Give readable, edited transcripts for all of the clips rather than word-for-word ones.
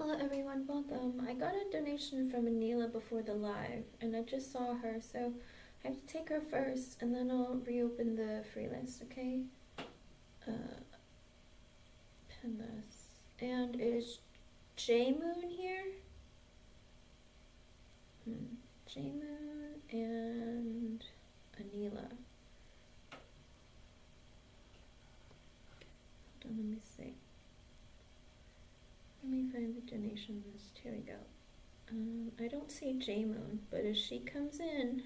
Hello everyone, welcome. I got a donation from Anila before the live and I just saw her, so I have to take her first and then I'll reopen the free list, okay? Pin this. And is J Moon here? J Moon and Anila. Hold on, let me see. Let me find the donation list. Here we go. I don't see J Moon, but as she comes in,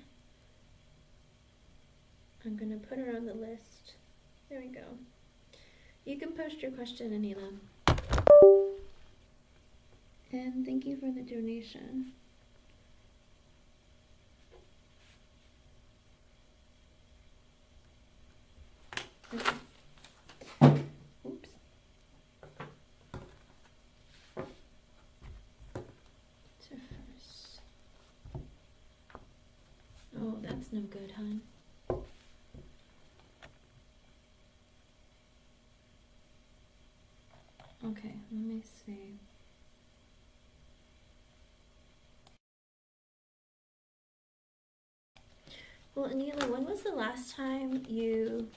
I'm gonna put her on the list. There we go. You can post your question, Anila. And thank you for the donation. Okay. Oops. To first. Oh, that's no good, hon. Okay, let me see. Well, Anila, when was the last time you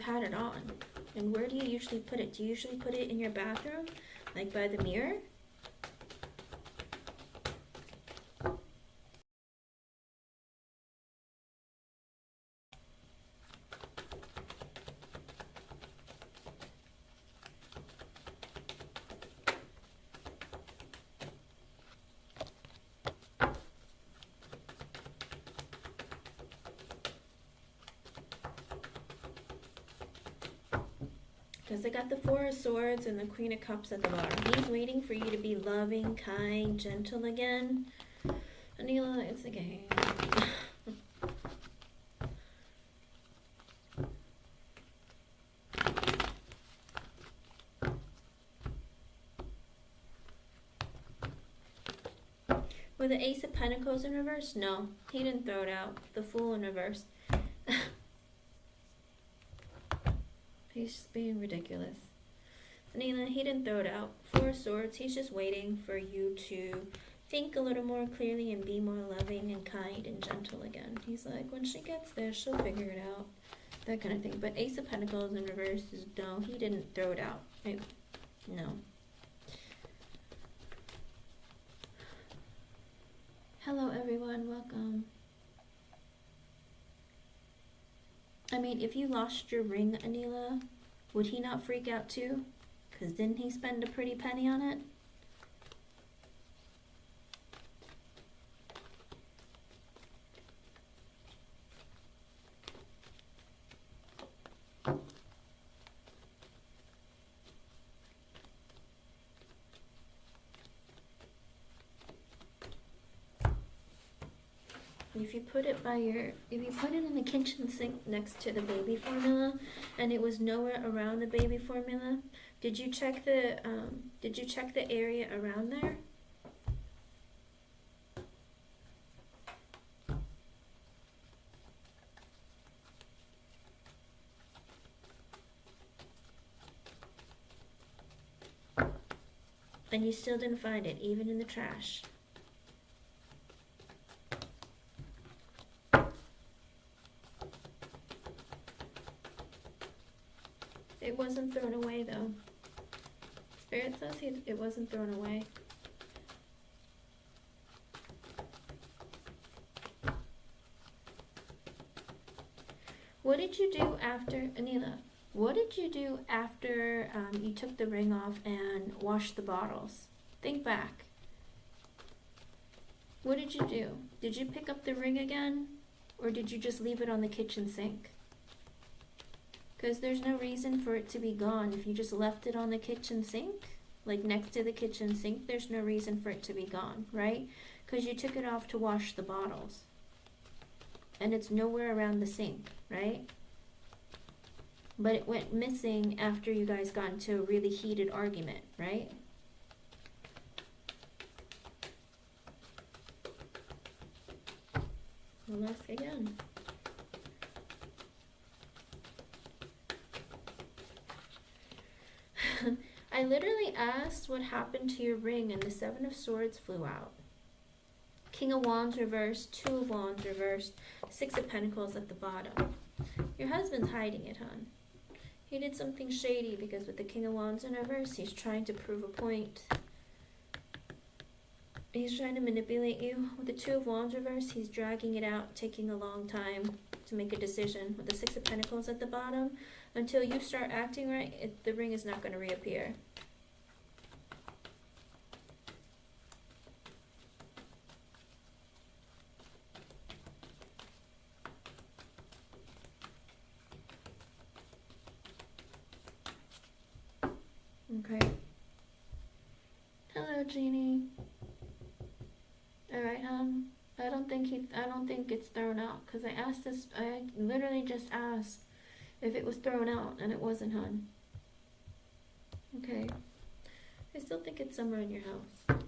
had it on? And where do you usually put it? Do you usually put it in your bathroom? Like by the mirror? Because I got the Four of Swords and the Queen of Cups at the bottom. He's waiting for you to be loving, kind, gentle again. Anila, it's a game. Were the Ace of Pentacles in reverse? No, he didn't throw it out. The Fool in reverse. He's just being ridiculous. Anila, he didn't throw it out. Four of Swords, he's just waiting for you to think a little more clearly and be more loving and kind and gentle again. He's like, when she gets there, she'll figure it out. That kind of thing. But Ace of Pentacles in reverse is no, he didn't throw it out. No. Hello everyone, welcome. I mean, if you lost your ring, Anila, would he not freak out too? Because didn't he spend a pretty penny on it? If you put it in the kitchen sink next to the baby formula, and it was nowhere around the baby formula, did you check the area around there? And you still didn't find it, even in the trash. It wasn't thrown away though. Spirit says it wasn't thrown away. What did you do after, Anila? What did you do after you took the ring off and washed the bottles? Think back. What did you do? Did you pick up the ring again? Or did you just leave it on the kitchen sink? Because there's no reason for it to be gone. If you just left it on the kitchen sink, like next to the kitchen sink, there's no reason for it to be gone, right? Because you took it off to wash the bottles. And it's nowhere around the sink, right? But it went missing after you guys got into a really heated argument, right? I'll ask again. I literally asked what happened to your ring and the Seven of Swords flew out. King of Wands reversed, Two of Wands reversed, Six of Pentacles at the bottom. Your husband's hiding it, hon. He did something shady because with the King of Wands in reverse, he's trying to prove a point. He's trying to manipulate you. With the Two of Wands reverse, he's dragging it out, taking a long time to make a decision. With the Six of Pentacles at the bottom, until you start acting right, the ring is not going to reappear. Okay. Hello, Jeannie. Alright, I don't think it's thrown out, because I asked this, I literally just asked if it was thrown out, and it wasn't, hon. Okay. I still think it's somewhere in your house.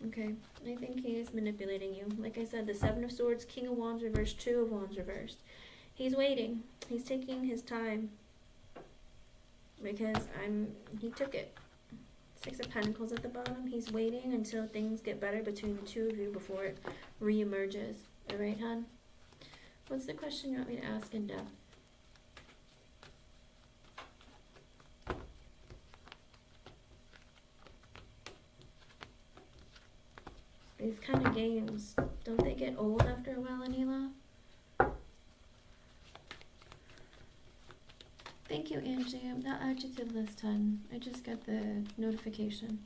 Okay. I think he is manipulating you. Like I said, the Seven of Swords, King of Wands reversed, Two of Wands reversed. He's waiting. He's taking his time. Because he took it. Six of Pentacles at the bottom. He's waiting until things get better between the two of you before it re-emerges. Alright, hon? What's the question you want me to ask in depth? These kind of games, don't they get old after a while, Anila? Thank you, Angie. I'll add you to the list, hon. I just got the notification.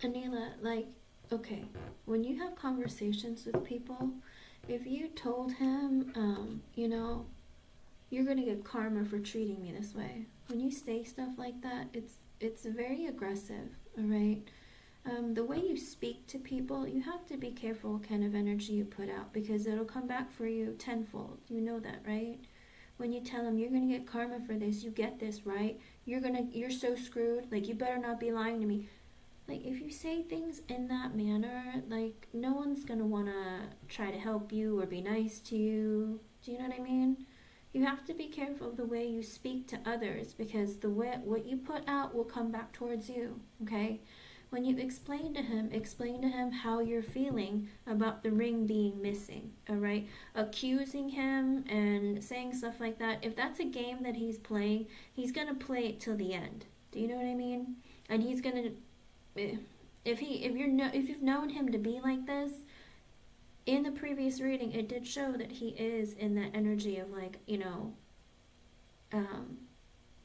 Anila, like, okay, when you have conversations with people, if you told him, you know, you're gonna get karma for treating me this way. When you say stuff like that, it's very aggressive, alright? The way you speak to people, you have to be careful what kind of energy you put out, because it'll come back for you tenfold. You know that, right? When you tell them you're gonna get karma for this, you get this, right? You're so screwed, like, you better not be lying to me. Like, if you say things in that manner, like, no one's gonna wanna try to help you or be nice to you. Do you know what I mean? You have to be careful of the way you speak to others, because what you put out will come back towards you, okay? When you explain to him how you're feeling about the ring being missing, alright? Accusing him and saying stuff like that, if that's a game that he's playing, he's gonna play it till the end. Do you know what I mean? And he's gonna... If you've known him to be like this, in the previous reading, it did show that he is in that energy of, like, you know,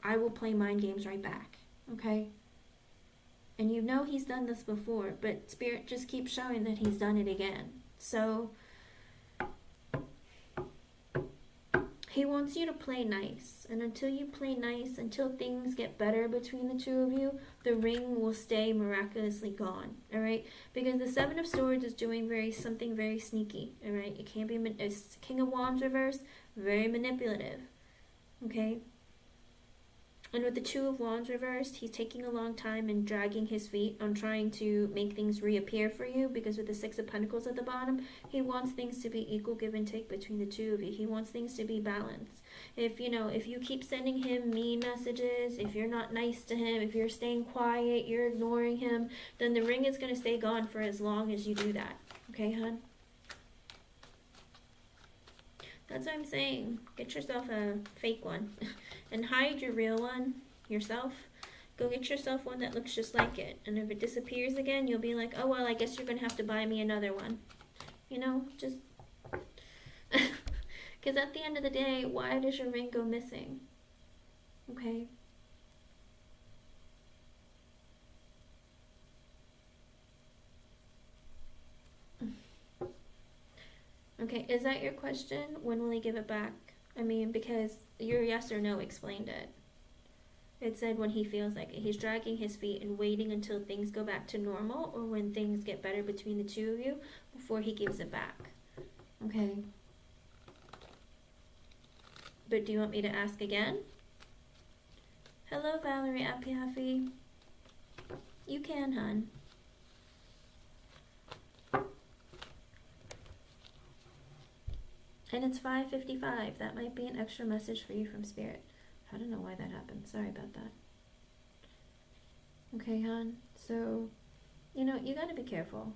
I will play mind games right back, okay? And you know he's done this before, but Spirit just keeps showing that he's done it again. So he wants you to play nice, and until you play nice, until things get better between the two of you, the ring will stay miraculously gone, alright? Because the Seven of Swords is doing something very sneaky, alright? It can't be, it's King of Wands reverse, very manipulative, okay? And with the Two of Wands reversed, he's taking a long time and dragging his feet on trying to make things reappear for you, because with the Six of Pentacles at the bottom, he wants things to be equal give and take between the two of you. He wants things to be balanced. If you keep sending him mean messages, if you're not nice to him, if you're staying quiet, you're ignoring him, then the ring is going to stay gone for as long as you do that. Okay, hon? That's what I'm saying. Get yourself a fake one. And hide your real one yourself. Go get yourself one that looks just like it. And if it disappears again, you'll be like, oh, well, I guess you're going to have to buy me another one. You know, just... Because at the end of the day, why does your ring go missing? Okay? Okay, is that your question? When will he give it back? I mean, because your yes or no explained it. It said when he feels like it. He's dragging his feet and waiting until things go back to normal or when things get better between the two of you before he gives it back. Okay. But do you want me to ask again? Hello, Valerie Apiafi. You can, hun. And it's 5:55. That might be an extra message for you from Spirit. I don't know why that happened. Sorry about that. Okay, hon. So, you know, you gotta be careful.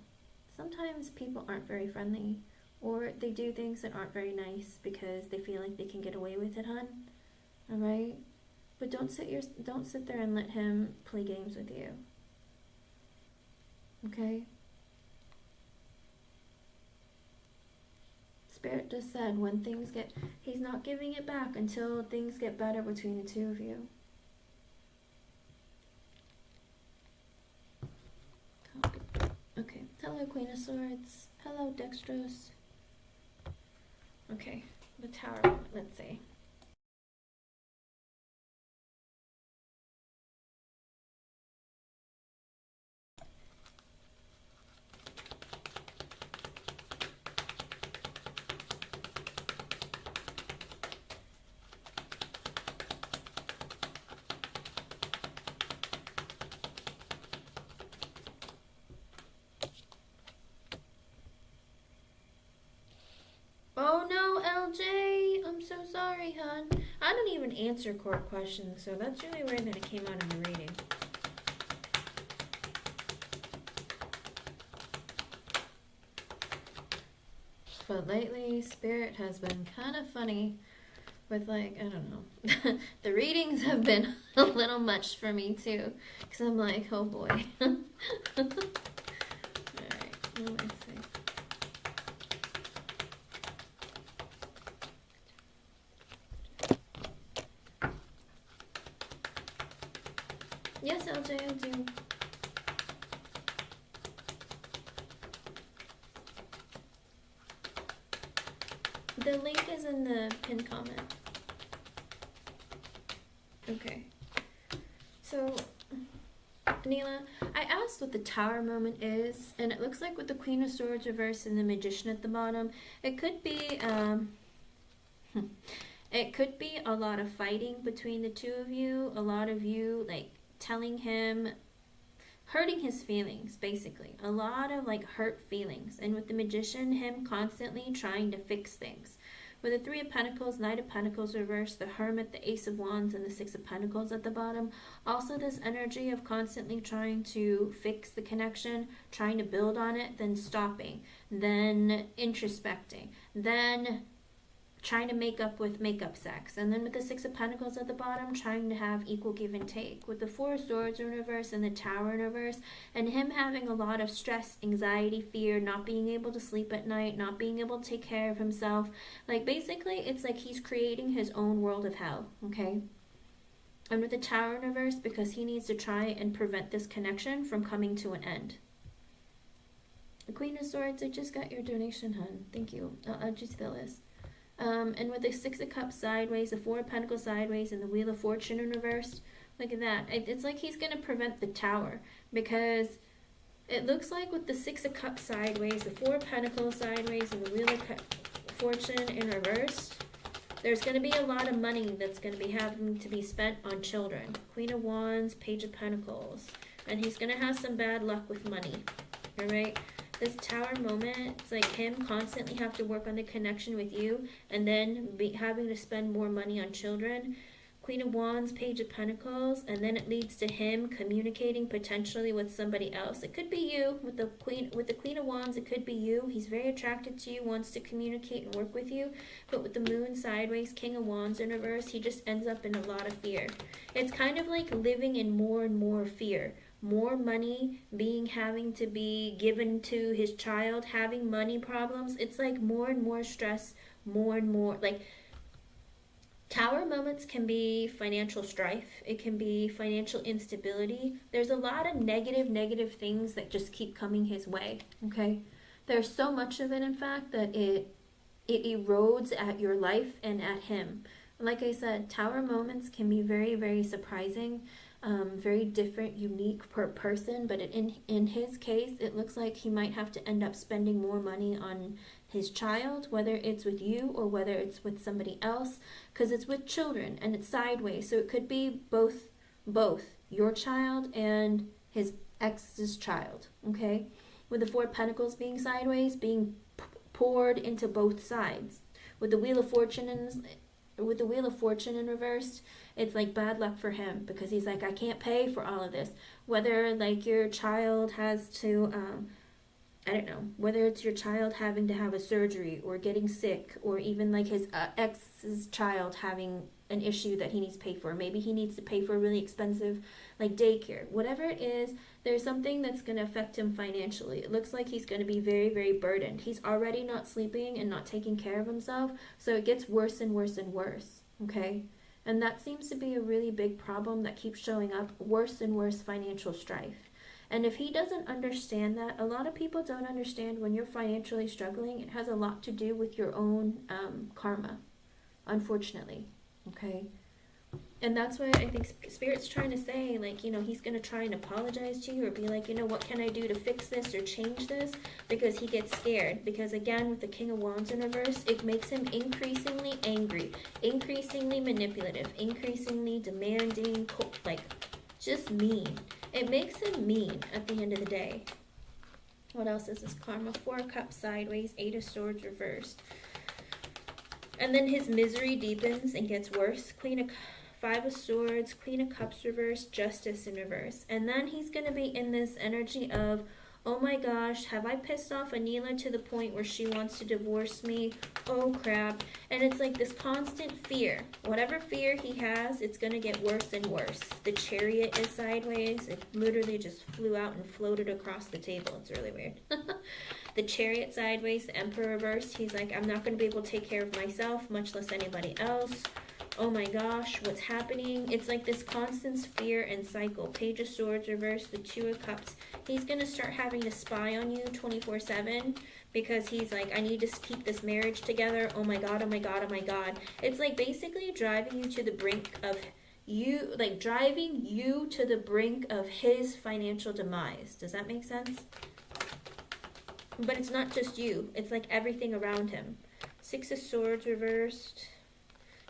Sometimes people aren't very friendly, or they do things that aren't very nice because they feel like they can get away with it, hon. All right? But don't sit there and let him play games with you. Okay? Spirit just said when things get, he's not giving it back until things get better between the two of you. Okay. Hello, Queen of Swords. Hello, Dextrose. Okay. The Tower. Let's see. Oh no, LJ! I'm so sorry, hon. I don't even answer court questions, so that's really weird that it came out in the reading. But lately, Spirit has been kind of funny with, like, I don't know. The readings have been a little much for me, too. Because I'm like, oh boy. Alright, let's see. Yes, LJ, I do. The link is in the pinned comment. Okay. So, Neela, I asked what the Tower moment is, and it looks like with the Queen of Swords reversed and the Magician at the bottom, it could be, it could be a lot of fighting between the two of you, a lot of you, like, telling him, hurting his feelings, basically. A lot of, like, hurt feelings. And with the Magician, him constantly trying to fix things. With the Three of Pentacles, Knight of Pentacles reversed, the Hermit, the Ace of Wands, and the Six of Pentacles at the bottom. Also this energy of constantly trying to fix the connection, trying to build on it, then stopping, then introspecting, then trying to make up with makeup sex. And then with the Six of Pentacles at the bottom, trying to have equal give and take. With the Four of Swords in reverse and the Tower in reverse, and him having a lot of stress, anxiety, fear, not being able to sleep at night, not being able to take care of himself. Like, basically, it's like he's creating his own world of hell, okay? And with the Tower in reverse, because he needs to try and prevent this connection from coming to an end. The Queen of Swords, I just got your donation, hun. Thank you. I'll just fill this. And with the Six of Cups sideways, the Four of Pentacles sideways, and the Wheel of Fortune in reverse, look at that. It's like he's going to prevent the Tower, because it looks like with the Six of Cups sideways, the Four of Pentacles sideways, and the Wheel of Fortune in reverse, there's going to be a lot of money that's going to be having to be spent on children. Queen of Wands, Page of Pentacles, and he's going to have some bad luck with money, all right? This Tower moment, it's like him constantly have to work on the connection with you and then having to spend more money on children. Queen of Wands, Page of Pentacles, and then it leads to him communicating potentially with somebody else. It could be you. With the Queen of Wands, it could be you. He's very attracted to you, wants to communicate and work with you. But with the Moon sideways, King of Wands in reverse, he just ends up in a lot of fear. It's kind of like living in more and more fear. More money having to be given to his child, having money problems. It's like more and more stress, more and more, like, Tower moments can be financial strife. It can be financial instability. There's a lot of negative things that just keep coming his way, okay? There's so much of it, in fact, that it erodes at your life and at him. Like I said, tower moments can be very, very surprising, very different, unique per person. But in his case, it looks like he might have to end up spending more money on his child, whether it's with you or whether it's with somebody else, because it's with children and it's sideways. So it could be both your child and his ex's child. Okay, with the Four of Pentacles being sideways, being poured into both sides. With the Wheel of Fortune in reverse, it's like bad luck for him, because he's like, I can't pay for all of this. Whether like your child has to, I don't know, whether it's your child having to have a surgery or getting sick, or even like his ex's child having an issue that he needs to pay for. Maybe he needs to pay for a really expensive like daycare. Whatever it is, there's something that's going to affect him financially. It looks like he's going to be very, very burdened. He's already not sleeping and not taking care of himself, so it gets worse and worse and worse, okay? And that seems to be a really big problem that keeps showing up, worse and worse financial strife. And if he doesn't understand that, a lot of people don't understand when you're financially struggling, it has a lot to do with your own karma, unfortunately, okay? And that's why I think Spirit's trying to say, like, you know, he's going to try and apologize to you or be like, you know, what can I do to fix this or change this? Because he gets scared. Because, again, with the King of Wands in reverse, it makes him increasingly angry, increasingly manipulative, increasingly demanding, like, just mean. It makes him mean at the end of the day. What else is this karma? Four of Cups sideways, Eight of Swords reversed. And then his misery deepens and gets worse. Five of Swords, Queen of Cups reversed, Justice in reverse. And then he's going to be in this energy of, oh my gosh, have I pissed off Anila to the point where she wants to divorce me? Oh crap. And it's like this constant fear. Whatever fear he has, it's going to get worse and worse. The Chariot is sideways. It literally just flew out and floated across the table. It's really weird. The Chariot sideways, the Emperor reversed. He's like, I'm not going to be able to take care of myself, much less anybody else. Oh my gosh, what's happening? It's like this constant fear and cycle. Page of Swords reversed, the Two of Cups. He's going to start having to spy on you 24/7 because he's like, I need to keep this marriage together. Oh my God, oh my God, oh my God. It's like basically driving you to the brink of driving you to the brink of his financial demise. Does that make sense? But it's not just you. It's like everything around him. Six of Swords reversed.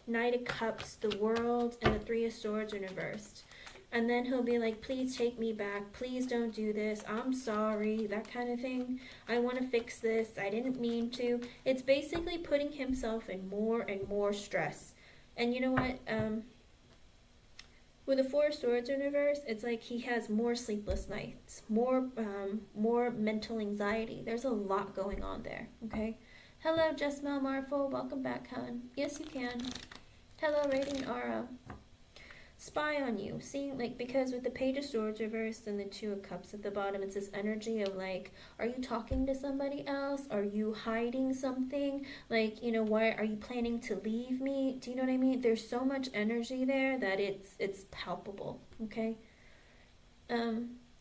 Knight of Cups, the World, and the Three of Swords are reversed. And then he'll be like, please take me back. Please don't do this. I'm sorry. That kind of thing. I want to fix this. I didn't mean to. It's basically putting himself in more and more stress. And you know what? With the Four of Swords in reverse, it's like he has more sleepless nights, more mental anxiety. There's a lot going on there, okay? Hello, Jesmel Marfo. Welcome back, hon. Yes, you can. Hello, Radiant Aura. Spy on you. See, like, because with the Page of Swords reversed and the Two of Cups at the bottom, it's this energy of, like, are you talking to somebody else? Are you hiding something? Like, you know, why are you planning to leave me? Do you know what I mean? There's so much energy there that it's palpable, okay?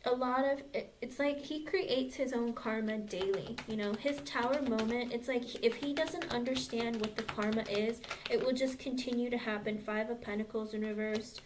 A lot of it's like he creates his own karma daily, you know. His tower moment, it's like if he doesn't understand what the karma is, it will just continue to happen. Five of Pentacles in reversed,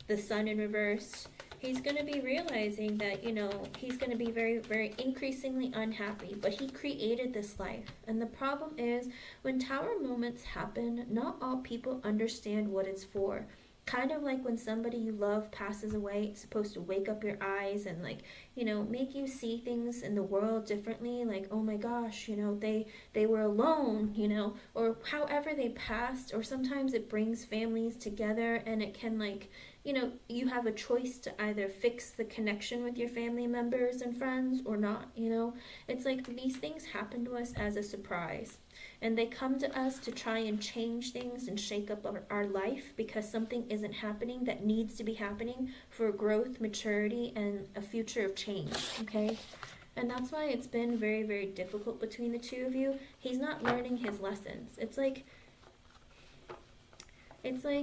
the Sun in reverse. He's going to be realizing that, you know, he's going to be very, very increasingly unhappy, but he created this life. And the problem is when tower moments happen, not all people understand what it's for. Kind of like when somebody you love passes away, it's supposed to wake up your eyes and, like, you know, make you see things in the world differently. Like, oh my gosh, you know, they were alone, you know, or however they passed. Or sometimes it brings families together and it can, like, you know, you have a choice to either fix the connection with your family members and friends or not, you know. It's like these things happen to us as a surprise. And they come to us to try and change things and shake up our life because something isn't happening that needs to be happening for growth, maturity, and a future of change, okay? And that's why it's been very, very difficult between the two of you. He's not learning his lessons. It's like,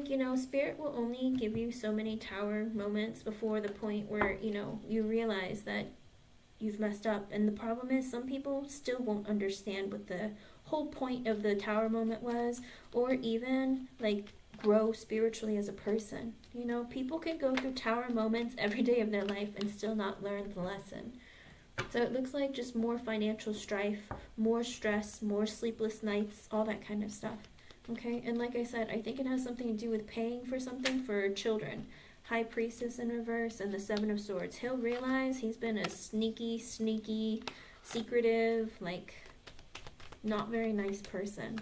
you know, Spirit will only give you so many tower moments before the point where, you know, you realize that you've messed up. And the problem is some people still won't understand what the whole point of the Tower moment was, or even like grow spiritually as a person. You know, people can go through Tower moments every day of their life and still not learn the lesson. So it looks like just more financial strife, more stress, more sleepless nights, all that kind of stuff. Okay, and like I said, I think it has something to do with paying for something for children. High Priestess in reverse and the Seven of Swords. He'll realize he's been a sneaky, secretive, like, not very nice person.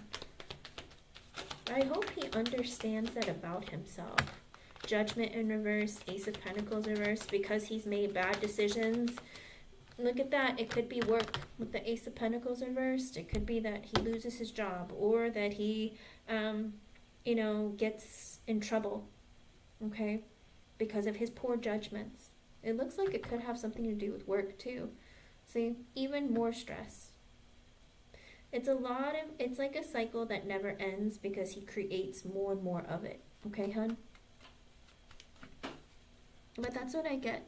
I hope he understands that about himself. Judgment in reverse, Ace of Pentacles reverse, because he's made bad decisions. Look at that. It could be work with the Ace of Pentacles reversed. It could be that he loses his job, or that he, you know, gets in trouble, okay, because of his poor judgments. It looks like it could have something to do with work too. See, even more stress. It's like a cycle that never ends because he creates more and more of it. Okay, hun? But that's what I get.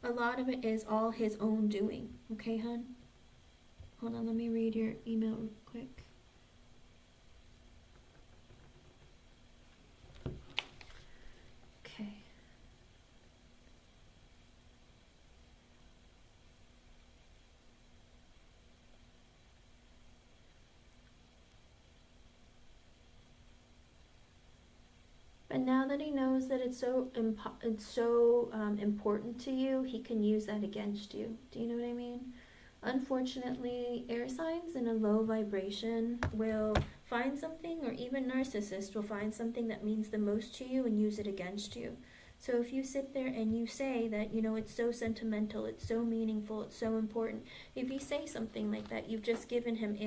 A lot of it is all his own doing. Okay, hun? Hold on, let me read your email real quick. Okay. But now that he knows that it's so important to you, he can use that against you. Do you know what I mean? Unfortunately, air signs in a low vibration will find something, or even narcissists will find something that means the most to you and use it against you. So if you sit there and you say that, you know, it's so sentimental, it's so meaningful, it's so important, if you say something like that, you've just given him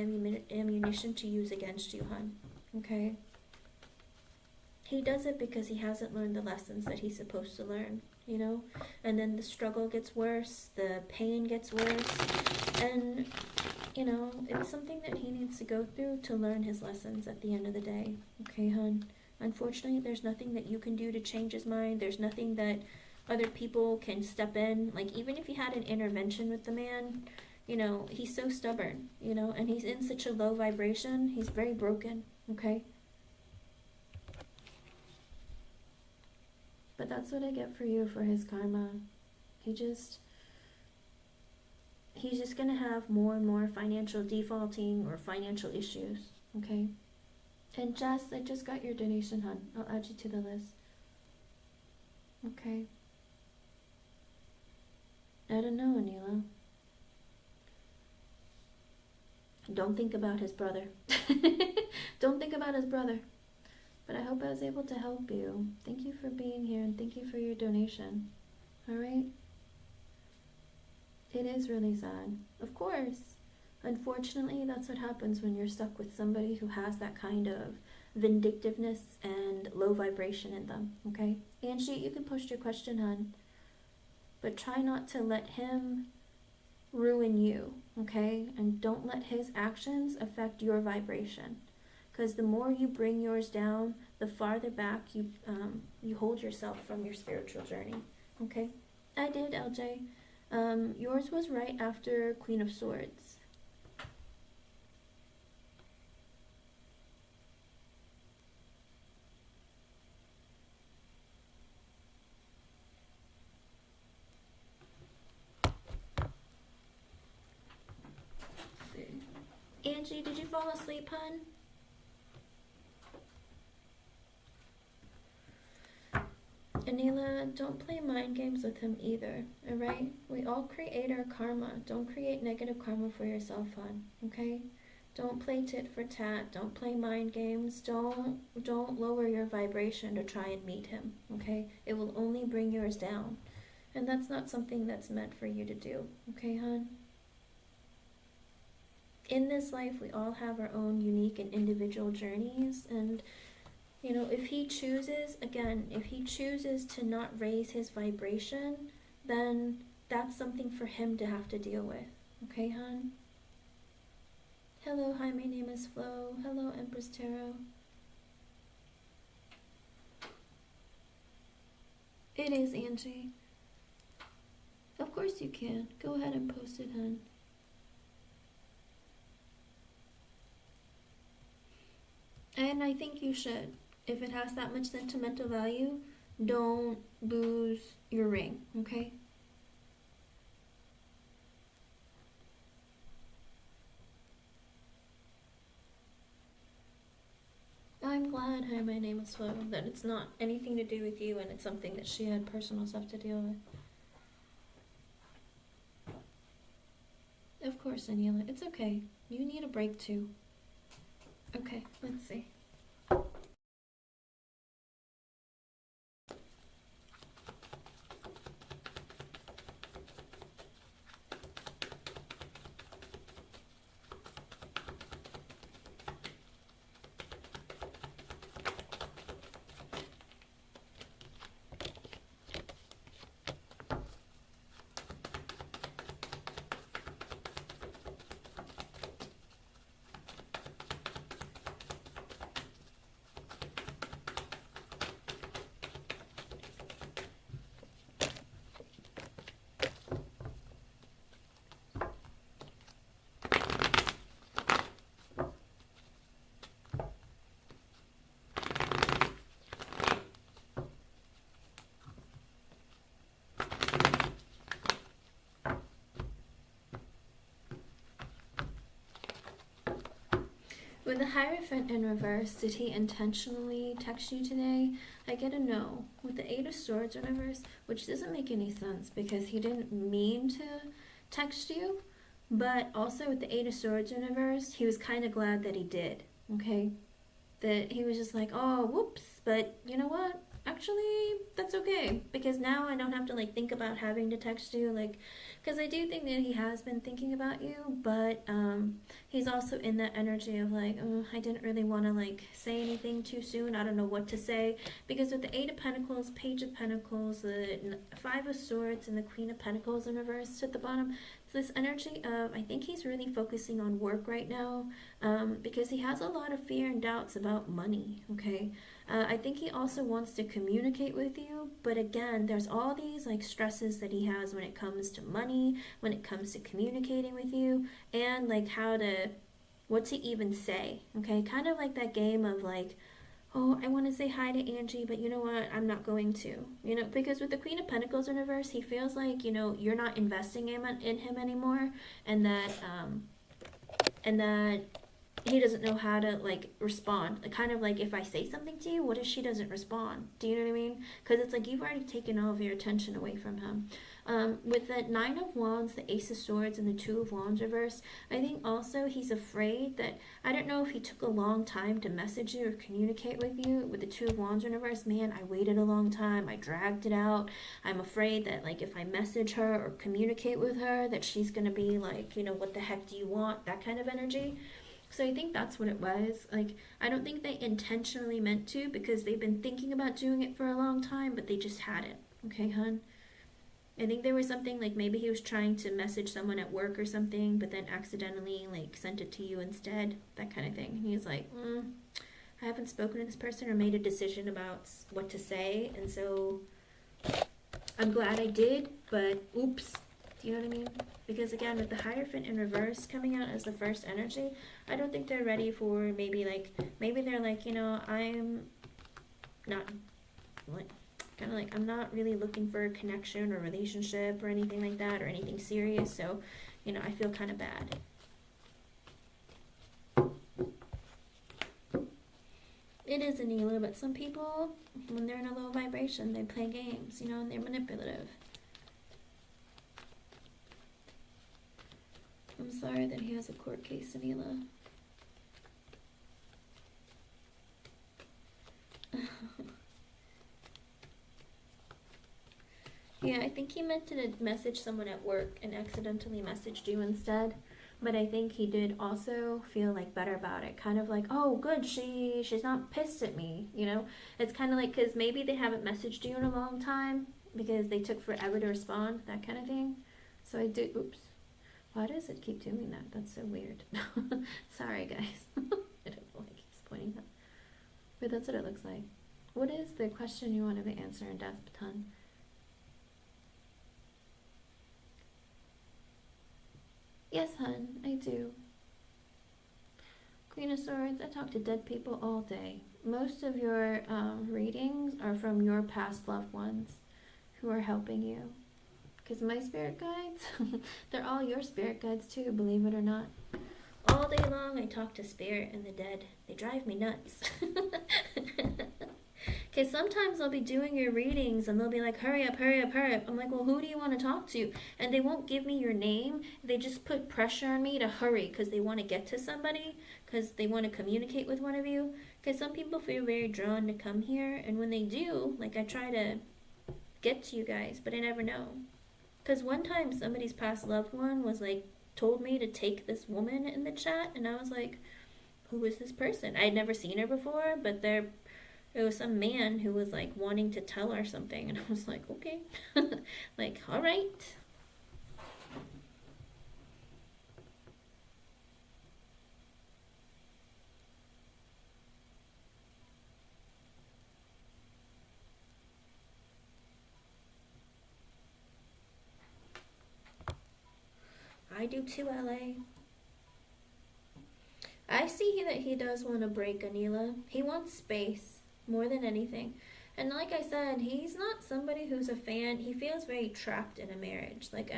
ammunition to use against you, hun. Okay? He does it because he hasn't learned the lessons that he's supposed to learn, you know? And then the struggle gets worse, the pain gets worse, and, you know, it's something that he needs to go through to learn his lessons at the end of the day. Okay, hun? Unfortunately, there's nothing that you can do to change his mind. There's nothing that other people can step in. Like, even if you had an intervention with the man, you know, he's so stubborn, you know, and he's in such a low vibration. He's very broken, okay? But that's what I get for you for his karma. He's just going to have more and more financial defaulting or financial issues, okay? And Jess, I just got your donation, hon. I'll add you to the list. Okay. I don't know, Anila. Don't think about his brother. Don't think about his brother. But I hope I was able to help you. Thank you for being here, and thank you for your donation. Alright? It is really sad. Of course. Unfortunately, that's what happens when you're stuck with somebody who has that kind of vindictiveness and low vibration in them. Okay? Angie, you can post your question, hon. But try not to let him ruin you. Okay? And don't let his actions affect your vibration. Because the more you bring yours down, the farther back you hold yourself from your spiritual journey. Okay? I did, LJ. Yours was right after Queen of Swords. Angie, did you fall asleep, hon? Anila, don't play mind games with him either, alright? We all create our karma. Don't create negative karma for yourself, hon, okay? Don't play tit for tat. Don't play mind games. Don't lower your vibration to try and meet him, okay? It will only bring yours down. And that's not something that's meant for you to do, okay, hon? In this life, we all have our own unique and individual journeys, and you know, if he chooses, again, if he chooses to not raise his vibration, then that's something for him to have to deal with. Okay, hon? Hello, hi, my name is Flo. Hello, Empress Tarot. It is, Angie. Of course you can. Go ahead and post it, hon. And I think you should. If it has that much sentimental value, don't lose your ring, okay? I'm glad, hi, my name is Flo, that it's not anything to do with you and it's something that she had personal stuff to deal with. Of course, Anila, it's okay. You need a break too. Okay, let's see. With the Hierophant in reverse, did he intentionally text you today? I get a no. With the Eight of Swords in reverse, which doesn't make any sense because he didn't mean to text you, but also with the Eight of Swords in reverse, he was kind of glad that he did, okay? That he was just like, oh, whoops, but you know what? Actually, that's okay because now I don't have to like think about having to text you, like, because I do think that he has been thinking about you, but he's also in that energy of like, oh, I didn't really want to like say anything too soon. I don't know what to say because with the Eight of Pentacles, Page of Pentacles, the Five of Swords, and the Queen of Pentacles in reverse at the bottom, it's this energy of I think he's really focusing on work right now because he has a lot of fear and doubts about money. Okay. I think he also wants to communicate with you, but again, there's all these like stresses that he has when it comes to money, when it comes to communicating with you, and like what to even say, okay? Kind of like that game of like, oh, I want to say hi to Angie, but you know what? I'm not going to, you know, because with the Queen of Pentacles in reverse, he feels like, you know, you're not investing in him anymore, and that he doesn't know how to like respond. Like, kind of like if I say something to you, what if she doesn't respond? Do you know what I mean? Because it's like you've already taken all of your attention away from him. With the Nine of Wands, the Ace of Swords, and the Two of Wands reverse, I think also he's afraid that, I don't know if he took a long time to message you or communicate with you. With the Two of Wands in reverse, man, I waited a long time. I dragged it out. I'm afraid that like if I message her or communicate with her, that she's gonna be like, you know, what the heck do you want? That kind of energy. So I think that's what it was. Like, I don't think they intentionally meant to because they've been thinking about doing it for a long time, but they just hadn't. Okay, hun? I think there was something like maybe he was trying to message someone at work or something, but then accidentally like sent it to you instead. That kind of thing. And he's like, I haven't spoken to this person or made a decision about what to say, and so I'm glad I did, but oops. Do you know what I mean? Because again, with the Hierophant in reverse coming out as the first energy, I don't think they're ready for maybe they're like, you know, I'm not like kind of like I'm not really looking for a connection or relationship or anything like that or anything serious. So, you know, I feel kind of bad. It is Anila, but some people, when they're in a low vibration, they play games, you know, and they're manipulative. I'm sorry that he has a court case, Anila. Yeah, I think he meant to message someone at work and accidentally messaged you instead. But I think he did also feel like better about it. Kind of like, oh, good, she's not pissed at me, you know? It's kind of like, because maybe they haven't messaged you in a long time because they took forever to respond, that kind of thing. So I do, oops. Why does it keep doing that? That's so weird. Sorry, guys. I don't know why it keeps pointing that. But that's what it looks like. What is the question you wanted to answer in Death Baton? Yes, hun, I do. Queen of Swords, I talk to dead people all day. Most of your readings are from your past loved ones who are helping you. Because my spirit guides, they're all your spirit guides too, believe it or not. All day long I talk to spirit and the dead. They drive me nuts. Because sometimes I'll be doing your readings and they'll be like, hurry up, hurry up, hurry up. I'm like, well, who do you want to talk to? And they won't give me your name. They just put pressure on me to hurry because they want to get to somebody, because they want to communicate with one of you. Because some people feel very drawn to come here. And when they do, like, I try to get to you guys, but I never know. Because one time somebody's past loved one was like, told me to take this woman in the chat. And I was like, who is this person? I had never seen her before, but it was some man who was like wanting to tell her something, and I was like, okay. Like, all right. I do too, LA. I see that he does want to break, Anila. He wants space more than anything. And like I said, he's not somebody who's a fan. He feels very trapped in a marriage. Like,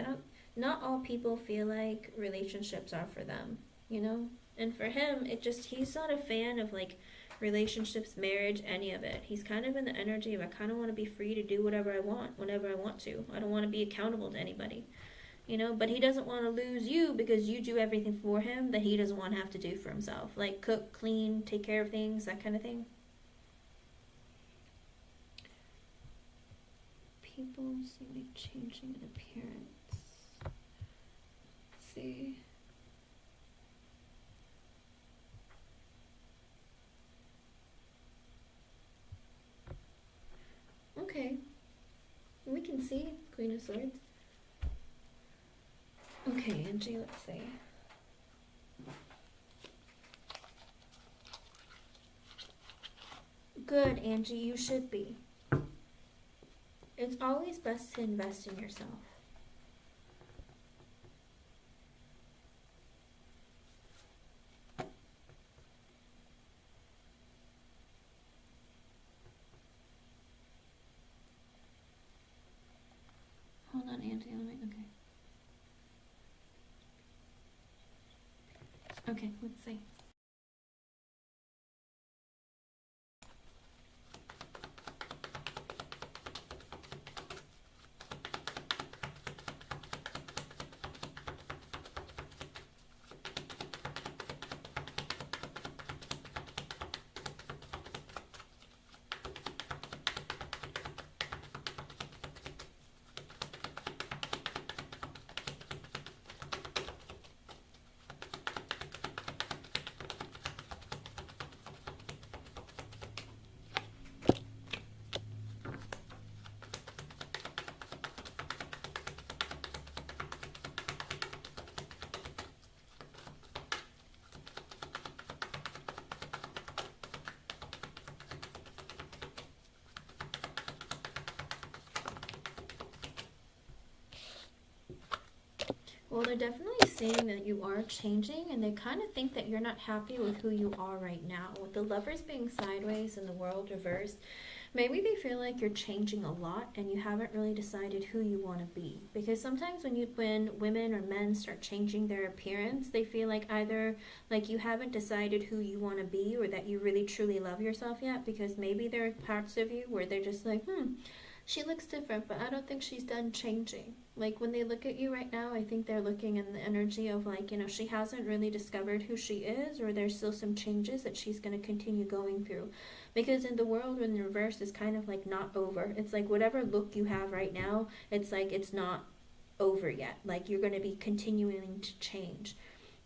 not all people feel like relationships are for them, you know? And for him, he's not a fan of like relationships, marriage, any of it. He's kind of in the energy of, I kind of want to be free to do whatever I want, whenever I want to. I don't want to be accountable to anybody, you know? But he doesn't want to lose you because you do everything for him that he doesn't want to have to do for himself. Like cook, clean, take care of things, that kind of thing. People seem to be changing in appearance. Let's see. Okay. We can see Queen of Swords. Okay, Angie, let's see. Good, Angie, you should be. It's always best to invest in yourself. Hold on, Angie, okay. Okay, let's see. Well, they're definitely saying that you are changing, and they kind of think that you're not happy with who you are right now. With the Lovers being sideways and the World reversed, maybe they feel like you're changing a lot and you haven't really decided who you want to be. Because sometimes when women or men start changing their appearance, they feel like either like you haven't decided who you want to be, or that you really truly love yourself yet, because maybe there are parts of you where they're just like, she looks different, but I don't think she's done changing. Like, when they look at you right now, I think they're looking in the energy of, like, you know, she hasn't really discovered who she is, or there's still some changes that she's going to continue going through. Because in the World, when the reverse is kind of, like, not over. It's like whatever look you have right now, it's like it's not over yet. Like, you're going to be continuing to change.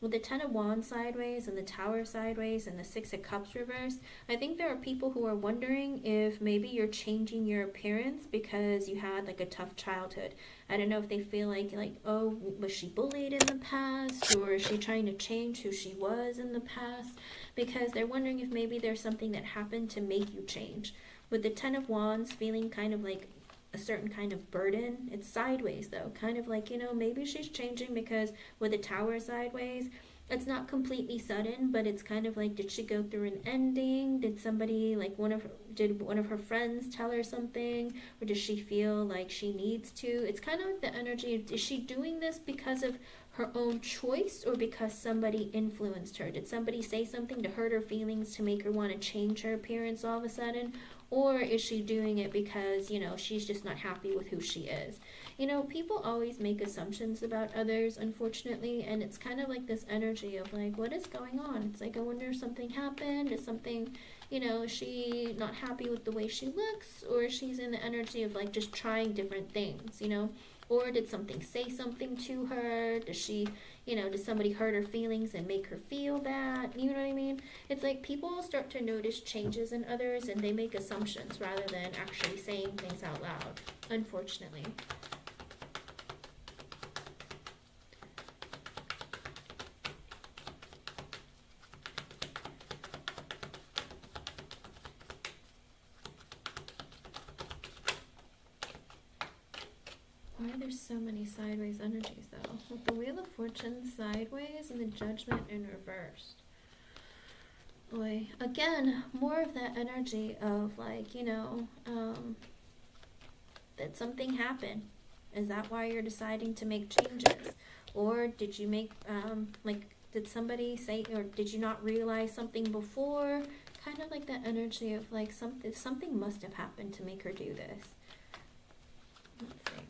With the Ten of Wands sideways and the Tower sideways and the Six of Cups reversed, I think there are people who are wondering if maybe you're changing your appearance because you had like a tough childhood. I don't know if they feel like, oh, was she bullied in the past, or is she trying to change who she was in the past? Because they're wondering if maybe there's something that happened to make you change. With the Ten of Wands feeling kind of like a certain kind of burden. It's sideways though, kind of like, you know, maybe she's changing because with the Tower sideways, it's not completely sudden, but it's kind of like, did she go through an ending? Did somebody, like did one of her friends tell her something? Or does she feel like she needs to? It's kind of like the energy of, is she doing this because of her own choice or because somebody influenced her? Did somebody say something to hurt her feelings to make her want to change her appearance all of a sudden? Or is she doing it because, you know, she's just not happy with who she is? You know, people always make assumptions about others, unfortunately, and it's kind of like this energy of like, what is going on? It's like, I wonder if something happened, is something, you know, is she not happy with the way she looks, or she's in the energy of like just trying different things, you know? Or did something say something to her? Does she, you know, does somebody hurt her feelings and make her feel that? You know what I mean? It's like people start to notice changes in others and they make assumptions rather than actually saying things out loud, unfortunately. Why are there so many sideways energies though? With the Wheel of Fortune sideways and the Judgment in reverse. Boy, again, more of that energy of like, you know, that something happened. Is that why you're deciding to make changes? Or did you make, did somebody say, or did you not realize something before? Kind of like that energy of like something must have happened to make her do this. Let's see.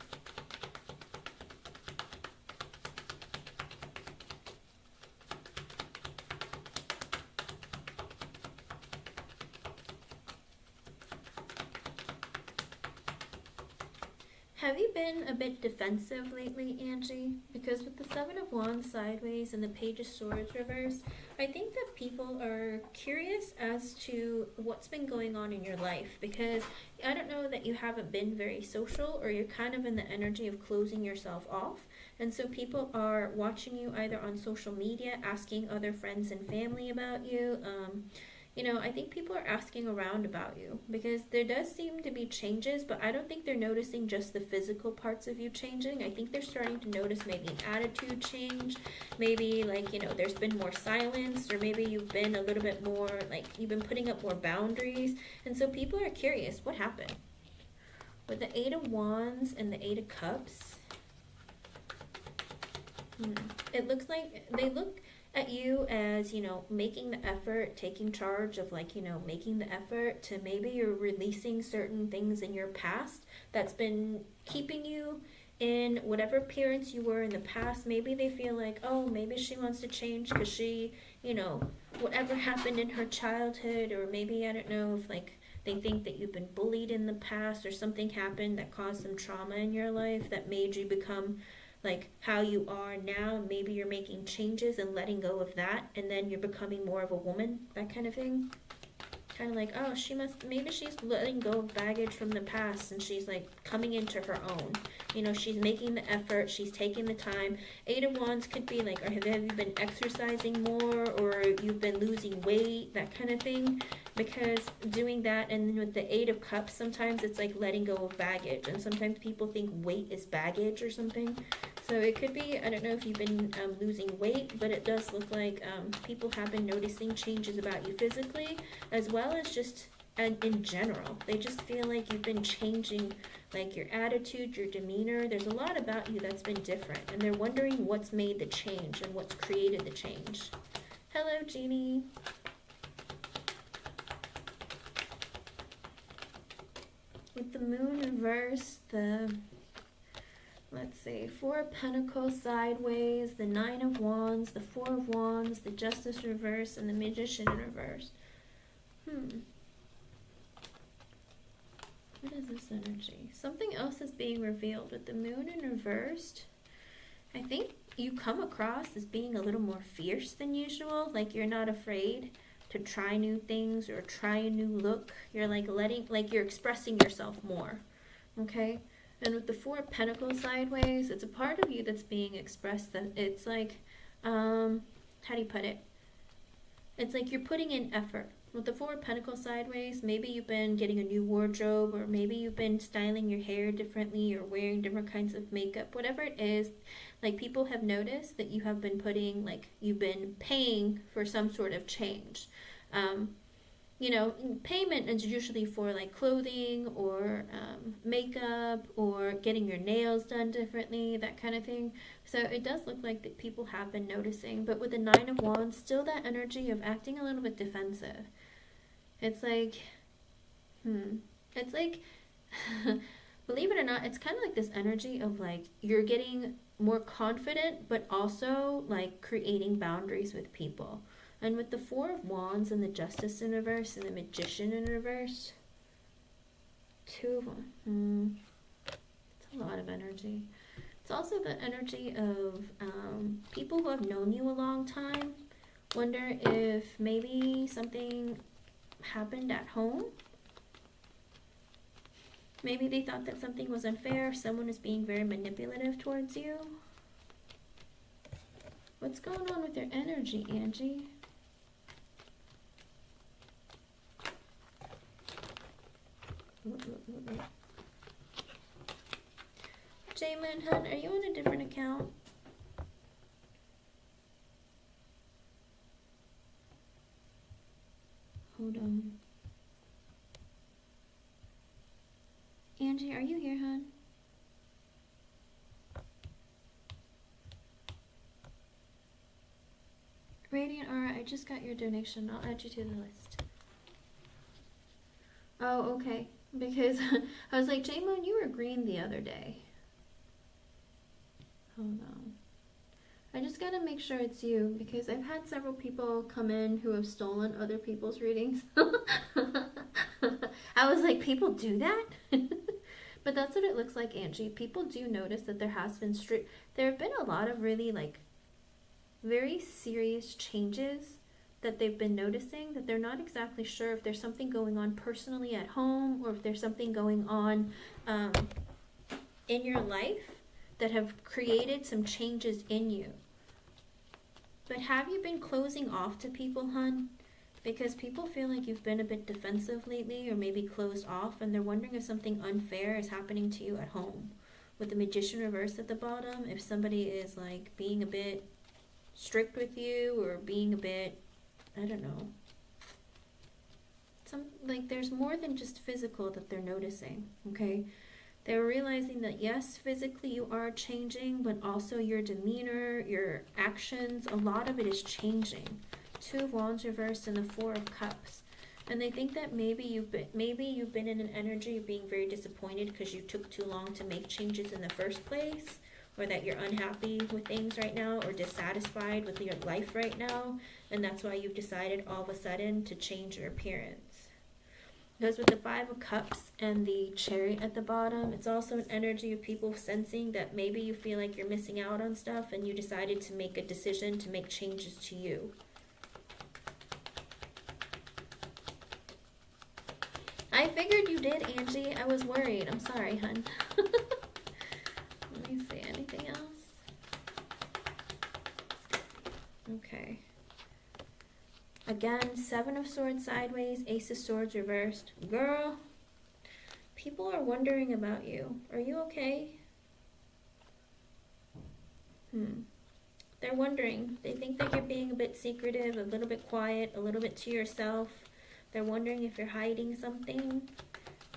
Have you been a bit defensive lately, Angie? Because with the Seven of Wands sideways and the Page of Swords reversed, I think that people are curious as to what's been going on in your life. Because I don't know that you haven't been very social, or you're kind of in the energy of closing yourself off. And so people are watching you either on social media, asking other friends and family about you. You know, I think people are asking around about you because there does seem to be changes, but I don't think they're noticing just the physical parts of you changing. I think they're starting to notice maybe an attitude change, maybe like, you know, there's been more silence, or maybe you've been a little bit more, like you've been putting up more boundaries. And so people are curious, what happened? With the Eight of Wands and the Eight of Cups, it looks like they look at you as, you know, making the effort, taking charge of like, you know, making the effort to maybe you're releasing certain things in your past that's been keeping you in whatever appearance you were in the past. Maybe they feel like, oh, maybe she wants to change because she, you know, whatever happened in her childhood, or maybe, I don't know, if like they think that you've been bullied in the past or something happened that caused some trauma in your life that made you become like how you are now. Maybe you're making changes and letting go of that, and then you're becoming more of a woman, that kind of thing. Kind of like, oh, maybe she's letting go of baggage from the past and she's like coming into her own. You know, she's making the effort, she's taking the time. Eight of Wands could be like, or have you been exercising more, or you've been losing weight, that kind of thing. Because doing that, and then with the Eight of Cups, sometimes it's like letting go of baggage, and sometimes people think weight is baggage or something. So it could be, I don't know if you've been losing weight, but it does look like people have been noticing changes about you physically, as well as just in general. They just feel like you've been changing, like your attitude, your demeanor. There's a lot about you that's been different, and they're wondering what's made the change and what's created the change. Hello, Jeannie. With the Moon reversed, let's see, Four of Pentacles sideways, the Nine of Wands, the Four of Wands, the Justice reverse, and the Magician in reverse. What is this energy? Something else is being revealed with the Moon in reversed. I think you come across as being a little more fierce than usual, like you're not afraid to try new things or try a new look. You're like you're expressing yourself more, okay? And with the Four of Pentacles sideways, it's a part of you that's being expressed, that it's like, how do you put it? It's like you're putting in effort. With the Four of Pentacles sideways, maybe you've been getting a new wardrobe, or maybe you've been styling your hair differently, or wearing different kinds of makeup, whatever it is. Like, people have noticed that you have been putting, like, you've been paying for some sort of change. You know, payment is usually for like clothing or makeup or getting your nails done differently, that kind of thing. So it does look like that people have been noticing. But with the Nine of Wands, still that energy of acting a little bit defensive. It's like, it's like, believe it or not, it's kind of like this energy of like you're getting more confident, but also like creating boundaries with people. And with the Four of Wands and the Justice in reverse and the Magician in reverse, two of them. It's a lot of energy. It's also the energy of people who have known you a long time. Wonder if maybe something happened at home. Maybe they thought that something was unfair. Someone is being very manipulative towards you. What's going on with your energy, Angie? Jalen Hunt, are you on a different account? Hold on. Angie, are you here, hon? Radiant Aura, I just got your donation. I'll add you to the list. Oh, okay. Because I was like, J-Moon, you were green the other day. Hold on. I just gotta make sure it's you, because I've had several people come in who have stolen other people's readings. I was like, people do that? But that's what it looks like, Angie. People do notice that there has been there have been a lot of really like very serious changes that they've been noticing, that they're not exactly sure if there's something going on personally at home, or if there's something going on in your life that have created some changes in you. But have you been closing off to people, hun? Because people feel like you've been a bit defensive lately, or maybe closed off, and they're wondering if something unfair is happening to you at home. With the Magician reverse at the bottom, if somebody is like being a bit strict with you, or being a bit, I don't know. Like there's more than just physical that they're noticing, okay? They're realizing that yes, physically you are changing, but also your demeanor, your actions, a lot of it is changing. Two of Wands reversed and the Four of Cups. And they think that maybe you've been in an energy of being very disappointed because you took too long to make changes in the first place, or that you're unhappy with things right now, or dissatisfied with your life right now, and that's why you've decided all of a sudden to change your appearance. Because with the Five of Cups and the Chariot at the bottom, it's also an energy of people sensing that maybe you feel like you're missing out on stuff, and you decided to make a decision to make changes to you. I figured you did, Angie. I was worried. I'm sorry, hun. Let me see. Anything else? Okay. Again, Seven of Swords sideways, Ace of Swords reversed. Girl, people are wondering about you. Are you okay? They're wondering. They think that you're being a bit secretive, a little bit quiet, a little bit to yourself. They're wondering if you're hiding something.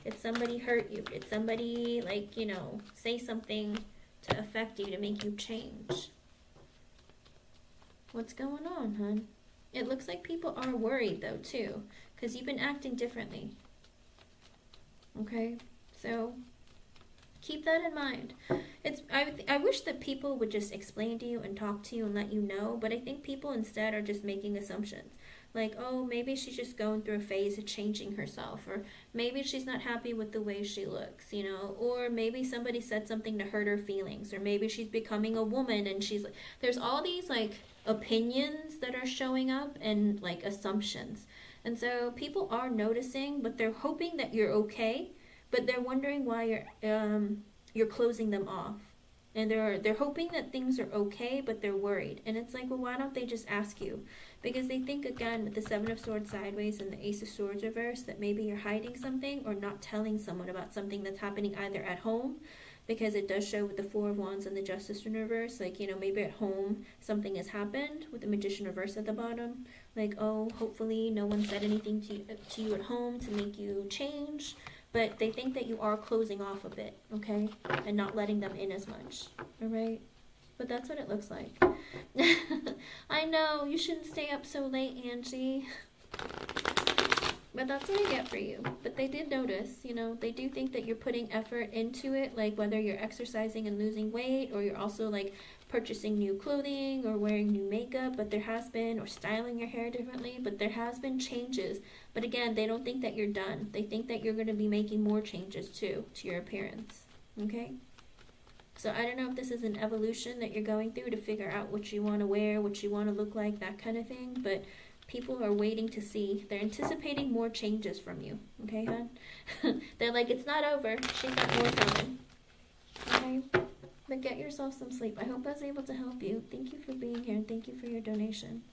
Did somebody hurt you? Did somebody, like, you know, say something to affect you, to make you change? What's going on, hun? It looks like people are worried, though, too, because you've been acting differently. Okay? So, keep that in mind. I wish that people would just explain to you and talk to you and let you know, but I think people instead are just making assumptions. Like, oh, maybe she's just going through a phase of changing herself, or maybe she's not happy with the way she looks, you know, or maybe somebody said something to hurt her feelings, or maybe she's becoming a woman and she's like, there's all these like opinions that are showing up and like assumptions. And so people are noticing, but they're hoping that you're okay, but they're wondering why you're closing them off. And they're hoping that things are okay, but they're worried. And it's like, well, why don't they just ask you? Because they think, again, with the Seven of Swords sideways and the Ace of Swords reverse, that maybe you're hiding something or not telling someone about something that's happening either at home, because it does show with the Four of Wands and the Justice in reverse, like, you know, maybe at home something has happened with the Magician reverse at the bottom. Like, oh, hopefully no one said anything to you at home to make you change. But they think that you are closing off a bit, okay? And not letting them in as much, all right? But that's what it looks like. I know, you shouldn't stay up so late, Angie. But that's what I get for you. But they did notice, you know, they do think that you're putting effort into it, like whether you're exercising and losing weight, or you're also like purchasing new clothing or wearing new makeup, but there has been, or styling your hair differently, but there has been changes. But again, they don't think that you're done. They think that you're going to be making more changes too to your appearance, okay? So I don't know if this is an evolution that you're going through to figure out what you want to wear, what you want to look like, that kind of thing, but people are waiting to see. They're anticipating more changes from you, okay, hon? They're like, it's not over. She's got more coming, okay? But get yourself some sleep. I hope I was able to help you. Thank you for being here, and thank you for your donation.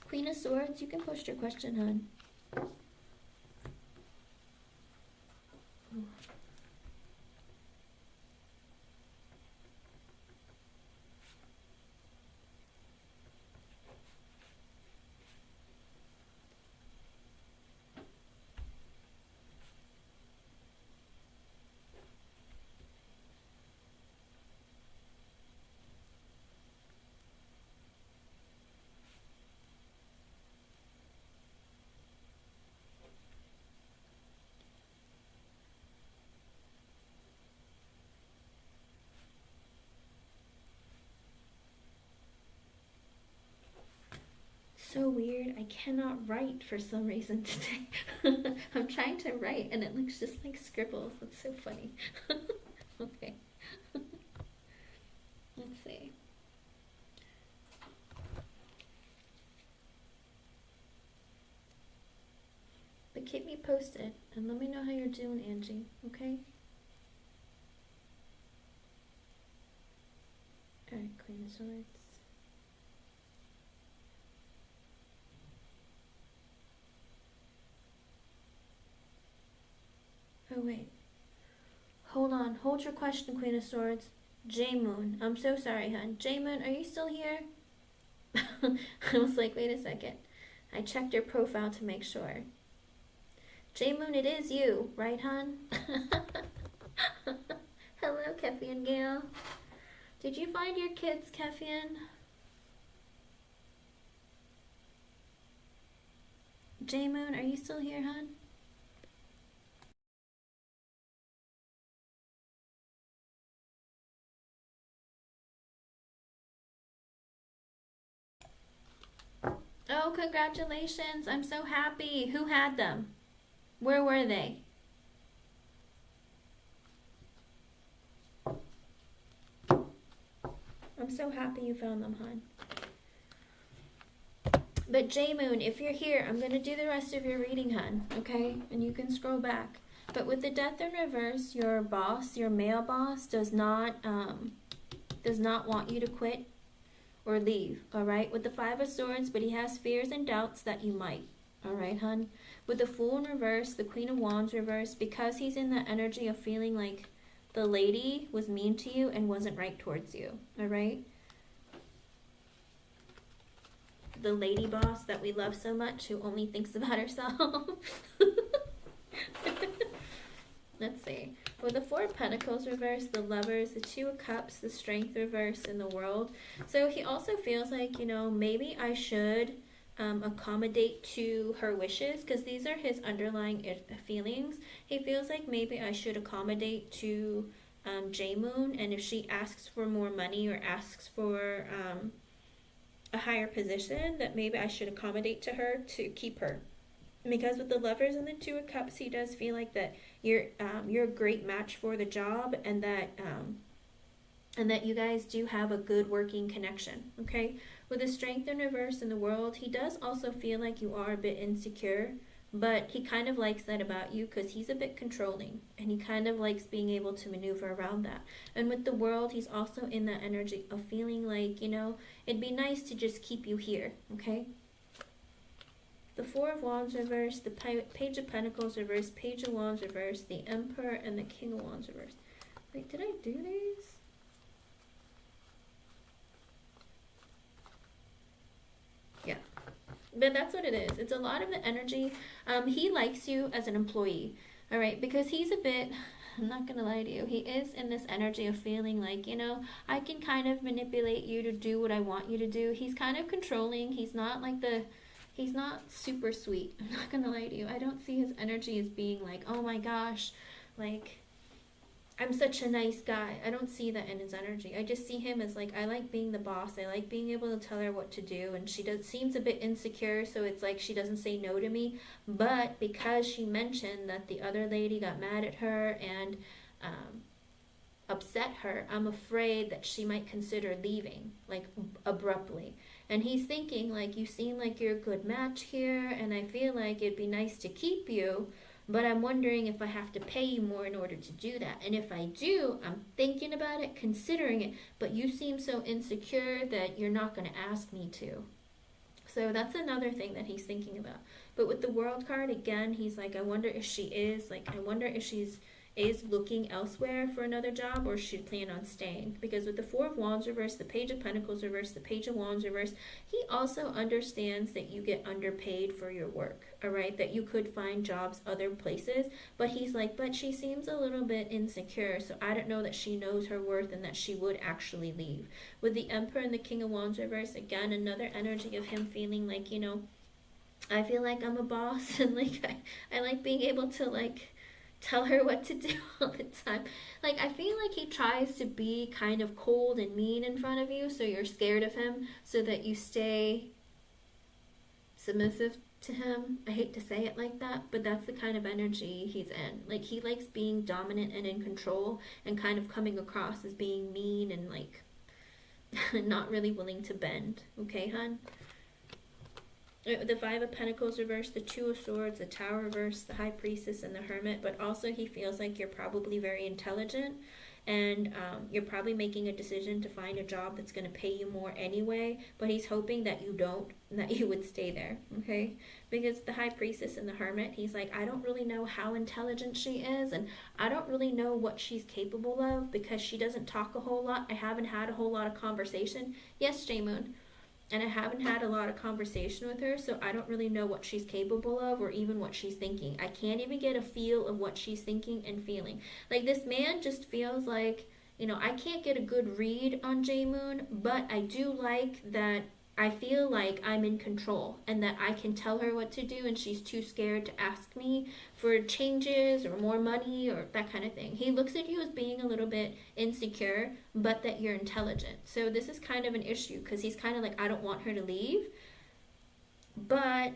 Queen of Swords, you can post your question, hon. So weird. I cannot write for some reason today. I'm trying to write and it looks just like scribbles. That's so funny. Okay. Let's see. But keep me posted and let me know how you're doing, Angie. Okay? Alright, Queen of Swords. Oh, wait. Hold on. Hold your question, Queen of Swords. J-Moon. I'm so sorry, hon. J-Moon, are you still here? I was like, wait a second. I checked your profile to make sure. J-Moon, it is you, right, hon? Hello, Keffy and Gail. Did you find your kids, Keffian? J-Moon, are you still here, hon? Oh, congratulations. I'm so happy. Who had them? Where were they? I'm so happy you found them, hon. But J-Moon, if you're here, I'm going to do the rest of your reading, hon, okay? And you can scroll back. But with the Death in reverse, your boss, your male boss, does not want you to quit or leave, all right? With the Five of Swords, but he has fears and doubts that you might, all right, hon? With the Fool in reverse, the Queen of Wands reverse, because he's in the energy of feeling like the lady was mean to you and wasn't right towards you, all right? The lady boss that we love so much, who only thinks about herself. Let's see. With the Four of Pentacles reverse, the Lovers, the Two of Cups, the Strength reverse, in the World. So he also feels like, you know, maybe I should accommodate to her wishes, because these are his underlying feelings. He feels like maybe I should accommodate to J-Moon, and if she asks for more money or asks for a higher position, that maybe I should accommodate to her to keep her. Because with the Lovers and the Two of Cups, he does feel like that you're a great match for the job, and that you guys do have a good working connection, okay? With the Strength in reverse in the World, he does also feel like you are a bit insecure But he kind of likes that about you because he's a bit controlling, and he kind of likes being able to maneuver around that. And with the World, he's also in that energy of feeling like, it'd be nice to just keep you here, okay? The Four of Wands reversed, the Page of Pentacles reversed, Page of Wands reversed, the Emperor, and the King of Wands reversed. Wait, did I do these? Yeah. But that's what it is. It's a lot of the energy. He likes you as an employee, all right? Because he's a bit, I'm not going to lie to you, he is in this energy of feeling like, I can kind of manipulate you to do what I want you to do. He's kind of controlling. He's not super sweet. I'm not going to lie to you. I don't see his energy as being like, oh my gosh, like, I'm such a nice guy. I don't see that in his energy. I just see him as like, I like being the boss. I like being able to tell her what to do. And she seems a bit insecure, so it's like she doesn't say no to me. But because she mentioned that the other lady got mad at her and upset her, I'm afraid that she might consider leaving, like abruptly. And he's thinking like, you seem like you're a good match here, and I feel like it'd be nice to keep you. But I'm wondering if I have to pay you more in order to do that. And if I do, I'm thinking about it, considering it. But you seem so insecure that you're not going to ask me to. So that's another thing that he's thinking about. But with the World card, again, he's like, I wonder if she's looking elsewhere for another job, or should plan on staying. Because with the Four of Wands reversed, the Page of Pentacles reversed, the Page of Wands reversed, he also understands that you get underpaid for your work, all right? That you could find jobs other places. But he's like, but she seems a little bit insecure, so I don't know that she knows her worth and that she would actually leave. With the Emperor and the King of Wands reversed, again, another energy of him feeling like, I feel like I'm a boss, and like I like being able to like tell her what to do all the time. Like, I feel like he tries to be kind of cold and mean in front of you, so you're scared of him, so that you stay submissive to him. I hate to say it like that, but that's the kind of energy he's in. Like, he likes being dominant and in control, and kind of coming across as being mean and like not really willing to bend. Okay, hon? The Five of Pentacles reversed, the Two of Swords, the Tower reversed, the High Priestess, and the Hermit. But also he feels like you're probably very intelligent, and you're probably making a decision to find a job that's going to pay you more anyway. But he's hoping that you don't, that you would stay there, okay? Because the High Priestess and the Hermit, he's like, I don't really know how intelligent she is, and I don't really know what she's capable of, because she doesn't talk a whole lot. I haven't had a whole lot of conversation. Yes, J-Moon. And I haven't had a lot of conversation with her, so I don't really know what she's capable of, or even what she's thinking. I can't even get a feel of what she's thinking and feeling. Like, this man just feels like, I can't get a good read on J-Moon, but I do like that I feel like I'm in control, and that I can tell her what to do, and she's too scared to ask me for changes or more money or that kind of thing. He looks at you as being a little bit insecure, but that you're intelligent. So this is kind of an issue, because he's kind of like, I don't want her to leave, but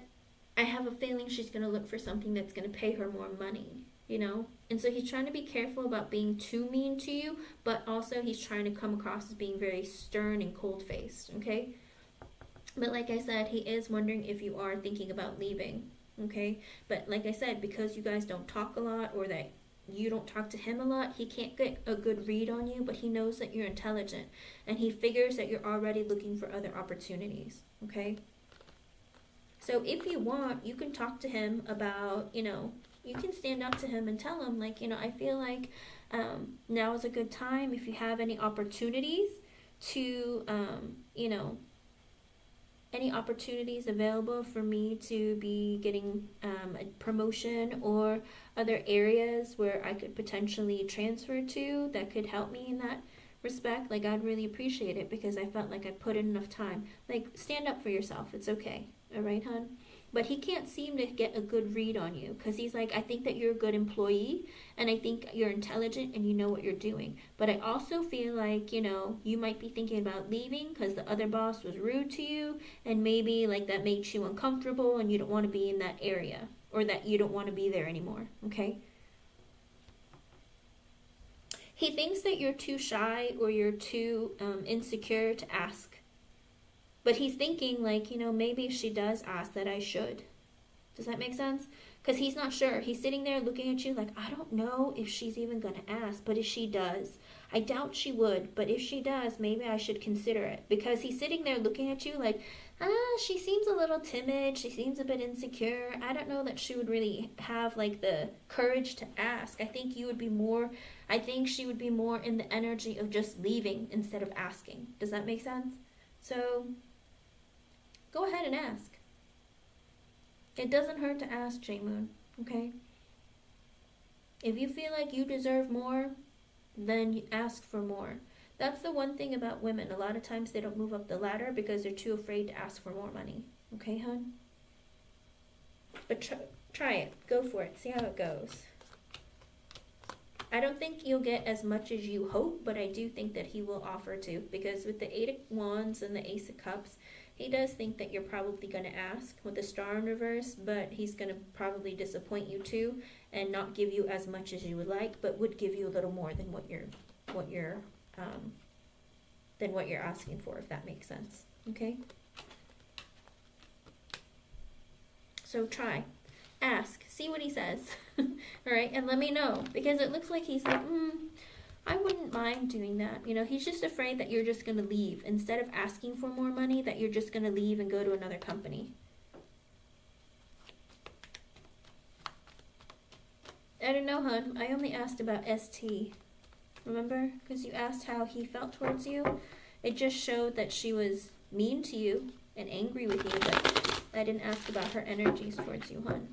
I have a feeling she's going to look for something that's going to pay her more money, And so he's trying to be careful about being too mean to you, but also he's trying to come across as being very stern and cold-faced, okay? But like I said, he is wondering if you are thinking about leaving, okay? But like I said, because you guys don't talk a lot, or that you don't talk to him a lot, he can't get a good read on you, but he knows that you're intelligent, and he figures that you're already looking for other opportunities, okay? So if you want, you can talk to him about, you can stand up to him and tell him, like, I feel like now is a good time if you have any opportunities to, any opportunities available for me to be getting a promotion, or other areas where I could potentially transfer to that could help me in that respect. Like, I'd really appreciate it, because I felt like I put in enough time. Like, stand up for yourself. It's okay. All right, hon? But he can't seem to get a good read on you, because he's like, I think that you're a good employee, and I think you're intelligent, and you know what you're doing. But I also feel like, you might be thinking about leaving because the other boss was rude to you, and maybe like that makes you uncomfortable, and you don't want to be in that area, or that you don't want to be there anymore, okay? He thinks that you're too shy, or you're too insecure to ask. But he's thinking like, maybe if she does ask, that I should. Does that make sense? Because he's not sure. He's sitting there looking at you like, I don't know if she's even going to ask, but if she does, I doubt she would, but if she does, maybe I should consider it. Because he's sitting there looking at you like, she seems a little timid, she seems a bit insecure. I don't know that she would really have like the courage to ask. I think she would be more in the energy of just leaving instead of asking. Does that make sense? So go ahead and ask. It doesn't hurt to ask, J-Moon, okay? If you feel like you deserve more, then you ask for more. That's the one thing about women. A lot of times they don't move up the ladder because they're too afraid to ask for more money. Okay, hon? But try it. Go for it. See how it goes. I don't think you'll get as much as you hope, but I do think that he will offer to. Because with the 8 of Wands and the Ace of Cups, he does think that you're probably going to ask with the Star in reverse, but he's going to probably disappoint you too and not give you as much as you would like, but would give you a little more than what you're asking for, if that makes sense. Okay? So try. Ask. See what he says. All right? And let me know, because it looks like he's like, I wouldn't mind doing that. You know, he's just afraid that you're just going to leave. Instead of asking for more money, that you're just going to leave and go to another company. I don't know, hon. I only asked about ST. Remember? Because you asked how he felt towards you. It just showed that she was mean to you and angry with you, but I didn't ask about her energies towards you, hon.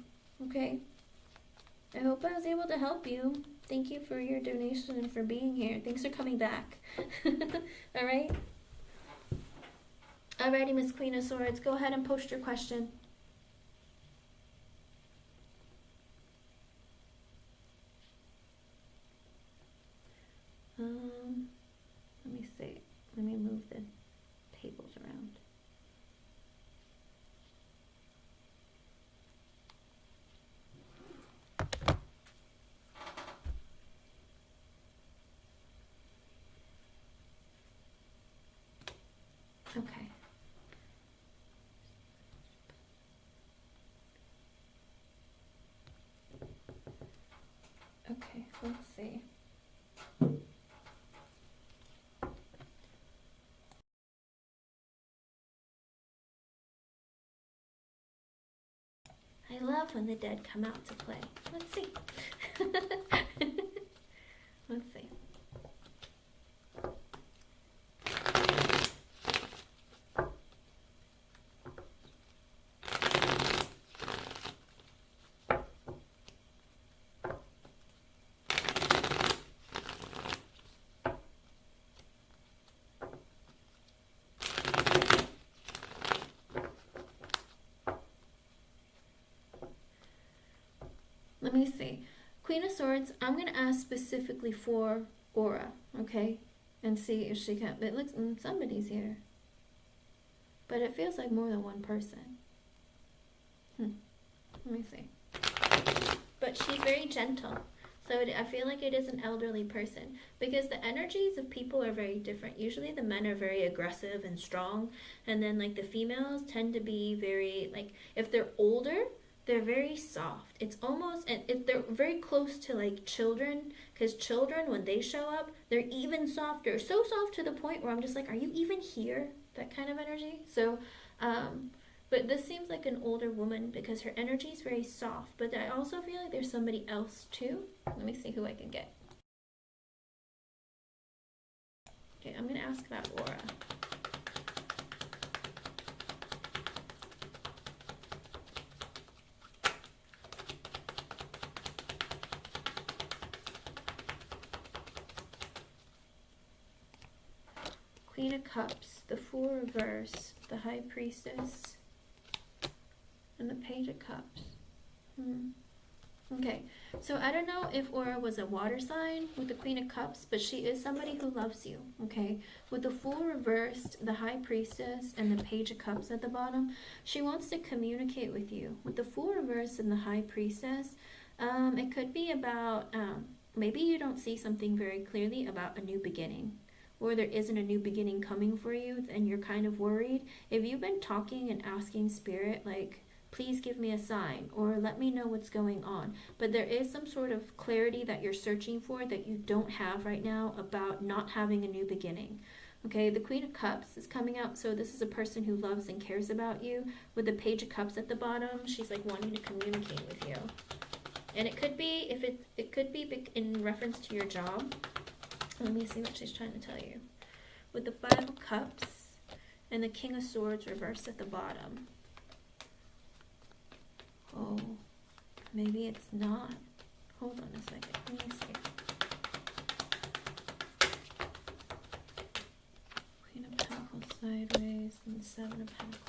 Okay? I hope I was able to help you. Thank you for your donation and for being here. Thanks for coming back. Alright? Alrighty, Miss Queen of Swords. Go ahead and post your question. Let me see. Let me move the tables around. Okay. Okay, let's see. I love when the dead come out to play. Let's see. Let's see. Let me see. Queen of Swords, I'm going to ask specifically for Aura, okay? And see if she can. It looks, somebody's here. But it feels like more than one person. Let me see. But she's very gentle. So I feel like it is an elderly person. Because the energies of people are very different. Usually the men are very aggressive and strong. And then like the females tend to be very, like, if they're older, they're very soft. It's almost, and if they're very close to like children, because children, when they show up, they're even softer. So soft to the point where I'm just like, are you even here? That kind of energy. So, but this seems like an older woman because her energy is very soft. But I also feel like there's somebody else too. Let me see who I can get. Okay, I'm going to ask about Aura. Queen of Cups, the Fool reverse, the High Priestess, and the Page of Cups. Okay, so I don't know if Aura was a water sign with the Queen of Cups, but she is somebody who loves you, okay? With the Fool reversed, the High Priestess, and the Page of Cups at the bottom, she wants to communicate with you. With the Fool reversed and the High Priestess, it could be about, maybe you don't see something very clearly about a new beginning, or there isn't a new beginning coming for you, and you're kind of worried. If you've been talking and asking Spirit, like, please give me a sign, or let me know what's going on. But there is some sort of clarity that you're searching for that you don't have right now about not having a new beginning. Okay, the Queen of Cups is coming out, so this is a person who loves and cares about you. With the Page of Cups at the bottom, she's like wanting to communicate with you. And it could be, if it could be in reference to your job. Let me see what she's trying to tell you. With the Five of Cups and the King of Swords reversed at the bottom. Oh, maybe it's not. Hold on a second. Let me see. Queen of Pentacles sideways and the Seven of Pentacles.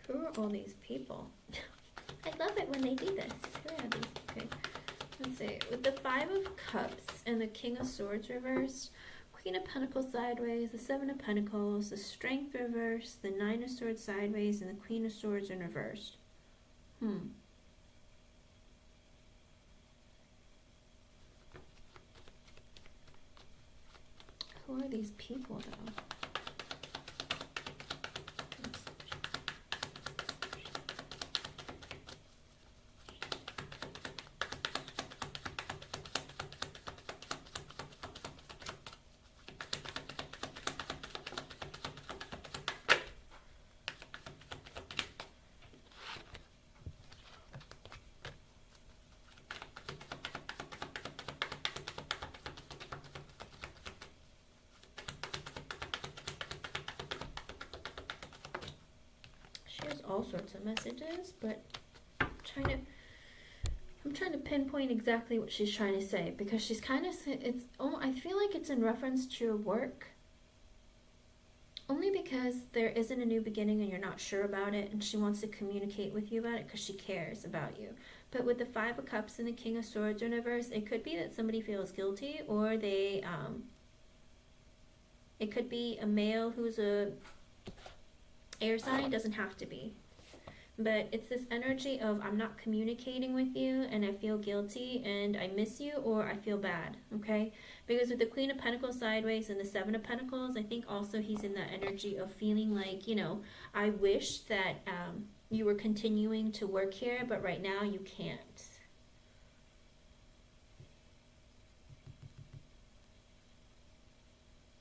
Who are all these people? I love it when they do this. Who are these? Okay, let's see. With the Five of Cups and the King of Swords reversed, Queen of Pentacles sideways, the Seven of Pentacles, the Strength reversed, the Nine of Swords sideways, and the Queen of Swords in reversed. Who are these people, though? All sorts of messages, but I'm trying to pinpoint exactly what she's trying to say, because she's kind of, I feel like it's in reference to your work, only because there isn't a new beginning and you're not sure about it, and she wants to communicate with you about it because she cares about you. But with the Five of Cups and the King of Swords in reverse, it could be that somebody feels guilty, or they it could be a male who's a air sign. Doesn't have to be, but it's this energy of, I'm not communicating with you and I feel guilty and I miss you, or I feel bad. Okay, because with the Queen of Pentacles sideways and the Seven of Pentacles, I think also he's in that energy of feeling like, you know, I wish that you were continuing to work here, but right now you can't.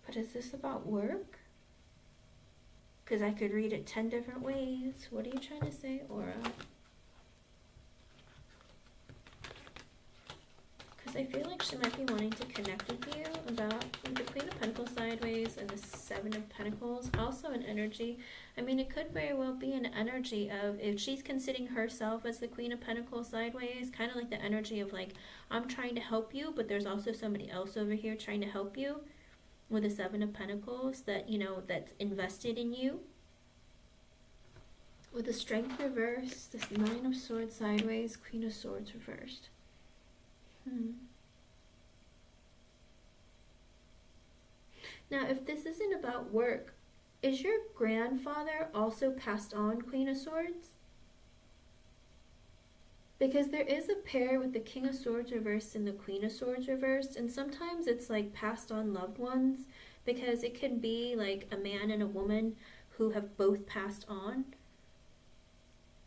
But is this about work? Because I could read it 10 different ways. What are you trying to say, Aura? Because I feel like she might be wanting to connect with you about the Queen of Pentacles sideways and the Seven of Pentacles. Also an energy. I mean, it could very well be an energy of, if she's considering herself as the Queen of Pentacles sideways, kind of like the energy of like, I'm trying to help you, but there's also somebody else over here trying to help you. With the Seven of Pentacles, that, you know, that's invested in you. With the Strength reversed, this Nine of Swords sideways, Queen of Swords reversed. Now, if this isn't about work, is your grandfather also passed on Queen of Swords? Because there is a pair with the King of Swords reversed and the Queen of Swords reversed, and sometimes it's like passed on loved ones, because it can be like a man and a woman who have both passed on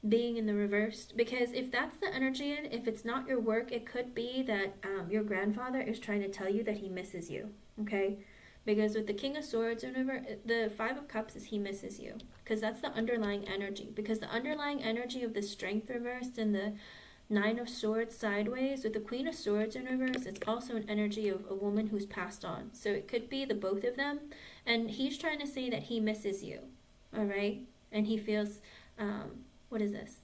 being in the reversed. Because if that's the energy, and if it's not your work, it could be that your grandfather is trying to tell you that he misses you. Okay, because with the King of Swords, remember, the Five of Cups is he misses you, because that's the underlying energy. Because the underlying energy of the Strength reversed and the Nine of Swords sideways with the Queen of Swords in reverse, it's also an energy of a woman who's passed on. So it could be the both of them, and he's trying to say that he misses you, all right? And he feels, what is this?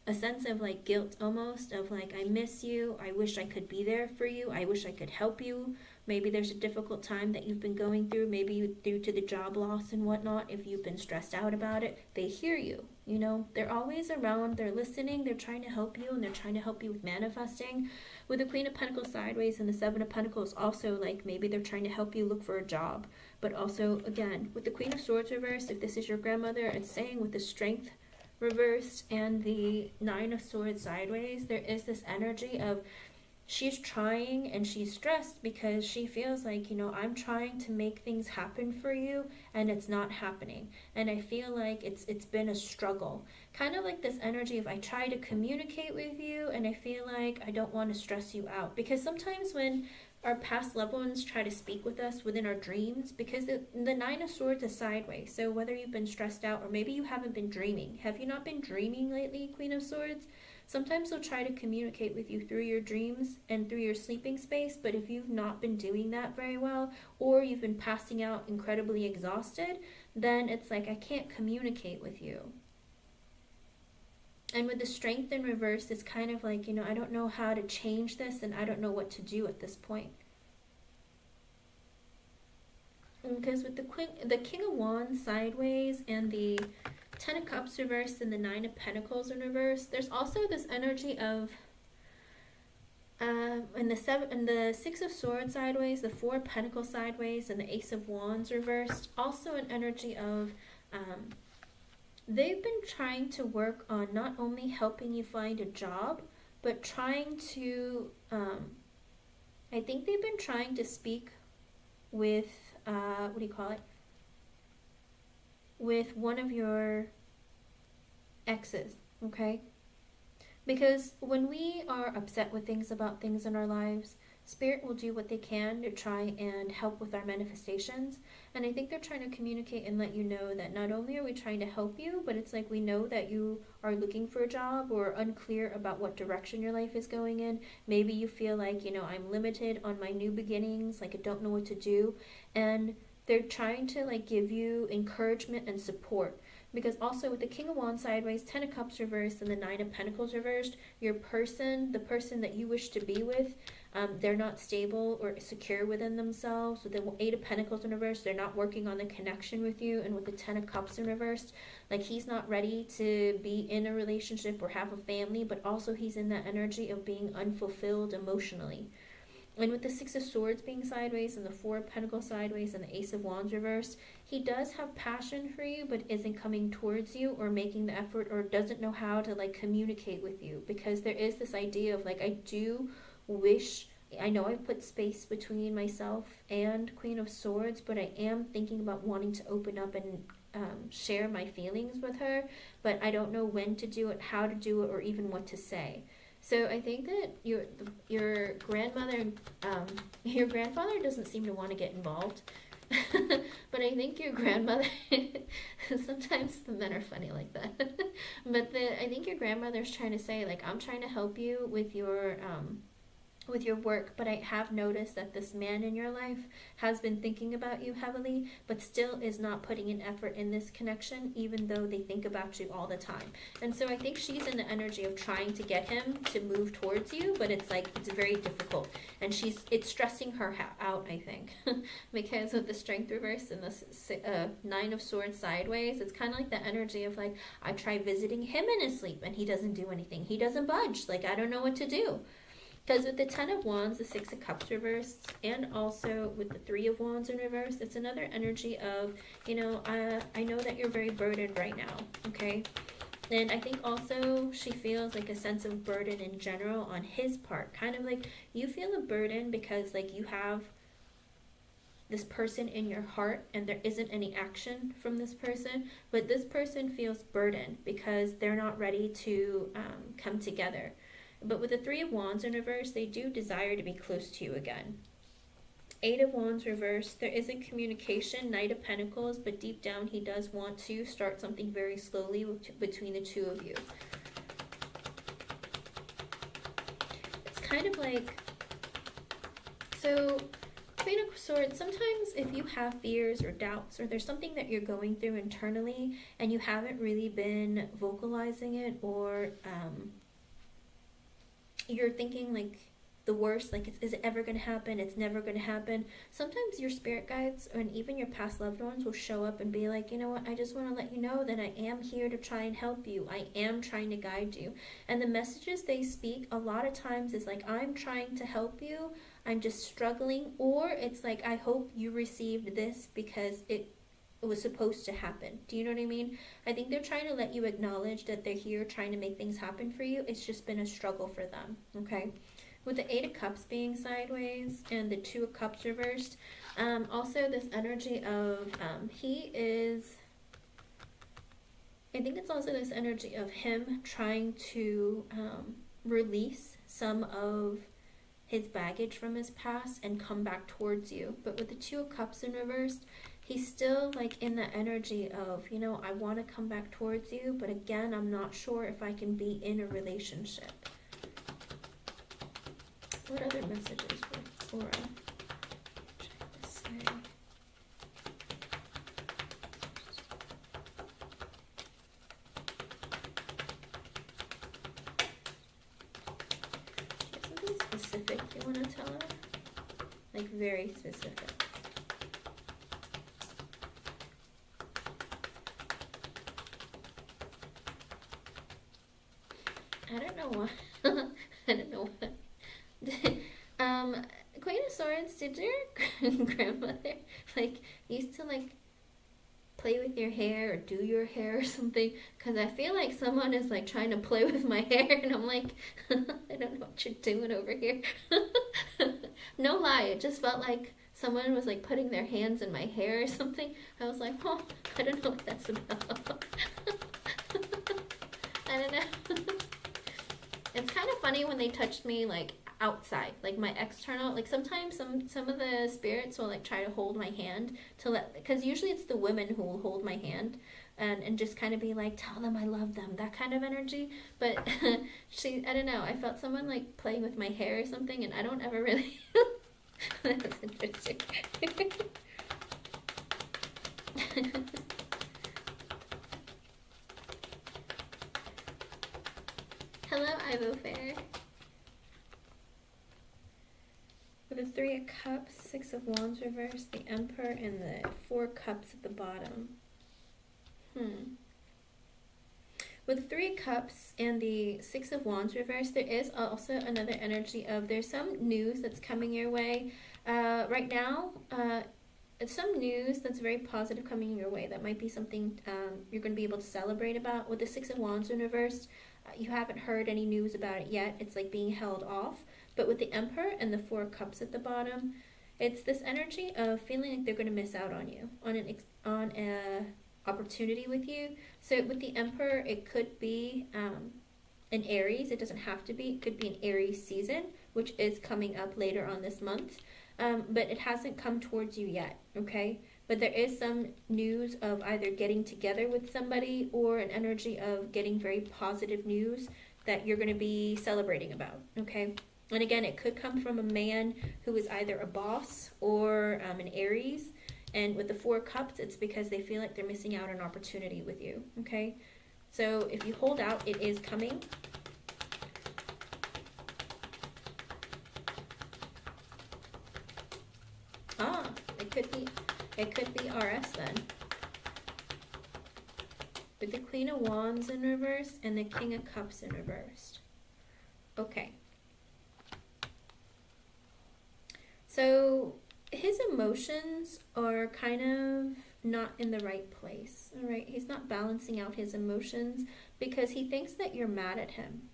a sense of like guilt almost, of like, I miss you, I wish I could be there for you, I wish I could help you. Maybe there's a difficult time that you've been going through, maybe due to the job loss and whatnot. If you've been stressed out about it, they hear you. You know, they're always around, they're listening, they're trying to help you, and they're trying to help you with manifesting. With the Queen of Pentacles sideways and the Seven of Pentacles, also like maybe they're trying to help you look for a job. But also, again, with the Queen of Swords reversed, if this is your grandmother, it's saying with the Strength reversed and the Nine of Swords sideways, there is this energy of she's trying and she's stressed because she feels like, you know, I'm trying to make things happen for you and it's not happening. And I feel like it's been a struggle. Kind of like this energy of I try to communicate with you and I feel like I don't want to stress you out. Because sometimes when our past loved ones try to speak with us within our dreams, because the Nine of Swords is sideways. So whether you've been stressed out or maybe you haven't been dreaming. Have you not been dreaming lately, Queen of Swords? Sometimes they'll try to communicate with you through your dreams and through your sleeping space, but if you've not been doing that very well, or you've been passing out incredibly exhausted, then it's like, I can't communicate with you. And with the Strength in reverse, it's kind of like, you know, I don't know how to change this and I don't know what to do at this point. Because with the King of Wands sideways and the Ten of Cups reversed and the Nine of Pentacles in reverse, there's also this energy of and the Six of Swords sideways, the Four of Pentacles sideways, and the Ace of Wands reversed. Also an energy of they've been trying to work on not only helping you find a job, but trying to I think they've been trying to speak with what do you call it? With one of your exes, okay? Because when we are upset with things about things in our lives, Spirit will do what they can to try and help with our manifestations. And I think they're trying to communicate and let you know that not only are we trying to help you, but it's like we know that you are looking for a job or unclear about what direction your life is going in. Maybe you feel like, you know, I'm limited on my new beginnings, like I don't know what to do. And they're trying to like give you encouragement and support. Because also with the King of Wands sideways, Ten of Cups reversed, and the Nine of Pentacles reversed, your person, the person that you wish to be with, they're not stable or secure within themselves. With the Eight of Pentacles in reverse, they're not working on the connection with you. And with the Ten of Cups in reverse, like he's not ready to be in a relationship or have a family, but also he's in that energy of being unfulfilled emotionally. And with the Six of Swords being sideways and the Four of Pentacles sideways and the Ace of Wands reversed, he does have passion for you but isn't coming towards you or making the effort or doesn't know how to like communicate with you. Because there is this idea of like, I do wish, I know I've put space between myself and Queen of Swords, but I am thinking about wanting to open up and share my feelings with her, but I don't know when to do it, how to do it, or even what to say. So I think that your grandmother, your grandfather doesn't seem to want to get involved. But I think your grandmother, sometimes the men are funny like that. But I think your grandmother's trying to say, like, I'm trying to help you with your work, but I have noticed that this man in your life has been thinking about you heavily, but still is not putting an effort in this connection, even though they think about you all the time. And so I think she's in the energy of trying to get him to move towards you, but it's like, it's very difficult. And it's stressing her out, I think. Because with the Strength reverse and the Nine of Swords sideways, it's kind of like the energy of like, I try visiting him in his sleep and he doesn't do anything. He doesn't budge. Like, I don't know what to do. Because with the Ten of Wands, the Six of Cups reversed, and also with the Three of Wands in reverse, it's another energy of, you know, I know that you're very burdened right now, okay? And I think also she feels like a sense of burden in general on his part. Kind of like you feel a burden because like you have this person in your heart and there isn't any action from this person, but this person feels burdened because they're not ready to come together. But with the Three of Wands in reverse, they do desire to be close to you again. Eight of Wands reversed, there isn't communication. Knight of Pentacles, but deep down he does want to start something very slowly between the two of you. It's kind of like, so Queen of Swords, sometimes if you have fears or doubts, or there's something that you're going through internally and you haven't really been vocalizing it, or you're thinking like the worst, like is it ever going to happen, it's never going to happen, sometimes your spirit guides and even your past loved ones will show up and be like, you know what, I just want to let you know that I am here to try and help you, I am trying to guide you. And the messages they speak a lot of times is like, I'm trying to help you, I'm just struggling, or it's like, I hope you received this because it was supposed to happen. Do you know what I mean? I think they're trying to let you acknowledge that they're here trying to make things happen for you. It's just been a struggle for them, okay? With the Eight of Cups being sideways and the Two of Cups reversed, also this energy of he is, I think it's also this energy of him trying to release some of his baggage from his past and come back towards you. But with the Two of Cups in reversed, he's still like in the energy of, you know, I want to come back towards you, but again, I'm not sure if I can be in a relationship. What other messages for Aura? Trying to say. Do you have something specific you want to tell her? Like very specific. I don't know what. I don't know what. Queen of Swords, did your grandmother like used to like play with your hair or do your hair or something? Because I feel like someone is like trying to play with my hair and I'm like, I don't know what you're doing over here. No lie, it just felt like someone was like putting their hands in my hair or something. I was like, oh, I don't know what that's about. I don't know. It's kind of funny when they touched me like outside, like my external, like sometimes some of the spirits will like try to hold my hand to let, because usually it's the women who will hold my hand and just kind of be like, tell them I love them, that kind of energy. But I don't know, I felt someone like playing with my hair or something, and I don't ever really that's interesting. Hello, Ivo Fair. With the Three of Cups, Six of Wands reversed, the Emperor, and the Four Cups at the bottom. With the Three of Cups and the Six of Wands reversed, there is also another energy of there's some news that's coming your way. Right now, it's some news that's very positive coming your way. That might be something you're going to be able to celebrate about. With the Six of Wands in reversed, you haven't heard any news about it yet. It's like being held off. But with the Emperor and the Four Cups at the bottom, it's this energy of feeling like they're going to miss out on you, on a opportunity with you. So with the Emperor, it could be an Aries. It doesn't have to be. It could be an Aries season, which is coming up later on this month. But it hasn't come towards you yet, okay? But there is some news of either getting together with somebody or an energy of getting very positive news that you're going to be celebrating about, okay? And again, it could come from a man who is either a boss or an Aries. And with the Four Cups, it's because they feel like they're missing out on an opportunity with you, okay? So if you hold out, it is coming. Ah, it could be RS then. With the Queen of Wands in reverse and the King of Cups in reversed. Okay. So his emotions are kind of not in the right place, all right? He's not balancing out his emotions because he thinks that you're mad at him,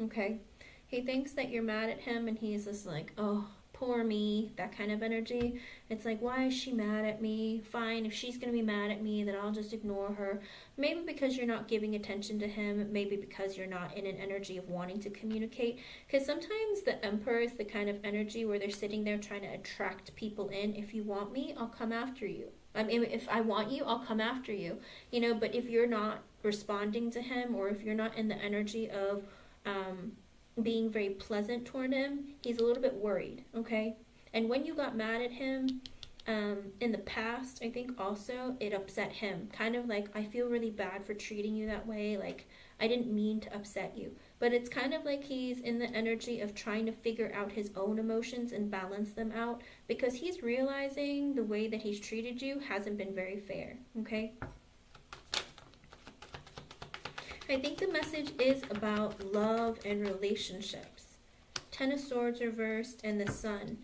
okay? He thinks that you're mad at him and he's just like, oh, poor me, that kind of energy. It's like, why is she mad at me? Fine, if she's going to be mad at me, then I'll just ignore her. Maybe because you're not giving attention to him, maybe because you're not in an energy of wanting to communicate. Because sometimes the Emperor is the kind of energy where they're sitting there trying to attract people in. If you want me, I'll come after you. I mean, if I want you, I'll come after you. You know, but if you're not responding to him, or if you're not in the energy of being very pleasant toward him, he's a little bit worried, okay? And when you got mad at him, in the past, I think also it upset him. Kind of like, I feel really bad for treating you that way. Like, I didn't mean to upset you. But it's kind of like he's in the energy of trying to figure out his own emotions and balance them out, because he's realizing the way that he's treated you hasn't been very fair, okay? I think the message is about love and relationships. Ten of Swords reversed and the Sun.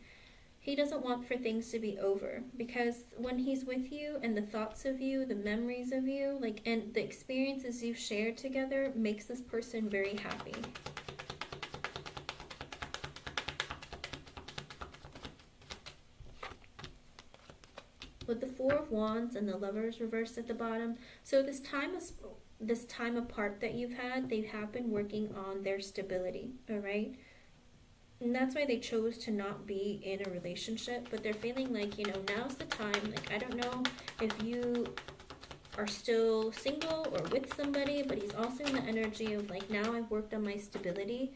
He doesn't want for things to be over, because when he's with you and the thoughts of you, the memories of you, like, and the experiences you've shared together makes this person very happy. With the Four of Wands and the Lovers reversed at the bottom, so this time apart that you've had, they have been working on their stability, all right? And that's why they chose to not be in a relationship, but they're feeling like, you know, now's the time. Like, I don't know if you are still single or with somebody, but he's also in the energy of like, now I've worked on my stability.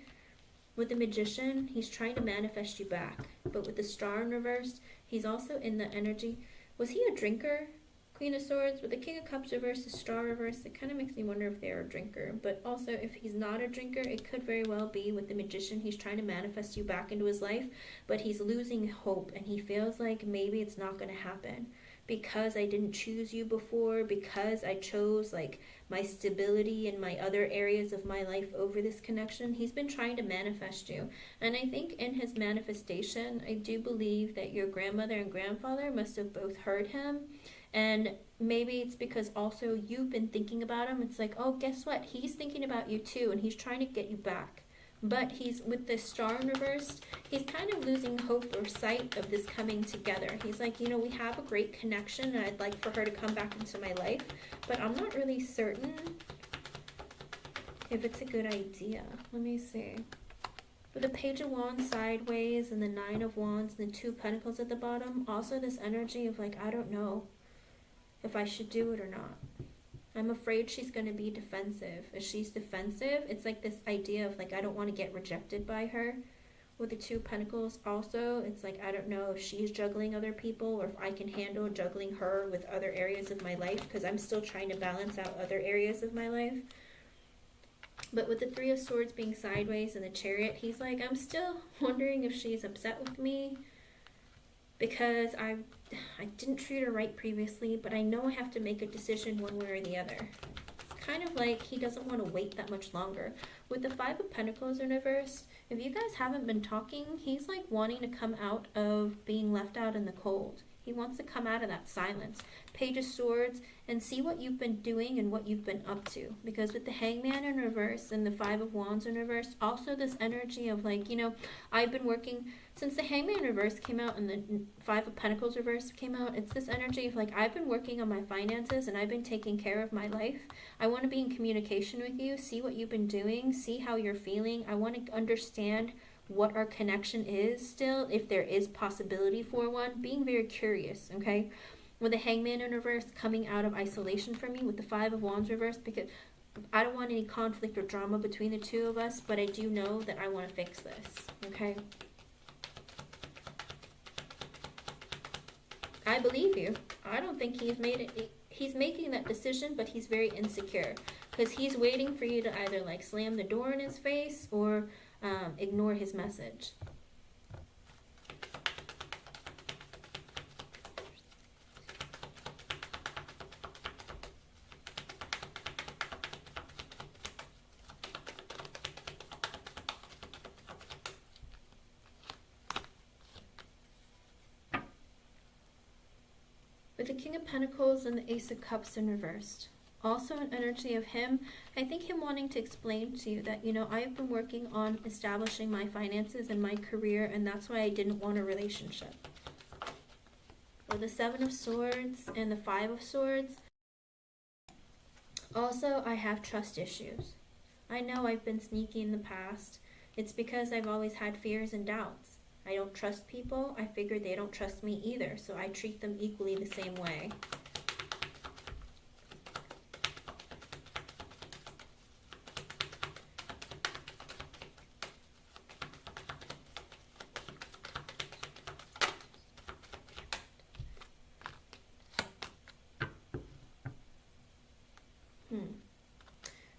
With the Magician, he's trying to manifest you back. But with the Star in reverse, he's also in the energy. Was he a drinker? Queen of Swords. With the King of Cups reverse, the Star reverse, it kind of makes me wonder if they're a drinker. But also, if he's not a drinker, it could very well be with the Magician. He's trying to manifest you back into his life, but he's losing hope, and he feels like maybe it's not going to happen because I didn't choose you before, because I chose like my stability and my other areas of my life over this connection. He's been trying to manifest you, and I think in his manifestation, I do believe that your grandmother and grandfather must have both heard him. And maybe it's because also you've been thinking about him. It's like, oh, guess what? He's thinking about you too, and he's trying to get you back. But he's, with the Star in reverse, he's kind of losing hope or sight of this coming together. He's like, you know, we have a great connection, and I'd like for her to come back into my life, but I'm not really certain if it's a good idea. Let me see. With the Page of Wands sideways and the Nine of Wands and the Two of Pentacles at the bottom, also this energy of like, I don't know if I should do it or not. I'm afraid she's going to be defensive. If she's defensive, it's like this idea of like, I don't want to get rejected by her. With the Two of Pentacles also, it's like, I don't know if she's juggling other people or if I can handle juggling her with other areas of my life, because I'm still trying to balance out other areas of my life. But with the Three of Swords being sideways and the Chariot, he's like, I'm still wondering if she's upset with me because I didn't treat her right previously, but I know I have to make a decision one way or the other. It's kind of like he doesn't want to wait that much longer. With the Five of Pentacles in reverse, if you guys haven't been talking, he's like wanting to come out of being left out in the cold. He wants to come out of that silence. Page of Swords, and see what you've been doing and what you've been up to. Because with the Hangman in reverse and the Five of Wands in reverse, also this energy of like, you know, I've been working, since the Hangman reverse came out and the Five of Pentacles reverse came out, it's this energy of like, I've been working on my finances and I've been taking care of my life. I want to be in communication with you, see what you've been doing, see how you're feeling. I want to understand what our connection is still, if there is possibility for one, being very curious, okay? With the Hangman in reverse, coming out of isolation from me, with the Five of Wands reverse, because I don't want any conflict or drama between the two of us, but I do know that I want to fix this, okay? I believe you. I don't think he's made it. He's making that decision, but he's very insecure, because he's waiting for you to either like slam the door in his face or ignore his message. With the King of Pentacles and the Ace of Cups in reversed. Also an energy of him, I think him wanting to explain to you that, you know, I've been working on establishing my finances and my career, and that's why I didn't want a relationship. With the Seven of Swords and the Five of Swords, also I have trust issues. I know I've been sneaky in the past. It's because I've always had fears and doubts. I don't trust people. I figure they don't trust me either, so I treat them equally the same way.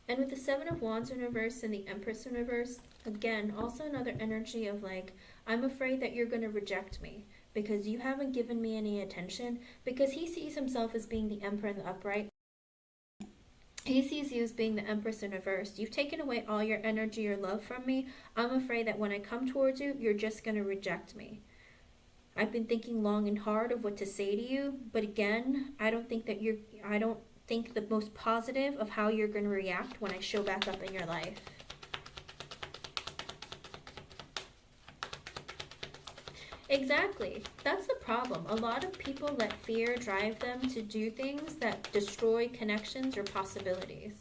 And with the Seven of Wands in reverse and the Empress in reverse, again, also another energy of like, I'm afraid that you're going to reject me because you haven't given me any attention, because he sees himself as being the Emperor in the upright. He sees you as being the Empress in reverse. You've taken away all your energy, your love from me. I'm afraid that when I come towards you, you're just going to reject me. I've been thinking long and hard of what to say to you, but again, I don't think the most positive of how you're going to react when I show back up in your life. Exactly. That's the problem. A lot of people let fear drive them to do things that destroy connections or possibilities.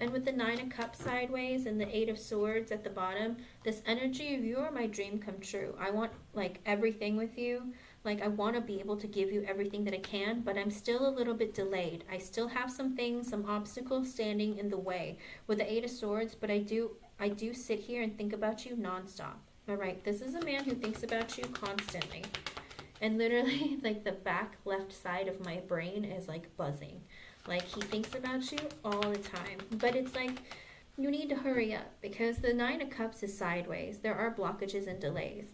And with the Nine of Cups sideways and the Eight of Swords at the bottom, this energy of you are my dream come true. I want like everything with you. Like I want to be able to give you everything that I can, but I'm still a little bit delayed. I still have some things, some obstacles standing in the way with the Eight of Swords, but I do sit here and think about you nonstop. All right, this is a man who thinks about you constantly. And literally like the back left side of my brain is like buzzing. Like he thinks about you all the time. But it's like you need to hurry up because the Nine of Cups is sideways. There are blockages and delays.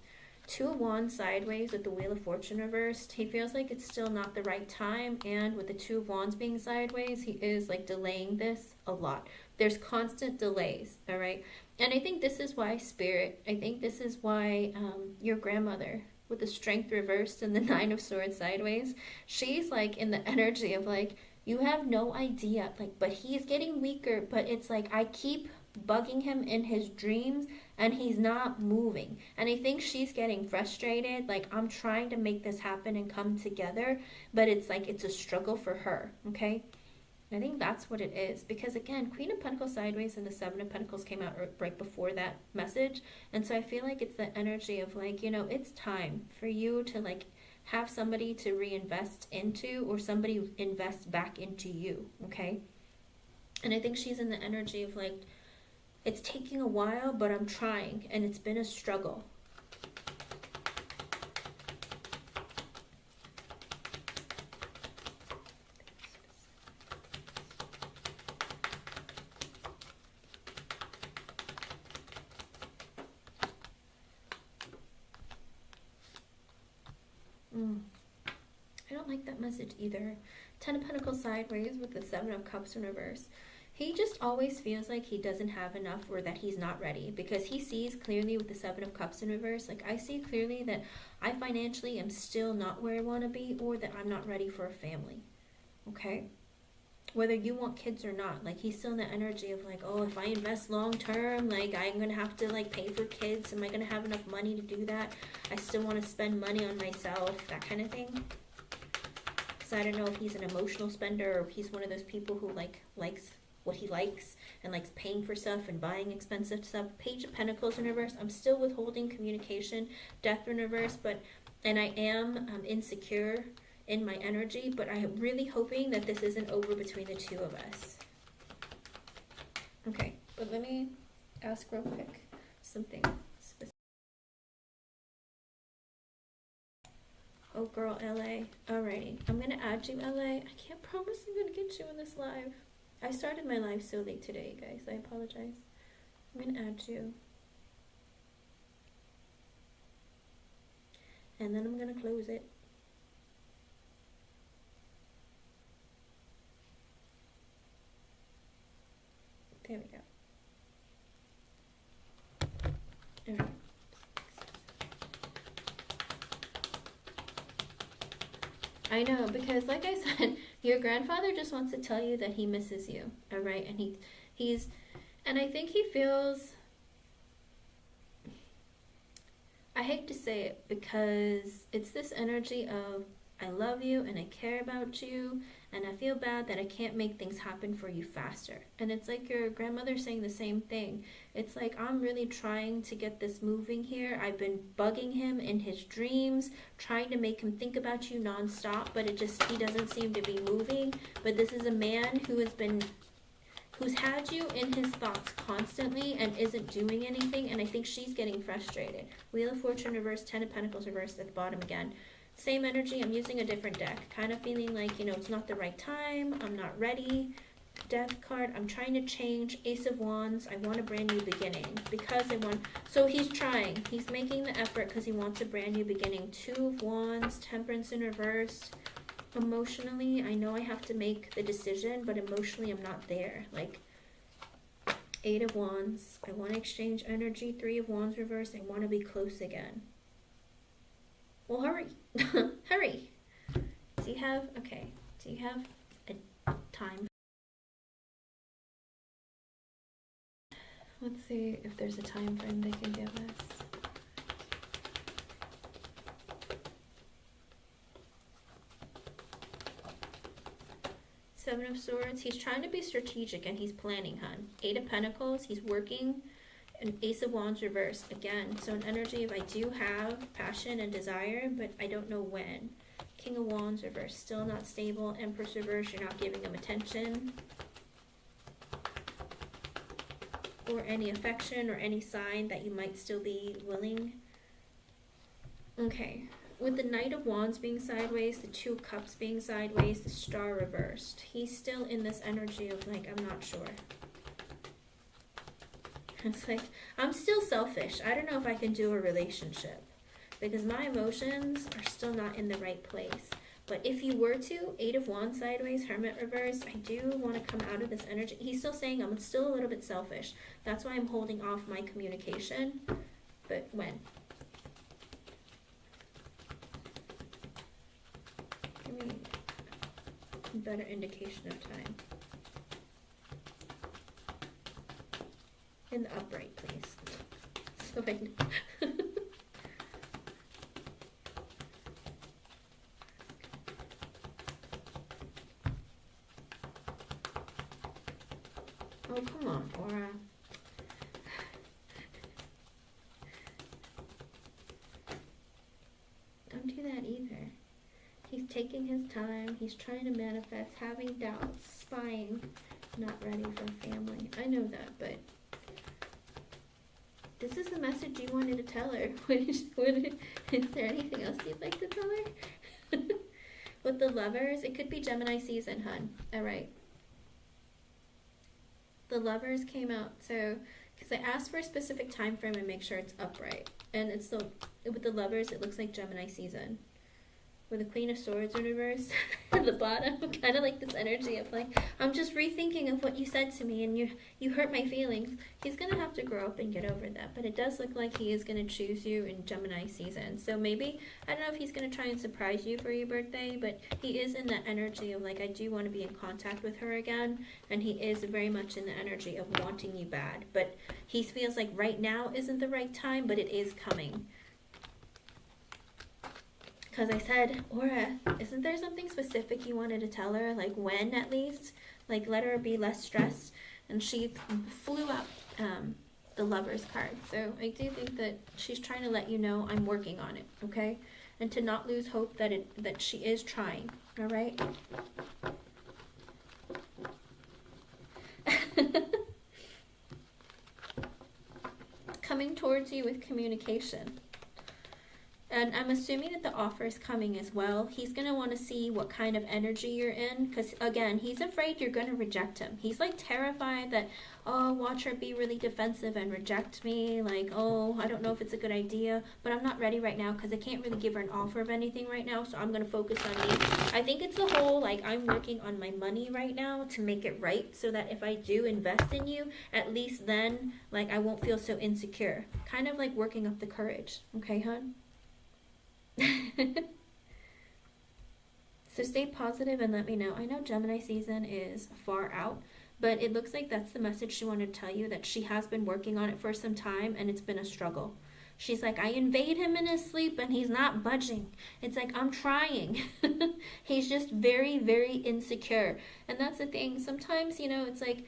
Two of Wands sideways with the Wheel of Fortune reversed. He feels like it's still not the right time. And with the Two of Wands being sideways, he is like delaying this a lot. There's constant delays, all right? And I think this is why I think this is why your grandmother with the Strength reversed and the Nine of Swords sideways, she's like in the energy of like, you have no idea, like, but he's getting weaker, but it's like I keep bugging him in his dreams and he's not moving. And I think she's getting frustrated, like I'm trying to make this happen and come together, but it's like it's a struggle for her, okay? I think that's what it is, because again, Queen of Pentacles sideways and the Seven of Pentacles came out right before that message. And so I feel like it's the energy of like, you know, it's time for you to like have somebody to reinvest into, or somebody invest back into you, okay? And I think she's in the energy of like, it's taking a while, but I'm trying, and it's been a struggle. I don't like that message either. Ten of Pentacles sideways with the Seven of Cups in reverse. He just always feels like he doesn't have enough, or that he's not ready, because he sees clearly with the Seven of Cups in reverse. Like I see clearly that I financially am still not where I want to be, or that I'm not ready for a family, okay? Whether you want kids or not, like he's still in the energy of like, oh, if I invest long term, like I'm gonna have to like pay for kids. Am I gonna have enough money to do that? I still want to spend money on myself, that kind of thing. Because I don't know if he's an emotional spender, or if he's one of those people who likes what he likes and likes paying for stuff and buying expensive stuff. Page of Pentacles in reverse. I'm still withholding communication. Death in reverse, and I am insecure in my energy, but I am really hoping that this isn't over between the two of us. Okay, but let me ask real quick something specific. Oh girl, LA. Alrighty, I'm gonna add you, LA. I can't promise I'm gonna get you in this live. I started my live so late today, guys. I apologize. I'm gonna add you. And then I'm gonna close it. There we go. All right. I know, because like I said, your grandfather just wants to tell you that he misses you, all right? And and I think he feels, I hate to say it, because it's this energy of, I love you and I care about you, and I feel bad that I can't make things happen for you faster. And it's like your grandmother saying the same thing. It's like, I'm really trying to get this moving here. I've been bugging him in his dreams, trying to make him think about you nonstop, but he doesn't seem to be moving. But this is a man who's had you in his thoughts constantly and isn't doing anything, and I think she's getting frustrated. Wheel of Fortune reversed, Ten of Pentacles reversed at the bottom again. Same energy, I'm using a different deck. Kind of feeling like, you know, it's not the right time, I'm not ready. Death card, I'm trying to change. Ace of Wands, I want a brand new beginning. Because I want, so he's trying. He's making the effort because he wants a brand new beginning. Two of Wands, Temperance in reverse. Emotionally, I know I have to make the decision, but emotionally I'm not there. Like, Eight of Wands, I want to exchange energy. Three of Wands reverse, I want to be close again. Well, hurry. Hurry. Do you have a time? Let's see if there's a time frame they can give us. Seven of Swords, he's trying to be strategic and he's planning, hun. Eight of Pentacles, he's working. An Ace of Wands reverse again. So an energy of I do have passion and desire, but I don't know when. King of Wands reverse, still not stable. Empress reverse, you're not giving him attention or any affection or any sign that you might still be willing. Okay, with the Knight of Wands being sideways, the Two of Cups being sideways, the Star reversed, he's still in this energy of like, I'm not sure. It's like, I'm still selfish. I don't know if I can do a relationship because my emotions are still not in the right place. But if you were to, Eight of Wands sideways, Hermit reverse, I do want to come out of this energy. He's still saying I'm still a little bit selfish. That's why I'm holding off my communication. But when? Give me a better indication of time. In the upright, please. So I know. Oh, come on, Aura. Don't do that either. He's taking his time. He's trying to manifest, having doubts, spying, not ready for family. I know that, but this is the message you wanted to tell her. Is there anything else you'd like to tell her? With the Lovers, it could be Gemini season, hun. All right. The Lovers came out, so because I asked for a specific time frame and make sure it's upright, and it's the with the Lovers, it looks like Gemini season. With the Queen of Swords in reverse at the bottom, kind of like this energy of like, I'm just rethinking of what you said to me and you hurt my feelings. He's going to have to grow up and get over that, but it does look like he is going to choose you in Gemini season. So maybe, I don't know if he's going to try and surprise you for your birthday, but he is in that energy of like, I do want to be in contact with her again, and he is very much in the energy of wanting you bad, but he feels like right now isn't the right time, but it is coming. Because I said, Aura, isn't there something specific you wanted to tell her? Like when at least? Like let her be less stressed. And she flew up the Lovers card. So I do think that she's trying to let you know I'm working on it, okay? And to not lose hope that she is trying, all right? Coming towards you with communication. And I'm assuming that the offer is coming as well. He's going to want to see what kind of energy you're in. Because, again, he's afraid you're going to reject him. He's, like, terrified that, oh, watch her be really defensive and reject me. Like, oh, I don't know if it's a good idea. But I'm not ready right now because I can't really give her an offer of anything right now. So I'm going to focus on me. I think it's the whole, like, I'm working on my money right now to make it right. So that if I do invest in you, at least then, like, I won't feel so insecure. Kind of like working up the courage. Okay, hon? So stay positive and let me know. I know Gemini season is far out, but it looks like that's the message she wanted to tell you, that she has been working on it for some time and it's been a struggle. She's like, I invade him in his sleep and he's not budging. It's like, I'm trying. He's just very, very insecure. And that's the thing. Sometimes, you know, it's like,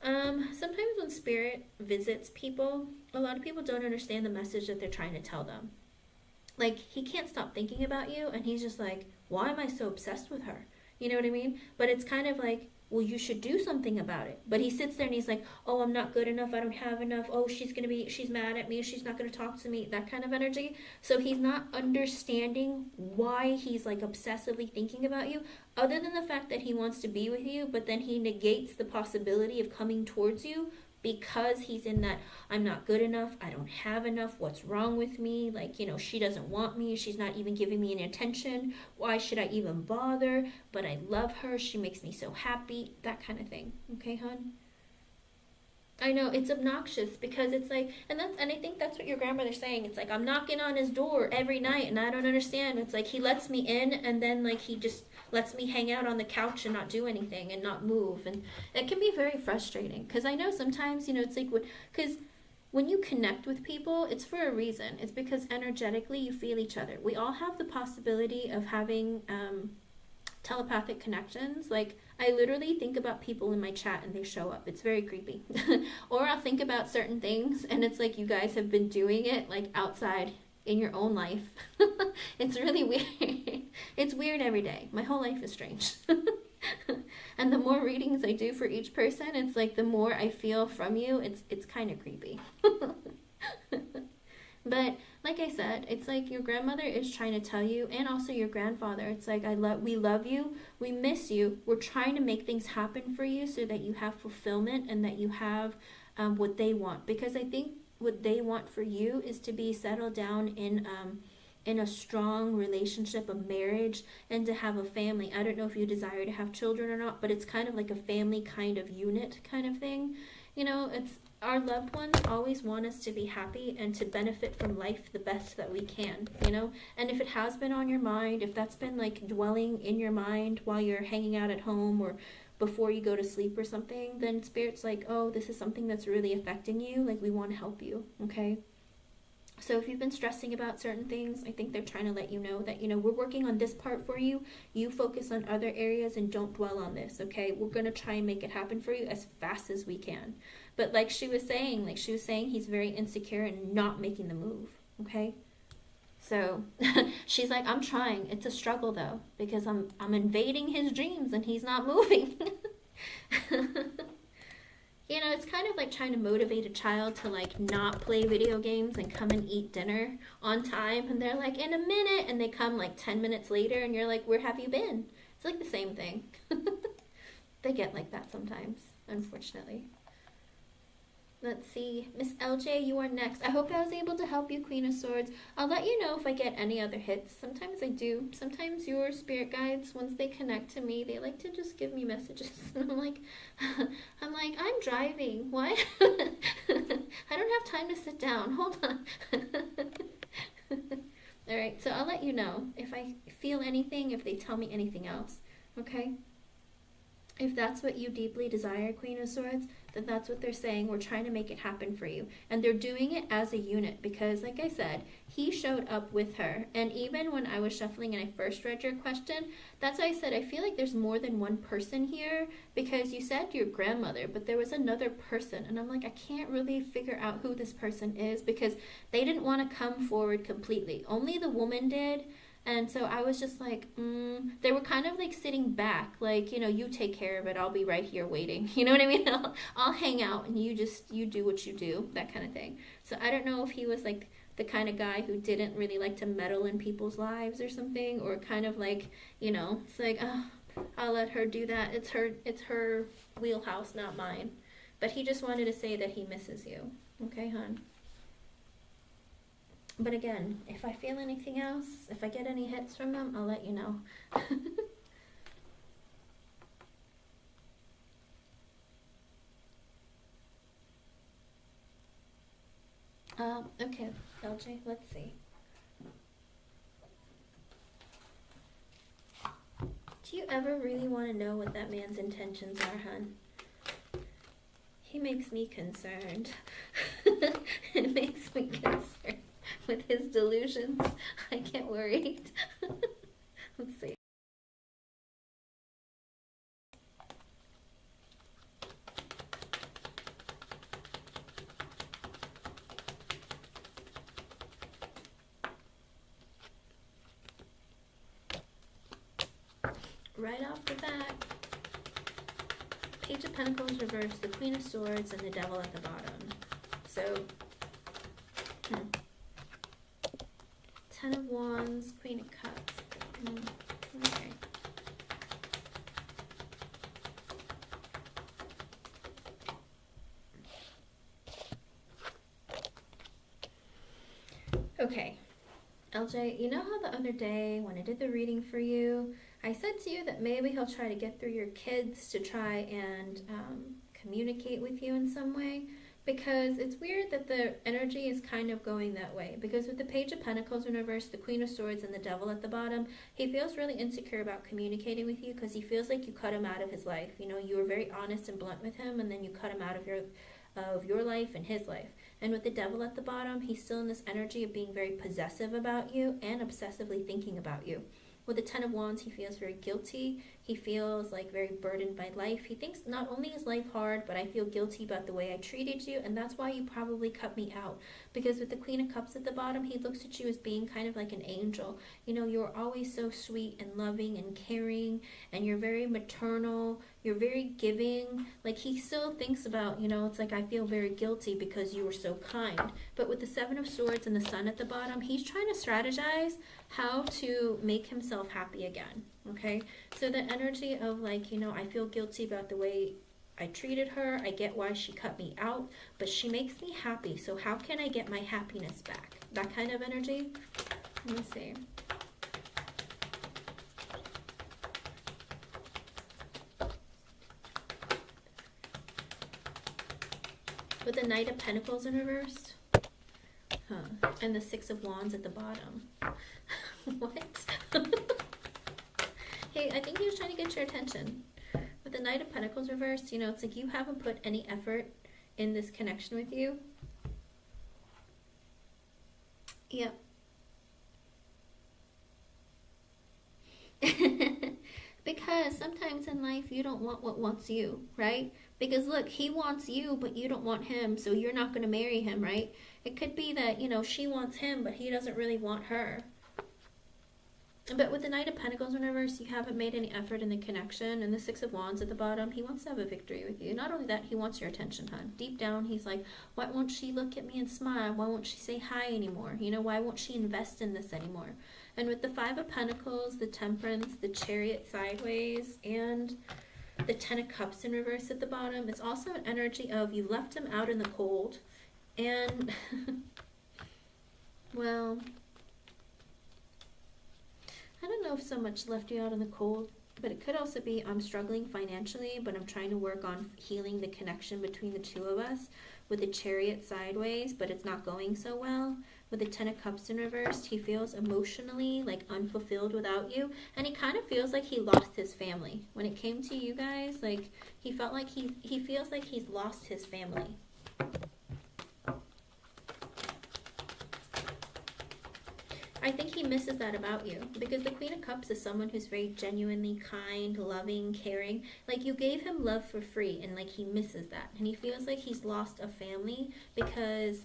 sometimes when spirit visits people, a lot of people don't understand the message that they're trying to tell them. Like, he can't stop thinking about you, and he's just like, why am I so obsessed with her? You know what I mean? But it's kind of like, well, you should do something about it. But he sits there and he's like, oh, I'm not good enough, I don't have enough, oh, she's mad at me, she's not gonna talk to me, that kind of energy. So he's not understanding why he's like obsessively thinking about you, other than the fact that he wants to be with you, but then he negates the possibility of coming towards you because he's in that, I'm not good enough, I don't have enough, what's wrong with me, like, you know, she doesn't want me, she's not even giving me any attention, why should I even bother, but I love her, she makes me so happy, that kind of thing. Okay, hon? I know it's obnoxious because it's like, and I think that's what your grandmother's saying. It's like, I'm knocking on his door every night and I don't understand. It's like he lets me in and then like he just lets me hang out on the couch and not do anything and not move, and it can be very frustrating because I know sometimes, you know, it's like because when you connect with people, it's for a reason. It's because energetically you feel each other. We all have the possibility of having telepathic connections. Like, I literally think about people in my chat and they show up. It's very creepy. Or I'll think about certain things and it's like you guys have been doing it like outside in your own life. It's really weird. It's weird every day. My whole life is strange. And the more readings I do for each person, it's like the more I feel from you. It's kind of creepy. But like I said, it's like your grandmother is trying to tell you, and also your grandfather, it's like, we love you, we miss you, we're trying to make things happen for you so that you have fulfillment and that you have what they want. Because I think what they want for you is to be settled down in a strong relationship, a marriage, and to have a family. I don't know if you desire to have children or not, but it's kind of like a family kind of unit kind of thing. You know, it's our loved ones always want us to be happy and to benefit from life the best that we can, you know? And if it has been on your mind, if that's been like dwelling in your mind while you're hanging out at home or before you go to sleep or something, then Spirit's like, oh, this is something that's really affecting you, like we want to help you, okay? So if you've been stressing about certain things, I think they're trying to let you know that, you know, we're working on this part for you. You focus on other areas and don't dwell on this, okay? We're going to try and make it happen for you as fast as we can. But like she was saying, he's very insecure and not making the move, okay? So she's like, I'm trying. It's a struggle though, because I'm invading his dreams and he's not moving. You know, it's kind of like trying to motivate a child to like not play video games and come and eat dinner on time. And they're like, in a minute. And they come like 10 minutes later and you're like, where have you been? It's like the same thing. They get like that sometimes, unfortunately. Let's see. Miss LJ, you are next. I hope I was able to help you, Queen of Swords. I'll let you know if I get any other hits. Sometimes I do. Sometimes your spirit guides, once they connect to me, they like to just give me messages. And I'm like, I'm driving. What? I don't have time to sit down. Hold on. All right, so I'll let you know if I feel anything, if they tell me anything else. Okay? If that's what you deeply desire, Queen of Swords, then that's what they're saying. We're trying to make it happen for you. And they're doing it as a unit because, like I said, he showed up with her. And even when I was shuffling and I first read your question, that's why I said I feel like there's more than one person here, because you said your grandmother, but there was another person. And I'm like, I can't really figure out who this person is because they didn't want to come forward completely. Only the woman did. And so I was just like, they were kind of like sitting back, like, you know, you take care of it. I'll be right here waiting. You know what I mean? I'll hang out and you do what you do, that kind of thing. So I don't know if he was like the kind of guy who didn't really like to meddle in people's lives or something, or kind of like, you know, it's like, oh, I'll let her do that. It's her wheelhouse, not mine. But he just wanted to say that he misses you. Okay, hon? But again, if I feel anything else, if I get any hits from them, I'll let you know. Okay, LJ, let's see. Do you ever really want to know what that man's intentions are, hun? He makes me concerned. It makes me concerned. With his delusions, I get worried. Let's see. Right off the bat, Page of Pentacles reversed, the Queen of Swords, and the Devil at the bottom. So, 10 of Wands, Queen of Cups. Okay. Okay, LJ, you know how the other day when I did the reading for you, I said to you that maybe he'll try to get through your kids to try and communicate with you in some way? Because it's weird that the energy is kind of going that way. Because with the Page of Pentacles in reverse, the Queen of Swords, and the Devil at the bottom, he feels really insecure about communicating with you because he feels like you cut him out of his life. You know, you were very honest and blunt with him, and then you cut him out of your life and his life. And with the Devil at the bottom, he's still in this energy of being very possessive about you and obsessively thinking about you. With the 10 of Wands, he feels very guilty. He feels like very burdened by life. He thinks not only is life hard, but I feel guilty about the way I treated you, and that's why you probably cut me out. Because with the Queen of Cups at the bottom, he looks at you as being kind of like an angel. You know, you're always so sweet and loving and caring, and you're very maternal. You're very giving. Like, he still thinks about, you know, it's like I feel very guilty because you were so kind. But with the 7 of Swords and the Sun at the bottom, he's trying to strategize how to make himself happy again. Okay, so the energy of like, you know, I feel guilty about the way I treated her. I get why she cut me out, but she makes me happy. So how can I get my happiness back? That kind of energy. Let me see. With the Knight of Pentacles in reverse. And the 6 of Wands at the bottom. What? Hey, I think he was trying to get your attention. With the Knight of Pentacles reversed, you know, it's like you haven't put any effort in this connection with you. Yep. Because sometimes in life you don't want what wants you, right? Because look, he wants you, but you don't want him, so you're not going to marry him, right? It could be that, you know, she wants him, but he doesn't really want her. But with the Knight of Pentacles in reverse, you haven't made any effort in the connection. And the 6 of Wands at the bottom, he wants to have a victory with you. Not only that, he wants your attention, hon. Deep down, he's like, why won't she look at me and smile? Why won't she say hi anymore? You know, why won't she invest in this anymore? And with the 5 of Pentacles, the Temperance, the Chariot sideways, and the 10 of Cups in reverse at the bottom, it's also an energy of you left him out in the cold. And, well, I don't know if so much left you out in the cold, but it could also be I'm struggling financially, but I'm trying to work on healing the connection between the two of us with the Chariot sideways, but it's not going so well. With the 10 of Cups in reverse, he feels emotionally like unfulfilled without you, and he kind of feels like he lost his family. When it came to you guys, like he felt like he feels like he's lost his family. I think he misses that about you, because the Queen of Cups is someone who's very genuinely kind, loving, caring. Like, you gave him love for free, and like he misses that, and he feels like he's lost a family because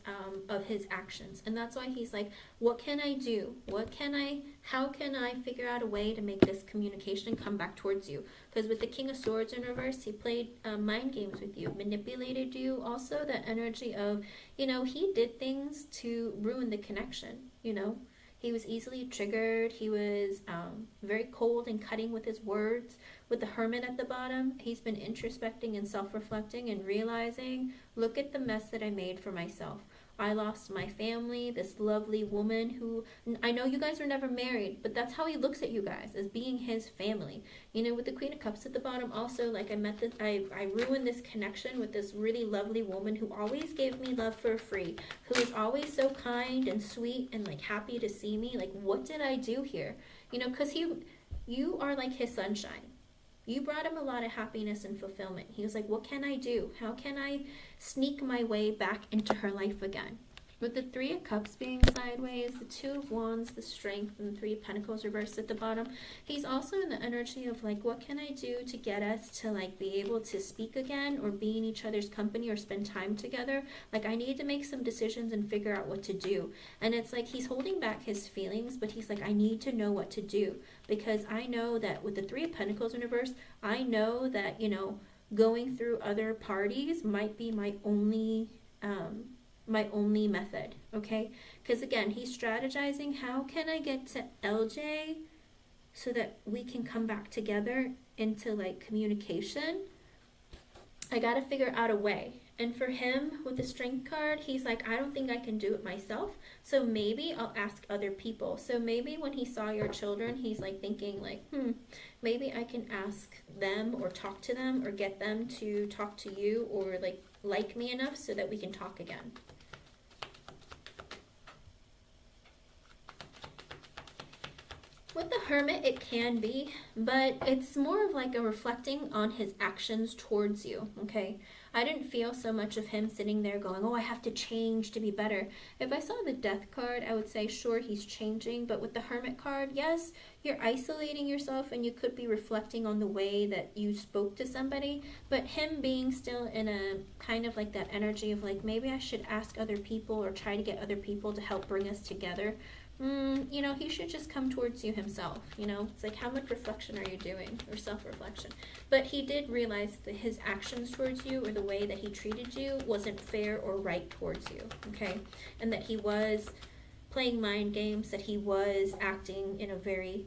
of his actions. And that's why he's like, what can I do? How can I figure out a way to make this communication come back towards you? Because with the King of Swords in reverse, he played mind games with you, manipulated you. Also the energy of, you know, he did things to ruin the connection, you know. He was easily triggered. He was very cold and cutting with his words. With the Hermit at the bottom, he's been introspecting and self-reflecting and realizing, look at the mess that I made for myself. I lost my family, this lovely woman who, I know you guys were never married, but that's how he looks at you guys, as being his family. You know, with the Queen of Cups at the bottom, also, like I ruined this connection with this really lovely woman who always gave me love for free, who was always so kind and sweet and like happy to see me. Like, what did I do here? You know, because you are like his sunshine. You brought him a lot of happiness and fulfillment. He was like, what can I do? How can I sneak my way back into her life again? With the 3 of Cups being sideways, the 2 of Wands, the Strength, and the 3 of Pentacles reversed at the bottom, he's also in the energy of like, what can I do to get us to like be able to speak again or be in each other's company or spend time together? Like, I need to make some decisions and figure out what to do. And it's like he's holding back his feelings, but he's like, I need to know what to do, because I know that with the 3 of Pentacles in reverse, I know that, you know, going through other parties might be my only method, okay? Because again, he's strategizing, how can I get to LJ so that we can come back together into like communication? I gotta figure out a way. And for him, with the strength card, he's like, I don't think I can do it myself, so maybe I'll ask other people. So maybe when he saw your children, he's like thinking like, maybe I can ask them or talk to them or get them to talk to you or like me enough so that we can talk again. With the Hermit, it can be, but it's more of like a reflecting on his actions towards you, okay? I didn't feel so much of him sitting there going, oh, I have to change to be better. If I saw the Death card, I would say, sure, he's changing. But with the Hermit card, yes, you're isolating yourself and you could be reflecting on the way that you spoke to somebody. But him being still in a kind of like that energy of like, maybe I should ask other people or try to get other people to help bring us together. You know, he should just come towards you himself, you know? It's like, how much reflection are you doing, or self-reflection? But he did realize that his actions towards you, or the way that he treated you, wasn't fair or right towards you, okay? And that he was playing mind games, that he was acting in a very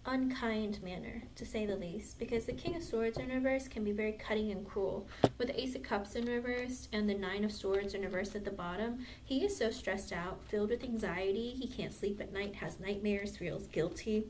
unkind manner, to say the least, because the King of Swords in reverse can be very cutting and cruel. With the Ace of Cups in reverse and the Nine of Swords in reverse at the bottom, he is so stressed out, filled with anxiety, he can't sleep at night, has nightmares, feels guilty,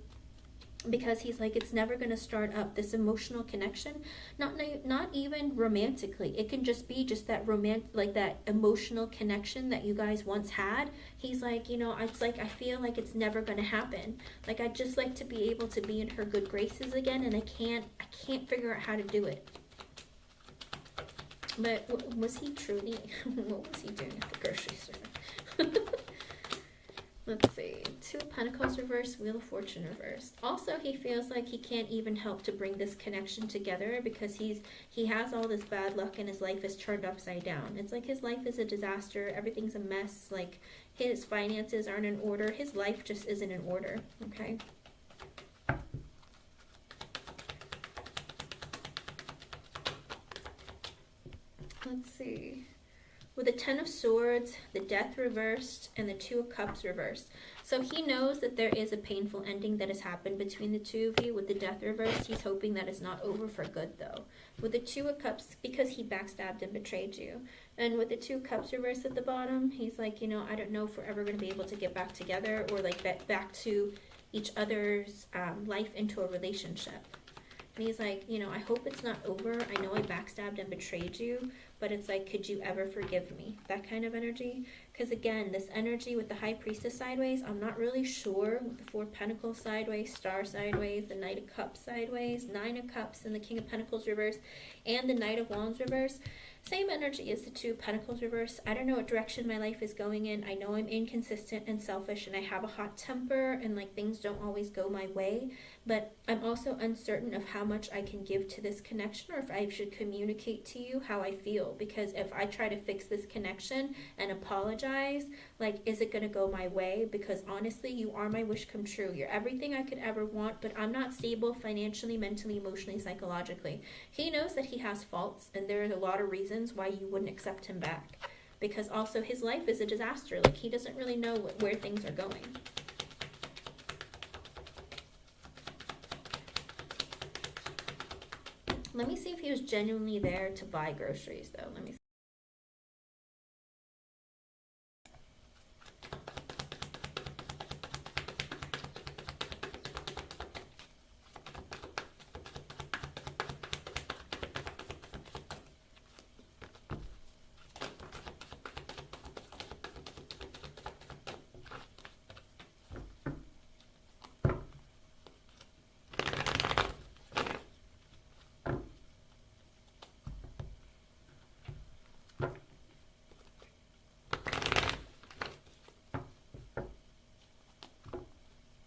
because he's like, it's never going to start up this emotional connection, not even romantically. It can just be just that like that emotional connection that you guys once had. He's like, you know, it's like, I feel like it's never going to happen. Like, I'd just like to be able to be in her good graces again, and I can't figure out how to do it. But was he truly, what was he doing at the grocery store? Let's see, Two of Pentacles reverse, Wheel of Fortune reverse. Also, he feels like he can't even help to bring this connection together because he has all this bad luck and his life is turned upside down. It's like his life is a disaster, everything's a mess, like his finances aren't in order, his life just isn't in order, okay? Let's see. With the Ten of Swords, the Death reversed, and the Two of Cups reversed. So he knows that there is a painful ending that has happened between the two of you. With the Death reversed, he's hoping that it's not over for good, though. With the Two of Cups, because he backstabbed and betrayed you. And with the Two of Cups reversed at the bottom, he's like, you know, I don't know if we're ever going to be able to get back together or like back to each other's life into a relationship. And he's like, you know, I hope it's not over. I know I backstabbed and betrayed you, but it's like, could you ever forgive me? That kind of energy. Because again, this energy with the High Priestess sideways, I'm not really sure. With the Four of Pentacles sideways, Star sideways, the Knight of Cups sideways, Nine of Cups, and the King of Pentacles reverse, and the Knight of Wands reverse. Same energy as the Two of Pentacles reverse. I don't know what direction my life is going in. I know I'm inconsistent and selfish and I have a hot temper and like things don't always go my way. But I'm also uncertain of how much I can give to this connection or if I should communicate to you how I feel. Because if I try to fix this connection and apologize, like, is it going to go my way? Because honestly, you are my wish come true. You're everything I could ever want, but I'm not stable financially, mentally, emotionally, psychologically. He knows that he has faults and there are a lot of reasons why you wouldn't accept him back. Because also his life is a disaster. Like, he doesn't really know where things are going. Let me see if he was genuinely there to buy groceries, though. Let me see.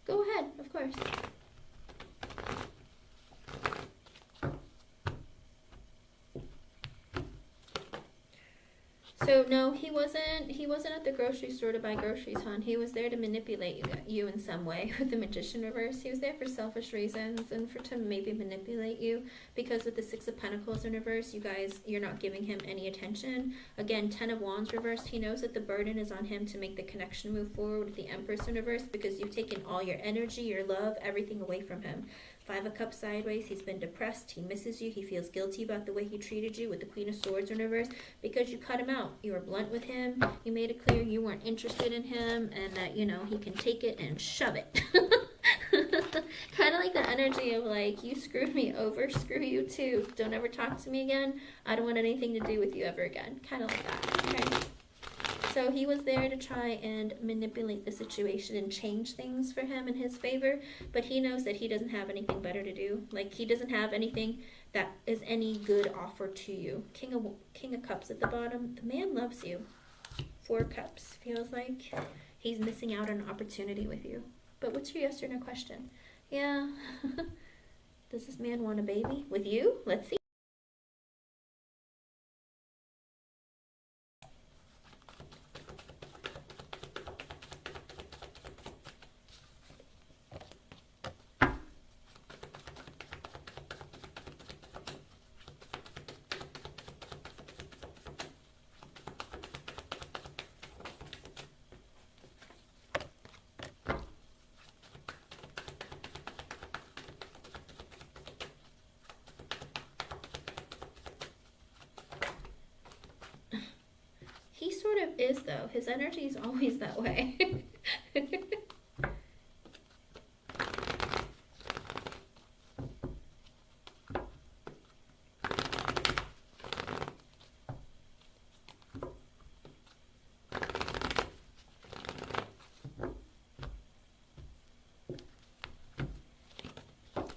Go ahead, of course. So So no, he wasn't at the grocery store to buy groceries, hon. He was there to manipulate you in some way with the Magician reverse. He was there for selfish reasons and to maybe manipulate you, because with the Six of Pentacles in reverse, you're not giving him any attention. Again, Ten of Wands reversed, he knows that the burden is on him to make the connection move forward with the Empress in reverse, because you've taken all your energy, your love, everything away from him. Five of Cups sideways, he's been depressed, he misses you, he feels guilty about the way he treated you with the Queen of Swords in reverse, because you cut him out. You were blunt with him, you made it clear you weren't interested in him, and that, you know, he can take it and shove it. Kind of like the energy of like, you screwed me over, screw you too, don't ever talk to me again, I don't want anything to do with you ever again. Kind of like that, okay? So he was there to try and manipulate the situation and change things for him in his favor, but he knows that he doesn't have anything better to do. Like, he doesn't have anything that is any good offer to you. King of Cups at the bottom. The man loves you. Four of Cups. Feels like he's missing out on an opportunity with you. But what's your yes or no question? Yeah. Does this man want a baby with you? Let's see. He sort of is, though. His energy is always that way.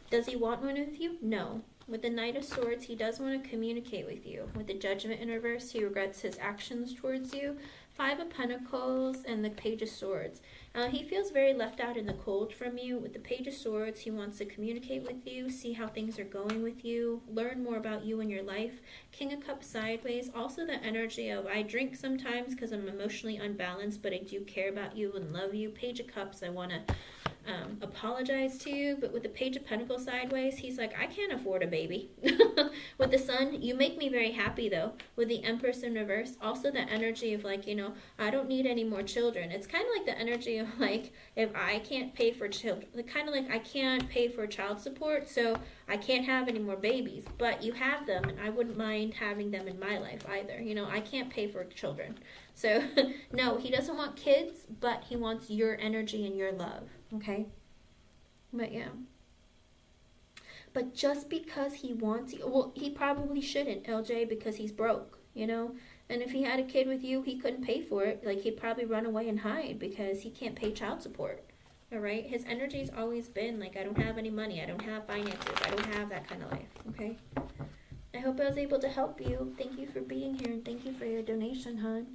Does he want one with you? No. With the Knight of Swords, he does want to communicate with you. With the Judgment in reverse, he regrets his actions towards you. Five of Pentacles and the Page of Swords. He feels very left out in the cold from you. With the Page of Swords, he wants to communicate with you, see how things are going with you, learn more about you and your life. King of Cups sideways, also the energy of, I drink sometimes because I'm emotionally unbalanced, but I do care about you and love you. Page of Cups, I want to apologize to you. But with the Page of Pentacles sideways, he's like, I can't afford a baby. With the Sun, you make me very happy though. With the Empress in reverse, also the energy of like, you know, I don't need any more children. It's kind of like the energy of like, if I can't pay for children, kind of like I can't pay for child support, so I can't have any more babies, but you have them and I wouldn't mind having them in my life either. You know, I can't pay for children. So no, he doesn't want kids, but he wants your energy and your love. Okay? But yeah. But just because he wants you, well, he probably shouldn't, LJ, because he's broke, you know? And if he had a kid with you, he couldn't pay for it. Like, he'd probably run away and hide because he can't pay child support. All right? His energy's always been like, I don't have any money. I don't have finances. I don't have that kind of life. Okay? I hope I was able to help you. Thank you for being here and thank you for your donation, hon.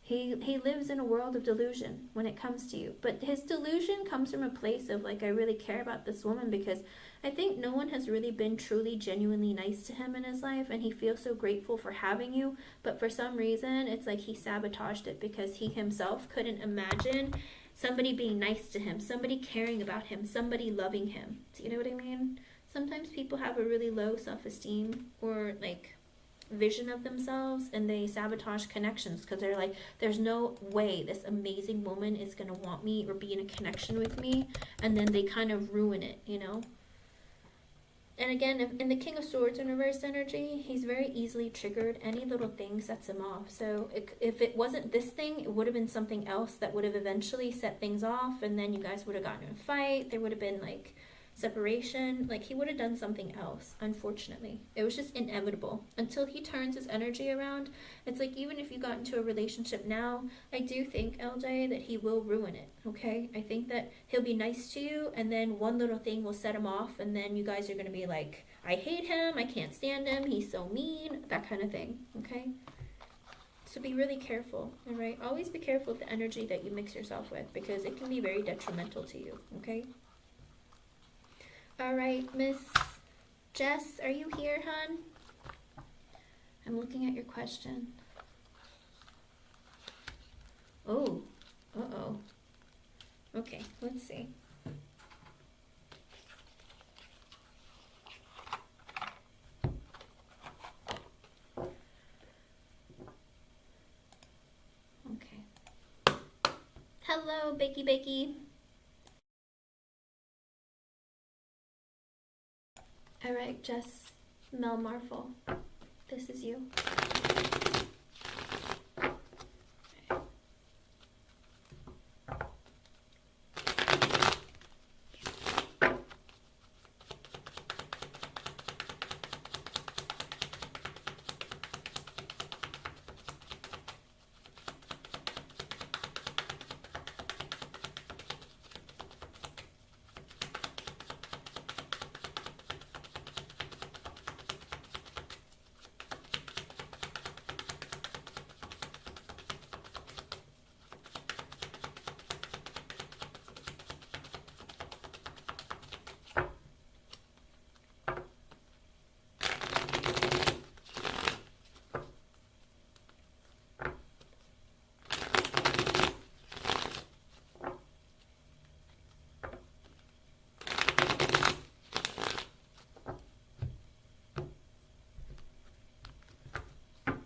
He lives in a world of delusion when it comes to you. But his delusion comes from a place of like, I really care about this woman, because I think no one has really been truly, genuinely nice to him in his life, and he feels so grateful for having you. But for some reason, it's like he sabotaged it because he himself couldn't imagine somebody being nice to him, somebody caring about him, somebody loving him. Do you know what I mean? Sometimes people have a really low self-esteem or like vision of themselves, and they sabotage connections because they're like, there's no way this amazing woman is going to want me or be in a connection with me, and then they kind of ruin it, you know? And again, in the King of Swords in reverse energy, he's very easily triggered. Any little thing sets him off. So if it wasn't this thing, it would have been something else that would have eventually set things off, and then you guys would have gotten in a fight. There would have been like separation. Like, he would have done something else, unfortunately. It was just inevitable until he turns his energy around. It's like, even if you got into a relationship now, I do think, LJ, that he will ruin it. Okay, I think that he'll be nice to you, and then one little thing will set him off, and then you guys are going to be like, I hate him, I can't stand him, he's so mean, that kind of thing. Okay, so be really careful. All right, always be careful with the energy that you mix yourself with, because it can be very detrimental to you. Okay. All right, Miss Jess, are you here, hon? I'm looking at your question. Oh, uh-oh. Okay, let's see. Okay. Hello, Bakey Bakey. All right, Jess, Mel Marvel, this is you.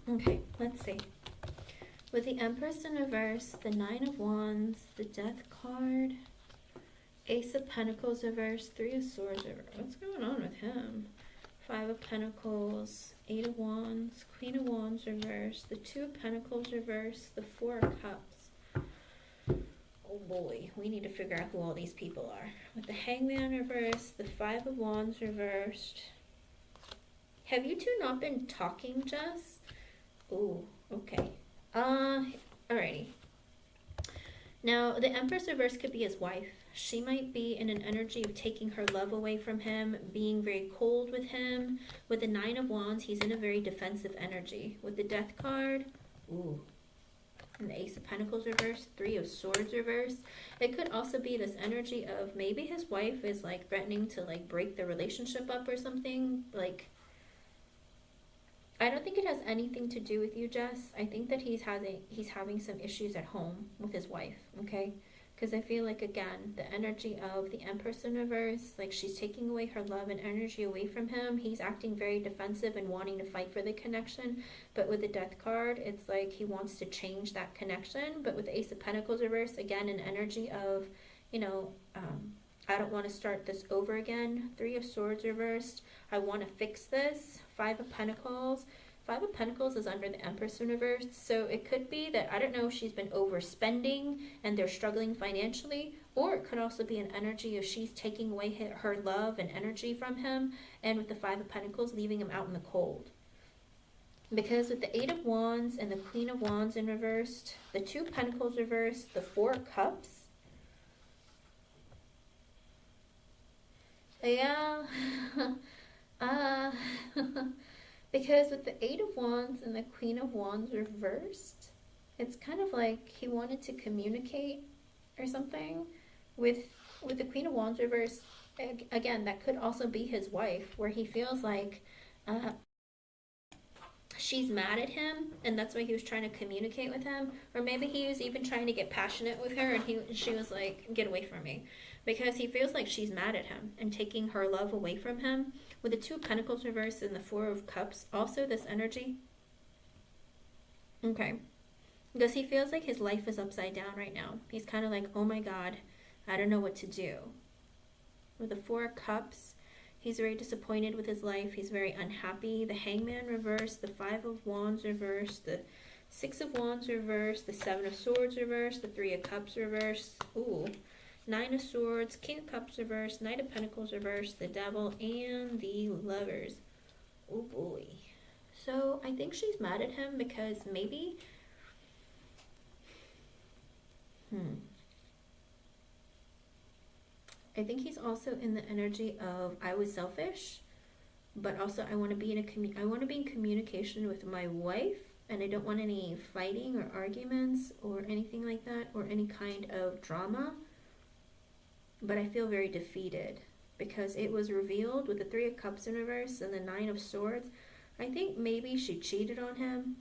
Okay, let's see. With the Empress in reverse, the Nine of Wands, the Death card, Ace of Pentacles reverse, Three of Swords reverse. What's going on with him? Five of Pentacles, Eight of Wands, Queen of Wands reverse, the Two of Pentacles reverse, the Four of Cups. Oh boy, we need to figure out who all these people are. With the Hangman reversed, the Five of Wands reversed. Have you two not been talking, Jess? Oh, okay. Alrighty. Now, the Empress reverse could be his wife. She might be in an energy of taking her love away from him, being very cold with him. With the Nine of Wands, he's in a very defensive energy. With the Death card, ooh, and the Ace of Pentacles reverse, Three of Swords reverse. It could also be this energy of maybe his wife is like threatening to like break the relationship up or something. Like, I don't think it has anything to do with you, Jess. I think that he's having some issues at home with his wife, okay? Because I feel like, again, the energy of the Empress in reverse, like she's taking away her love and energy away from him. He's acting very defensive and wanting to fight for the connection. But with the Death card, it's like he wants to change that connection. But with the Ace of Pentacles reverse, again, an energy of, you know, I don't want to start this over again. Three of Swords reversed. I want to fix this. Five of Pentacles. Five of Pentacles is under the Empress universe. So it could be that, I don't know, she's been overspending and they're struggling financially. Or it could also be an energy of she's taking away her love and energy from him. And with the Five of Pentacles, leaving him out in the cold. Because with the Eight of Wands and the Queen of Wands in reversed, the Two of Pentacles reversed, the Four of Cups. Yeah. Because with the Eight of Wands and the Queen of Wands reversed, it's kind of like he wanted to communicate or something. With the Queen of Wands reversed, again, that could also be his wife, where he feels like she's mad at him, and that's why he was trying to communicate with him. Or maybe he was even trying to get passionate with her, and she was like, get away from me. Because he feels like she's mad at him and taking her love away from him. With the Two of Pentacles reversed and the Four of Cups, also this energy. Okay. Because he feels like his life is upside down right now. He's kind of like, oh my God, I don't know what to do. With the Four of Cups, he's very disappointed with his life. He's very unhappy. The Hangman reversed, the Five of Wands reversed, the Six of Wands reversed, the Seven of Swords reversed, the Three of Cups reversed. Ooh. Nine of Swords, King of Cups reversed, Knight of Pentacles reversed, the Devil, and the Lovers. Oh boy. So I think she's mad at him because maybe... I think he's also in the energy of I was selfish, but also I want to be in communication with my wife, and I don't want any fighting or arguments or anything like that, or any kind of drama. But I feel very defeated because it was revealed with the Three of Cups in reverse and the Nine of Swords. I think maybe she cheated on him.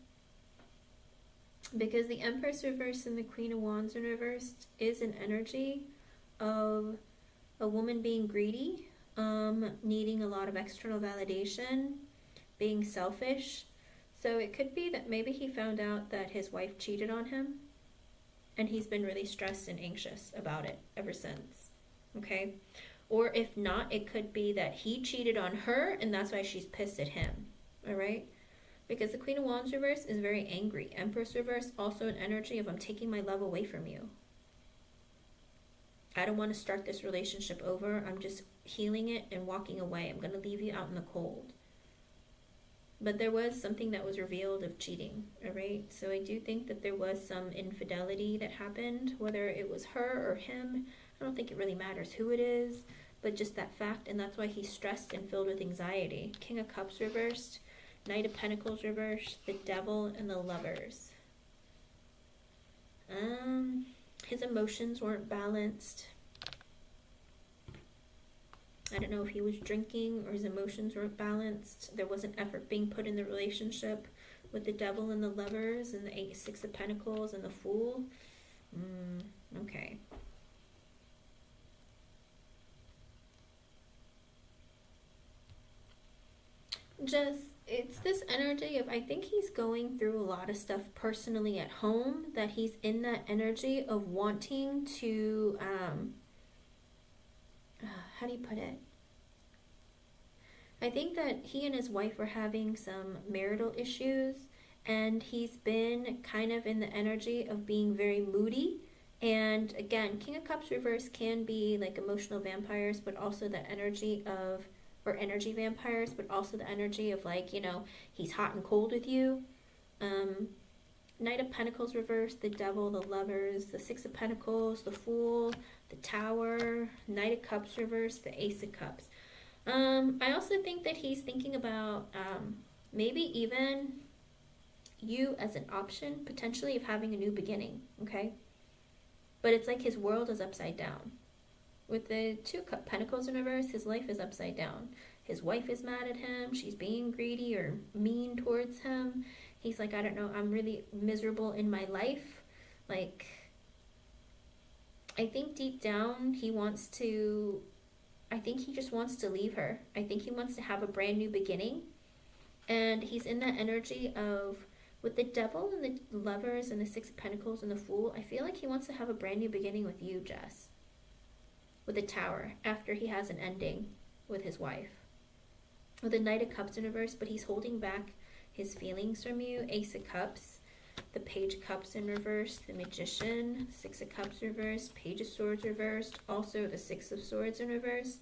Because the Empress reversed and the Queen of Wands in reversed is an energy of a woman being greedy, needing a lot of external validation, being selfish. So it could be that maybe he found out that his wife cheated on him, and he's been really stressed and anxious about it ever since. Okay? Or if not, it could be that he cheated on her, and that's why she's pissed at him. All right? Because the Queen of Wands reverse is very angry. Empress reverse, also an energy of I'm taking my love away from you. I don't want to start this relationship over. I'm just healing it and walking away. I'm going to leave you out in the cold. But there was something that was revealed of cheating, all right? So I do think that there was some infidelity that happened, whether it was her or him. I don't think it really matters who it is, but just that fact, and that's why he's stressed and filled with anxiety. King of Cups reversed, Knight of Pentacles reversed, the Devil, and the Lovers. His emotions weren't balanced. I don't know if he was drinking or his emotions weren't balanced. There wasn't effort being put in the relationship with the Devil and the Lovers and the Six of Pentacles and the Fool. Okay. It's this energy of, I think he's going through a lot of stuff personally at home, that he's in that energy of wanting to, how do you put it? I think that he and his wife were having some marital issues, and he's been kind of in the energy of being very moody. And again, King of Cups reverse can be like emotional vampires, but also the energy of, or energy vampires, but also the energy of like, you know, he's hot and cold with you. Knight of Pentacles reversed, the Devil, the Lovers, the Six of Pentacles, the Fool, the Tower, Knight of Cups reversed, the Ace of Cups. I also think that he's thinking about maybe even you as an option, potentially, of having a new beginning, okay? But it's like his world is upside down. With the Two Pentacles in reverse, his life is upside down. His wife is mad at him. She's being greedy or mean towards him. He's like, I don't know, I'm really miserable in my life. Like, I think deep down he wants to, I think he just wants to leave her. I think he wants to have a brand new beginning. And he's in that energy of, with the Devil and the Lovers and the Six of Pentacles and the Fool, I feel like he wants to have a brand new beginning with you, Jess. With the Tower, after he has an ending with his wife. With the Knight of Cups in reverse, but he's holding back his feelings from you. Ace of Cups, the Page of Cups in reverse, the Magician, Six of Cups reversed, Page of Swords reversed, also the Six of Swords in reverse.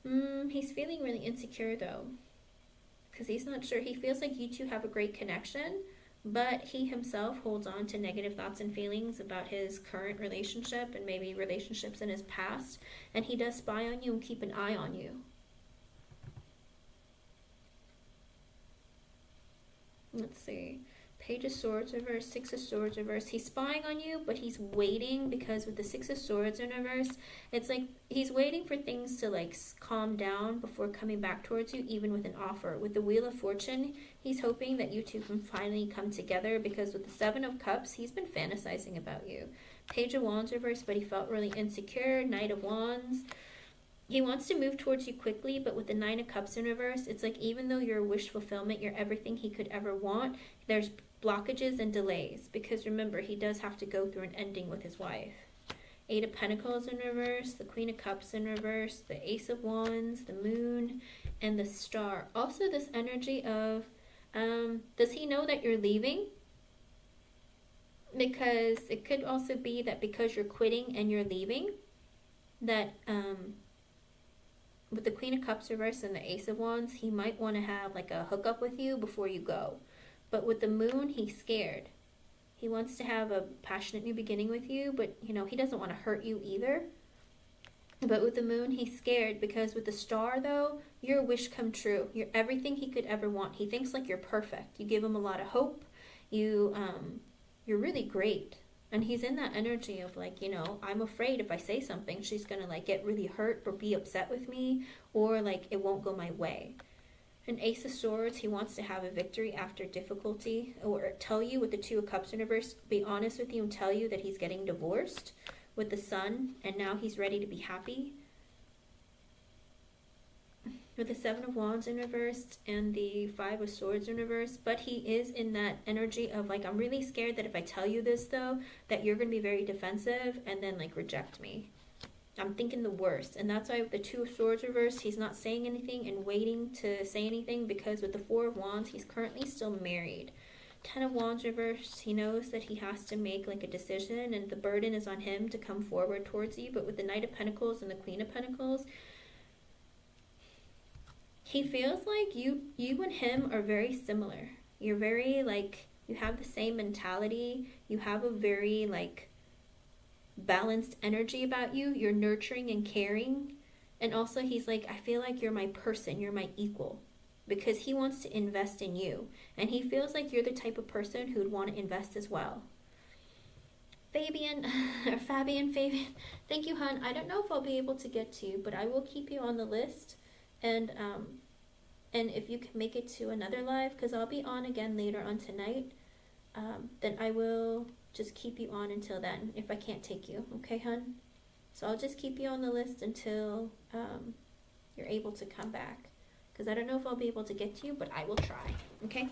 He's feeling really insecure though, because he's not sure. He feels like you two have a great connection, but he himself holds on to negative thoughts and feelings about his current relationship and maybe relationships in his past, and he does spy on you and keep an eye on you. Let's see. Page of Swords reverse, Six of Swords reverse. He's spying on you, but he's waiting, because with the Six of Swords in reverse, it's like he's waiting for things to like calm down before coming back towards you, even with an offer. With the Wheel of Fortune, he's hoping that you two can finally come together, because with the Seven of Cups, he's been fantasizing about you. Page of Wands reverse, but he felt really insecure. Knight of Wands. He wants to move towards you quickly, but with the Nine of Cups in reverse, it's like even though you're wish fulfillment, you're everything he could ever want, there's blockages and delays, because remember, he does have to go through an ending with his wife. Eight of Pentacles in reverse, the Queen of Cups in reverse, the Ace of Wands, the Moon, and the Star. Also this energy of, does he know that you're leaving? Because it could also be that because you're quitting and you're leaving, that with the Queen of Cups reverse and the Ace of Wands, he might want to have like a hookup with you before you go. But with the Moon, he's scared. He wants to have a passionate new beginning with you, but you know, he doesn't want to hurt you either. But with the Moon, he's scared, because with the Star though, you're a wish come true. You're everything he could ever want. He thinks like you're perfect. You give him a lot of hope. You're really great. And he's in that energy of like, you know, I'm afraid if I say something, she's going to like get really hurt or be upset with me, or like it won't go my way. An Ace of Swords, he wants to have a victory after difficulty, or tell you with the Two of Cups in reverse, be honest with you and tell you that he's getting divorced with the Sun, and now he's ready to be happy. With the Seven of Wands in reverse and the Five of Swords in reverse, but he is in that energy of like, I'm really scared that if I tell you this though, that you're going to be very defensive and then like reject me. I'm thinking the worst, and that's why with the Two of Swords reversed, he's not saying anything and waiting to say anything, because with the Four of Wands, he's currently still married. Ten of Wands reversed, he knows that he has to make like a decision, and the burden is on him to come forward towards you. But with the Knight of Pentacles and the Queen of Pentacles, he feels like you and him are very similar. You're very like, you have the same mentality. You have a very like balanced energy about you. You're nurturing and caring. And also he's like, I feel like you're my person, you're my equal, because he wants to invest in you, and he feels like you're the type of person who would want to invest as well. Fabian, thank you, hun. I don't know if I'll be able to get to you, but I will keep you on the list, and if you can make it to another live, because I'll be on again later on tonight, then I will just keep you on until then, if I can't take you. Okay, hun? So I'll just keep you on the list until you're able to come back, because I don't know if I'll be able to get to you, but I will try. Okay?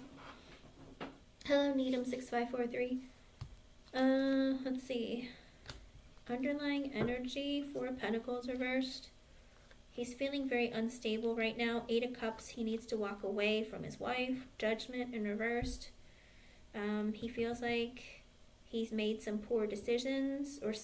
Hello, Needham6543. Let's see. Underlying energy, Four of Pentacles reversed. He's feeling very unstable right now. Eight of Cups, he needs to walk away from his wife. Judgment in reversed. He feels like he's made some poor decisions, or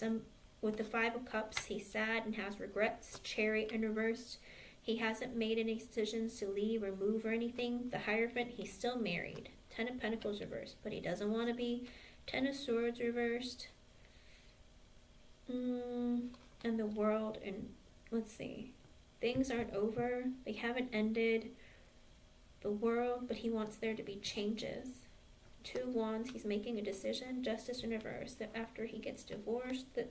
with the Five of Cups, he's sad and has regrets. Chariot in reversed. He hasn't made any decisions to leave or move or anything. The Hierophant, he's still married. Ten of Pentacles reversed, but he doesn't want to be. Ten of Swords reversed. And the World, and let's see. Things aren't over. They haven't ended. The World, but he wants there to be changes. Two of Wands, he's making a decision. Justice in reverse, that after he gets divorced. The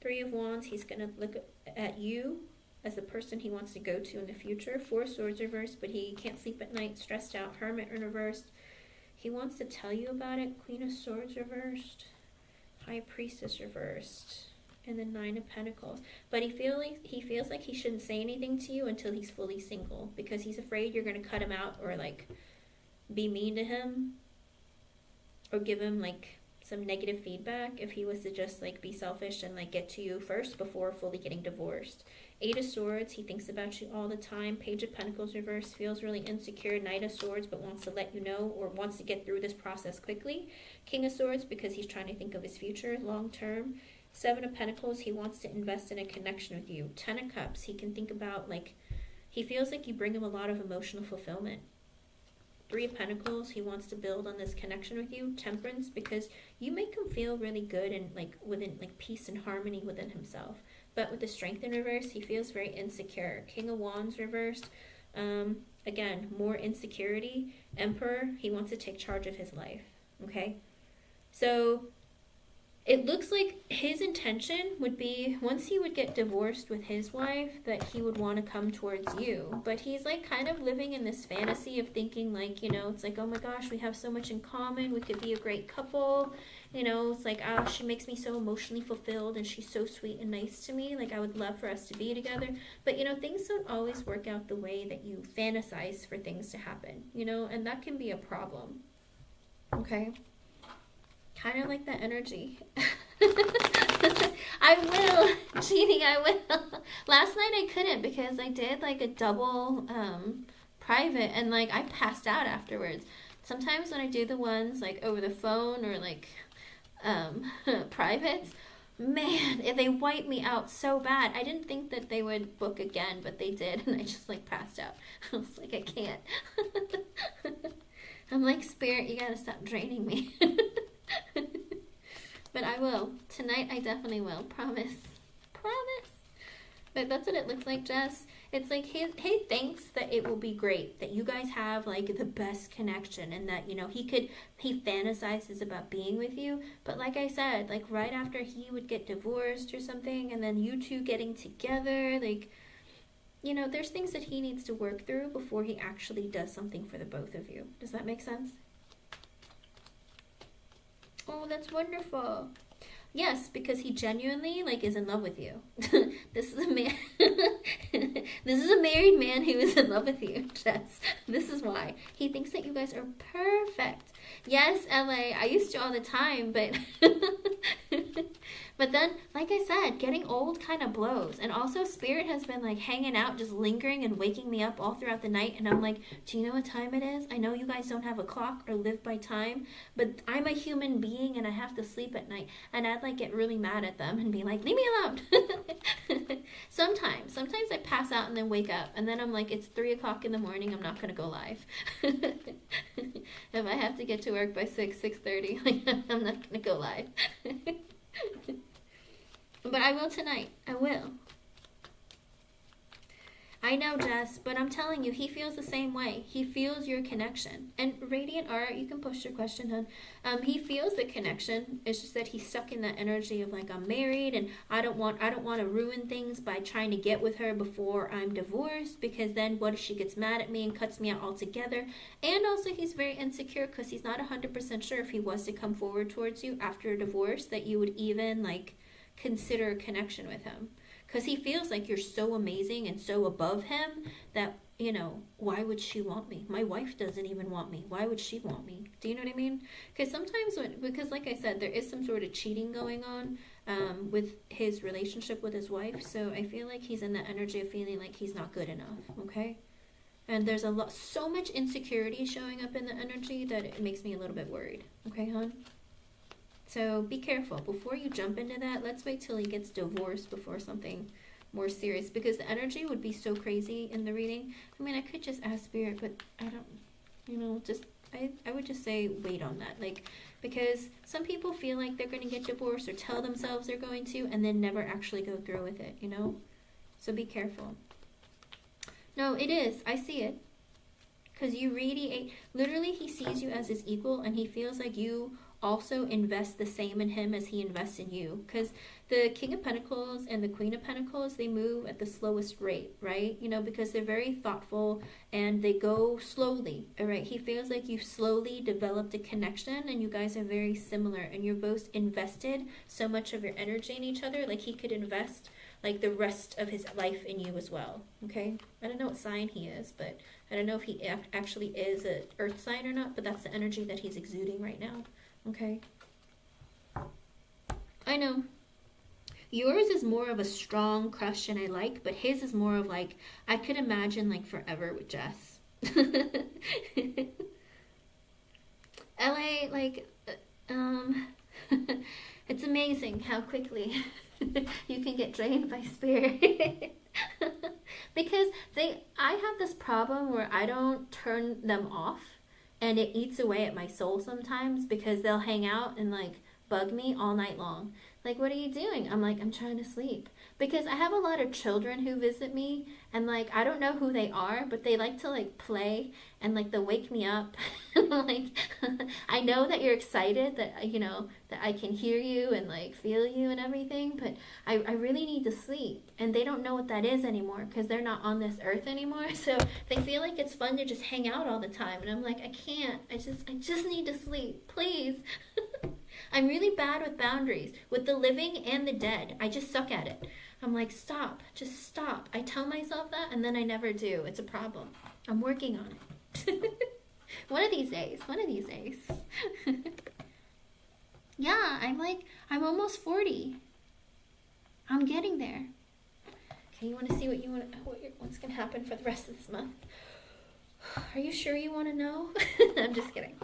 Three of Wands, he's going to look at you as the person he wants to go to in the future. Four of Swords reversed, but he can't sleep at night, stressed out. Hermit in reversed. He wants to tell you about it. Queen of Swords reversed. High Priestess reversed. And the Nine of Pentacles. But he feels like he shouldn't say anything to you until he's fully single, because he's afraid you're going to cut him out, or like be mean to him, or give him like some negative feedback if he was to just like be selfish and like get to you first before fully getting divorced. Eight of Swords, he thinks about you all the time. Page of Pentacles reverse, feels really insecure. Knight of Swords, but wants to let you know, or wants to get through this process quickly. King of Swords, because he's trying to think of his future long term. Seven of Pentacles, he wants to invest in a connection with you. Ten of Cups, he can think about like, he feels like you bring him a lot of emotional fulfillment. Three of Pentacles, he wants to build on this connection with you. Temperance, because you make him feel really good and like within like peace and harmony within himself. But with the Strength in reverse, he feels very insecure. King of Wands reversed, again, more insecurity. Emperor, he wants to take charge of his life. Okay, so it looks like his intention would be, once he would get divorced with his wife, that he would want to come towards you. But he's like kind of living in this fantasy of thinking like, you know, it's like, oh my gosh, we have so much in common. We could be a great couple. You know, it's like, oh, she makes me so emotionally fulfilled and she's so sweet and nice to me. Like, I would love for us to be together. But, you know, things don't always work out the way that you fantasize for things to happen, you know, and that can be a problem. Okay? Kind of like that energy. I will, Jeannie, I will. Last night I couldn't, because I did like a double private, and like I passed out afterwards. Sometimes when I do the ones like over the phone or like privates, man, they wipe me out so bad. I didn't think that they would book again, but they did, and I just like passed out. I was like, I can't. I'm like, Spirit, you gotta stop draining me. But I will. Tonight I definitely will. Promise. Promise. But that's what it looks like, Jess. It's like he thinks that it will be great, that you guys have like the best connection, and that, you know, he fantasizes about being with you. But like I said, like right after he would get divorced or something, and then you two getting together, like, you know, there's things that he needs to work through before he actually does something for the both of you. Does that make sense? Oh, that's wonderful. Yes, because he genuinely, like, is in love with you. This is a man. This is a married man who is in love with you, Jess. This is why. He thinks that you guys are perfect. Yes, LA, I used to all the time, but but then, like I said, getting old kind of blows. And also, Spirit has been like hanging out, just lingering and waking me up all throughout the night. And I'm like, do you know what time it is? I know you guys don't have a clock or live by time, but I'm a human being and I have to sleep at night. And I'd like get really mad at them and be like, leave me alone. Sometimes I pass out and then wake up. And then I'm like, it's 3 o'clock in the morning. I'm not going to go live. If I have to get to work by 6:30, I'm not going to go live. But I will tonight. I will. I know, Jess, but I'm telling you, he feels the same way. He feels your connection. And Radiant Art, you can post your question, hon. He feels the connection. It's just that he's stuck in that energy of like, I'm married and I don't want to ruin things by trying to get with her before I'm divorced, because then what if she gets mad at me and cuts me out altogether? And also he's very insecure because he's not 100% sure if he was to come forward towards you after a divorce that you would even like consider a connection with him. Because he feels like you're so amazing and so above him that, you know, why would she want me? My wife doesn't even want me. Why would she want me? Do you know what I mean? Because sometimes because like I said, there is some sort of cheating going on with his relationship with his wife. So I feel like he's in that energy of feeling like he's not good enough, okay? And there's so much insecurity showing up in the energy that it makes me a little bit worried. Okay, hon? So be careful. Before you jump into that, let's wait till he gets divorced before something more serious, because the energy would be so crazy in the reading. I mean, I could just ask Spirit, but I don't, you know, I would just say wait on that. Like, because some people feel like they're going to get divorced or tell themselves they're going to and then never actually go through with it, you know? So be careful. No, it is. I see it. Because you radiate, literally he sees you as his equal and he feels like you also invest the same in him as he invests in you. Because the King of Pentacles and the Queen of Pentacles, they move at the slowest rate, right? You know, because they're very thoughtful and they go slowly, all right? He feels like you've slowly developed a connection and you guys are very similar and you're both invested so much of your energy in each other. Like he could invest like the rest of his life in you as well, okay? I don't know what sign he is, but I don't know if he actually is an earth sign or not, but that's the energy that he's exuding right now, okay? I know. Yours is more of a strong crush and I like, but his is more of like, I could imagine like forever with Jess. LA, like, it's amazing how quickly you can get drained by Spirit. Because I have this problem where I don't turn them off and it eats away at my soul sometimes, because they'll hang out and like bug me all night long. Like, what are you doing? I'm like, I'm trying to sleep. Because I have a lot of children who visit me and like, I don't know who they are, but they like to like play and like they'll wake me up. Like, I know that you're excited that, you know, that I can hear you and like feel you and everything, but I really need to sleep. And they don't know what that is anymore because they're not on this earth anymore. So they feel like it's fun to just hang out all the time. And I'm like, I can't. I just need to sleep. Please. I'm really bad with boundaries, with the living and the dead. I just suck at it. I'm like, stop, just stop. I tell myself that and then I never do. It's a problem. I'm working on it. One of these days. Yeah, I'm almost 40. I'm getting there. Okay, you want to see what's going to happen for the rest of this month? Are you sure you want to know? I'm just kidding.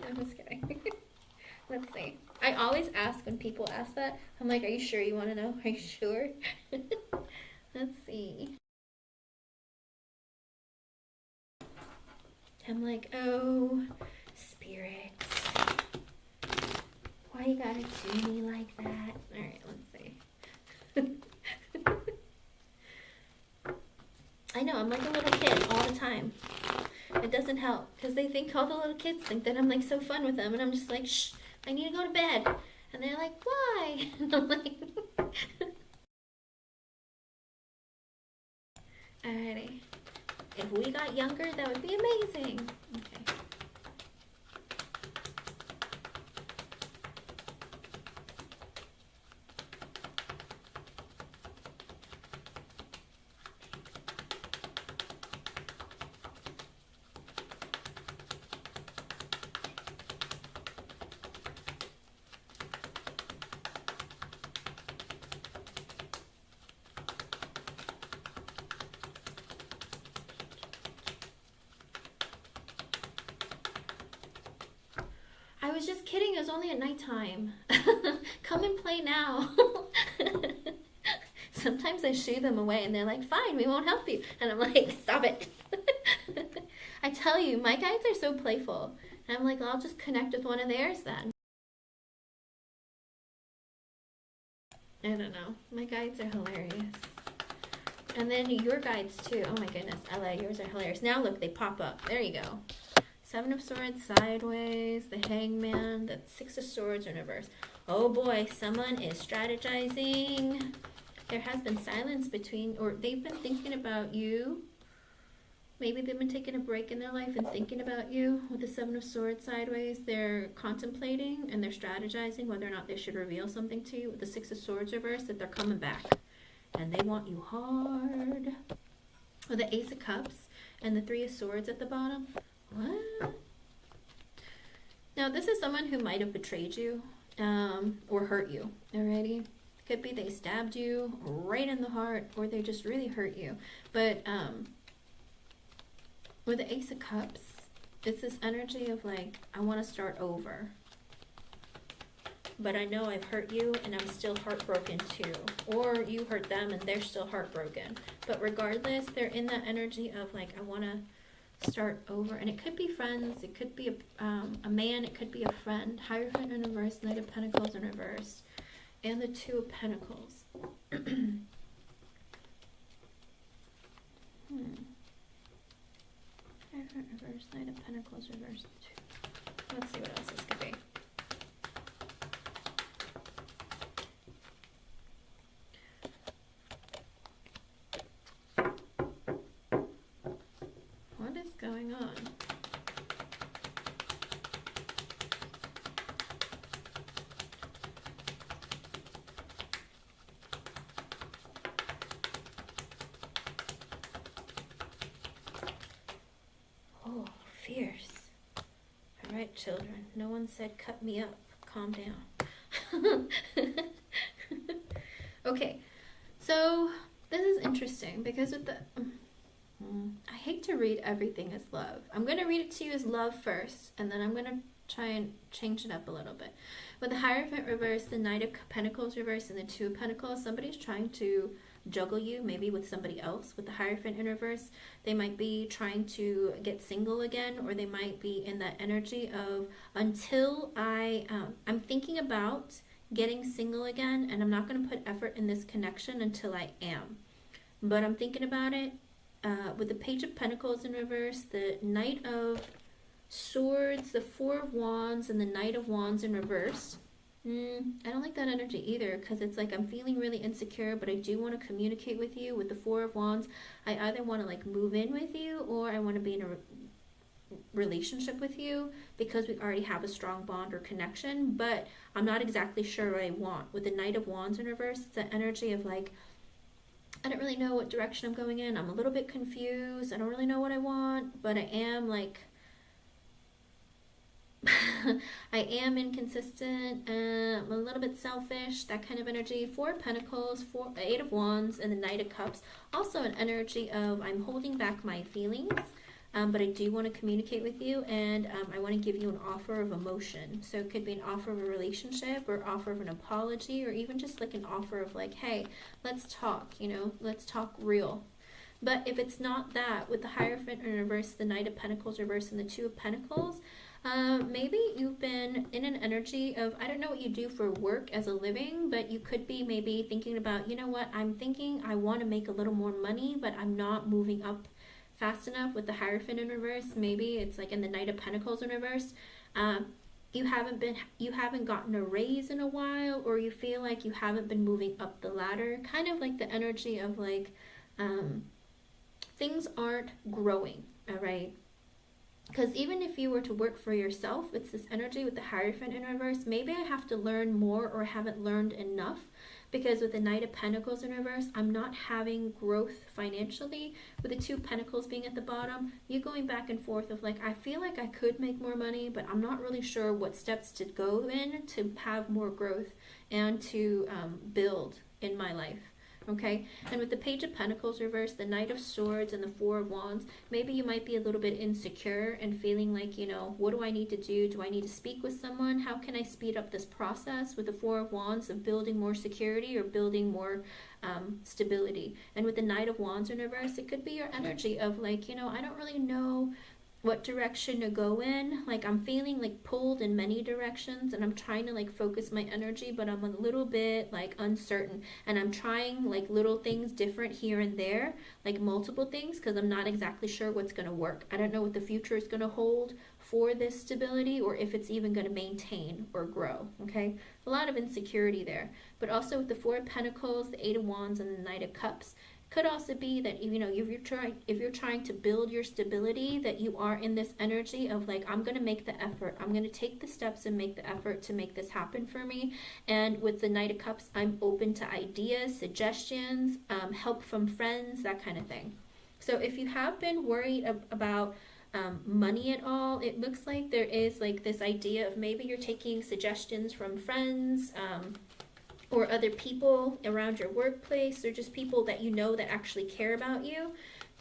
Let's see. I always ask when people ask that. I'm like, are you sure you want to know? Are you sure? Let's see. I'm like, oh, Spirit. Why you gotta do me like that? Alright, let's see. I know, I'm like a little kid all the time. It doesn't help, because they think all the little kids think that I'm like so fun with them, and I'm just like, shh, I need to go to bed. And they're like, why? And I'm like, alrighty. If we got younger, that would be amazing. Okay. I was just kidding. It was only at nighttime. Come and play now. Sometimes I shoo them away and they're like, fine, we won't help you. And I'm like, stop it. I tell you, my guides are so playful. And I'm like, I'll just connect with one of theirs then. I don't know. My guides are hilarious. And then your guides too. Oh my goodness, Ella, yours are hilarious. Now look, they pop up. There you go. Seven of Swords sideways, the Hangman, the Six of Swords in reverse. Oh boy, someone is strategizing. There has been silence between, or they've been thinking about you. Maybe they've been taking a break in their life and thinking about you. With the Seven of Swords sideways, they're contemplating and they're strategizing whether or not they should reveal something to you. With the Six of Swords reverse, that they're coming back. And they want you hard. With the Ace of Cups and the Three of Swords at the bottom. What? Now, this is someone who might have betrayed you or hurt you. Alrighty? Could be they stabbed you right in the heart or they just really hurt you. But with the Ace of Cups, it's this energy of like, I want to start over. But I know I've hurt you and I'm still heartbroken too. Or you hurt them and they're still heartbroken. But regardless, they're in that energy of like, I want to start over. And it could be friends, it could be a man, it could be a friend. Hierophant in reverse, Knight of Pentacles in reverse, and the Two of Pentacles. Hierophant reverse, Knight of Pentacles reverse, two. Let's see what else this could be. What is going on? Oh, fierce. All right, children. No one said cut me up. Calm down. Okay, so this is interesting because with the... I hate to read everything as love. I'm going to read it to you as love first, and then I'm going to try and change it up a little bit. With the Hierophant reverse, the Knight of Pentacles reverse, and the Two of Pentacles, somebody's trying to juggle you, maybe with somebody else. With the Hierophant in reverse, they might be trying to get single again, or they might be in that energy of, until I'm thinking about getting single again, and I'm not going to put effort in this connection until I am. But I'm thinking about it. With the Page of Pentacles in reverse, the Knight of Swords, the Four of Wands, and the Knight of Wands in reverse. I don't like that energy either, because it's like I'm feeling really insecure, but I do want to communicate with you. With the Four of Wands, I either want to like move in with you, or I want to be in a relationship with you because we already have a strong bond or connection, but I'm not exactly sure what I want. With the Knight of Wands in reverse, it's the energy of like, I don't really know what direction I'm going in. I'm a little bit confused. I don't really know what I want, but I am like, I am inconsistent. I'm a little bit selfish, that kind of energy. Four of Pentacles, Eight of Wands, and the Knight of Cups. Also an energy of I'm holding back my feelings, but I do want to communicate with you, and I want to give you an offer of emotion. So it could be an offer of a relationship, or offer of an apology, or even just like an offer of like, hey, let's talk, you know, let's talk real. But if it's not that, with the Hierophant in reverse, the Knight of Pentacles reverse, and the Two of Pentacles, maybe you've been in an energy of, I don't know what you do for work as a living, but you could be maybe thinking about, you know what, I'm thinking I want to make a little more money, but I'm not moving up fast enough. With the Hierophant in reverse, maybe it's like in the Knight of Pentacles in reverse, you haven't gotten a raise in a while, or you feel like you haven't been moving up the ladder, kind of like the energy of like, things aren't growing, all right? Because even if you were to work for yourself, it's this energy with the Hierophant in reverse. Maybe I have to learn more or haven't learned enough, because with the Knight of Pentacles in reverse, I'm not having growth financially. With the Two of Pentacles being at the bottom, you going back and forth of like, I feel like I could make more money, but I'm not really sure what steps to go in to have more growth and to build in my life. Okay, and with the Page of Pentacles reversed, the Knight of Swords and the Four of Wands, maybe you might be a little bit insecure and feeling like, you know, what do I need to do? Do I need to speak with someone? How can I speed up this process? With the Four of Wands of building more security or building more stability. And with the Knight of Wands in reverse, it could be your energy of like, you know, I don't really know what direction to go in. Like I'm feeling like pulled in many directions, and I'm trying to like focus my energy, but I'm a little bit like uncertain, and I'm trying like little things different here and there, like multiple things, because I'm not exactly sure what's going to work. I don't know what the future is going to hold for this stability, or if it's even going to maintain or grow. Okay, a lot of insecurity there. But also with the Four of Pentacles, the Eight of Wands, and the Knight of Cups, could also be that, you know, if you're trying to build your stability, that you are in this energy of like, I'm going to make the effort, I'm going to take the steps and make the effort to make this happen for me. And with the Knight of Cups, I'm open to ideas, suggestions, help from friends, that kind of thing. So if you have been worried about money at all, it looks like there is like this idea of maybe you're taking suggestions from friends, or other people around your workplace, or just people that you know that actually care about you,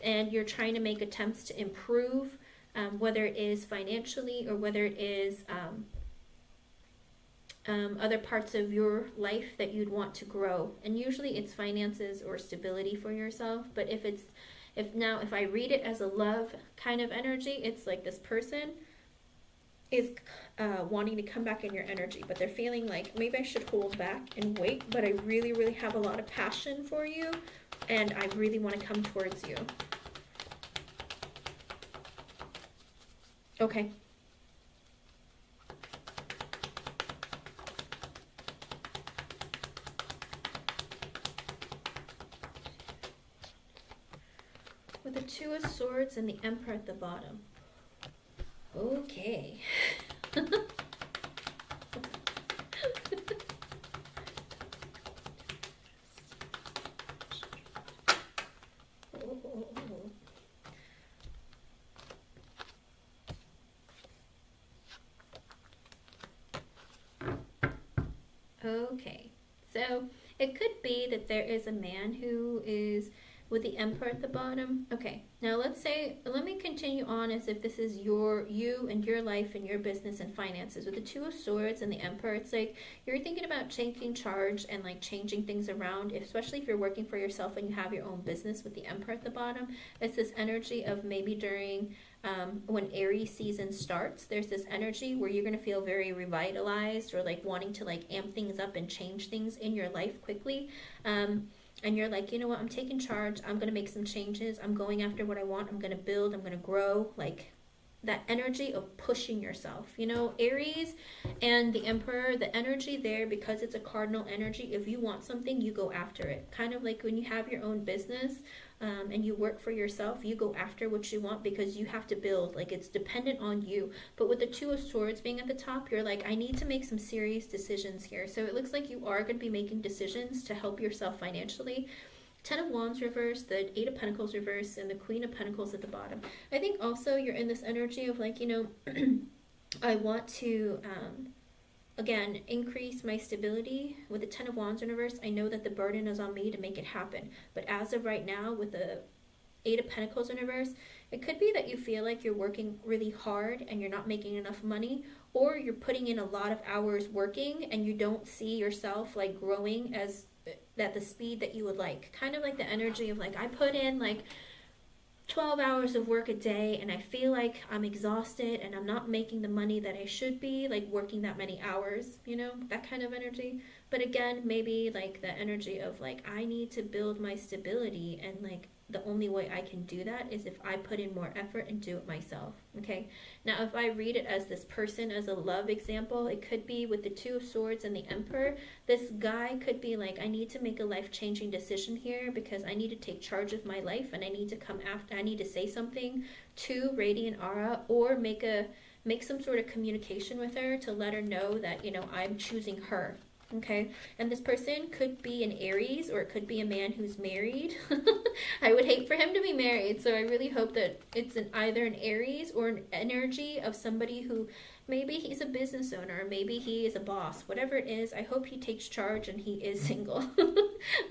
and you're trying to make attempts to improve, whether it is financially or whether it is other parts of your life that you'd want to grow. And usually it's finances or stability for yourself. But if I read it as a love kind of energy, it's like this person is wanting to come back in your energy, but they're feeling like maybe I should hold back and wait, but I really, really have a lot of passion for you, and I really want to come towards you. Okay. With the Two of Swords and the Emperor at the bottom. Okay. Okay, so it could be that there is a man who is with the Emperor at the bottom. Okay, now let me continue on as if this is you and your life and your business and finances. With the Two of Swords and the Emperor, it's like you're thinking about taking charge and like changing things around, especially if you're working for yourself and you have your own business. With the Emperor at the bottom, it's this energy of maybe during when Aries season starts, there's this energy where you're going to feel very revitalized, or like wanting to like amp things up and change things in your life quickly. And you're like, you know what, I'm taking charge, I'm going to make some changes, I'm going after what I want, I'm going to build, I'm going to grow. Like that energy of pushing yourself, you know, Aries and the Emperor, the energy there, because it's a cardinal energy, if you want something, you go after it. Kind of like when you have your own business, and you work for yourself, you go after what you want because you have to build, like it's dependent on you. But with the Two of Swords being at the top, you're like, I need to make some serious decisions here. So it looks like you are going to be making decisions to help yourself financially. Ten of Wands reversed, the Eight of Pentacles reversed, and the Queen of Pentacles at the bottom. I think also you're in this energy of like, you know, I want to again, increase my stability. With the Ten of Wands in reverse, I know that the burden is on me to make it happen. But as of right now, with the Eight of Pentacles in reverse, it could be that you feel like you're working really hard and you're not making enough money, or you're putting in a lot of hours working and you don't see yourself like growing as at the speed that you would like. Kind of like the energy of like, I put in like 12 hours of work a day and I feel like I'm exhausted and I'm not making the money that I should be, like working that many hours, you know, that kind of energy. But again, maybe like the energy of like, I need to build my stability and like the only way I can do that is if I put in more effort and do it myself. Okay. Now, if I read it as this person, as a love example, it could be with the Two of Swords and the Emperor. This guy could be like, I need to make a life-changing decision here because I need to take charge of my life, and I need to come after, I need to say something to Radiant Aura, or make some sort of communication with her to let her know that, you know, I'm choosing her. Okay, and this person could be an Aries, or it could be a man who's married. I would hate for him to be married, so I really hope that it's either an Aries or an energy of somebody who maybe he's a business owner, maybe he is a boss, whatever it is. I hope he takes charge and he is single.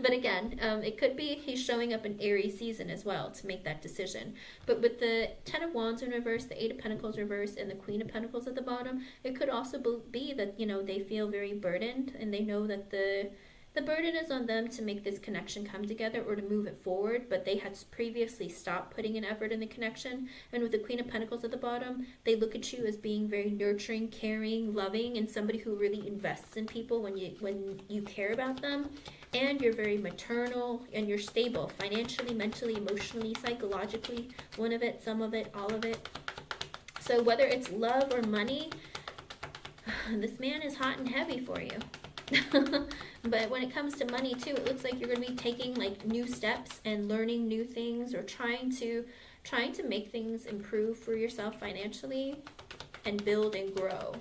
But again, it could be he's showing up in Aries season as well to make that decision. But with the Ten of Wands in reverse, the Eight of Pentacles reversed, and the Queen of Pentacles at the bottom, it could also be that, you know, they feel very burdened, and they know that the burden is on them to make this connection come together or to move it forward, but they had previously stopped putting an effort in the connection. And with the Queen of Pentacles at the bottom, they look at you as being very nurturing, caring, loving, and somebody who really invests in people when you care about them. And you're very maternal, and you're stable financially, mentally, emotionally, psychologically, one of it, some of it, all of it. So whether it's love or money, this man is hot and heavy for you. But when it comes to money too, it looks like you're going to be taking like new steps and learning new things, or trying to make things improve for yourself financially and build and grow.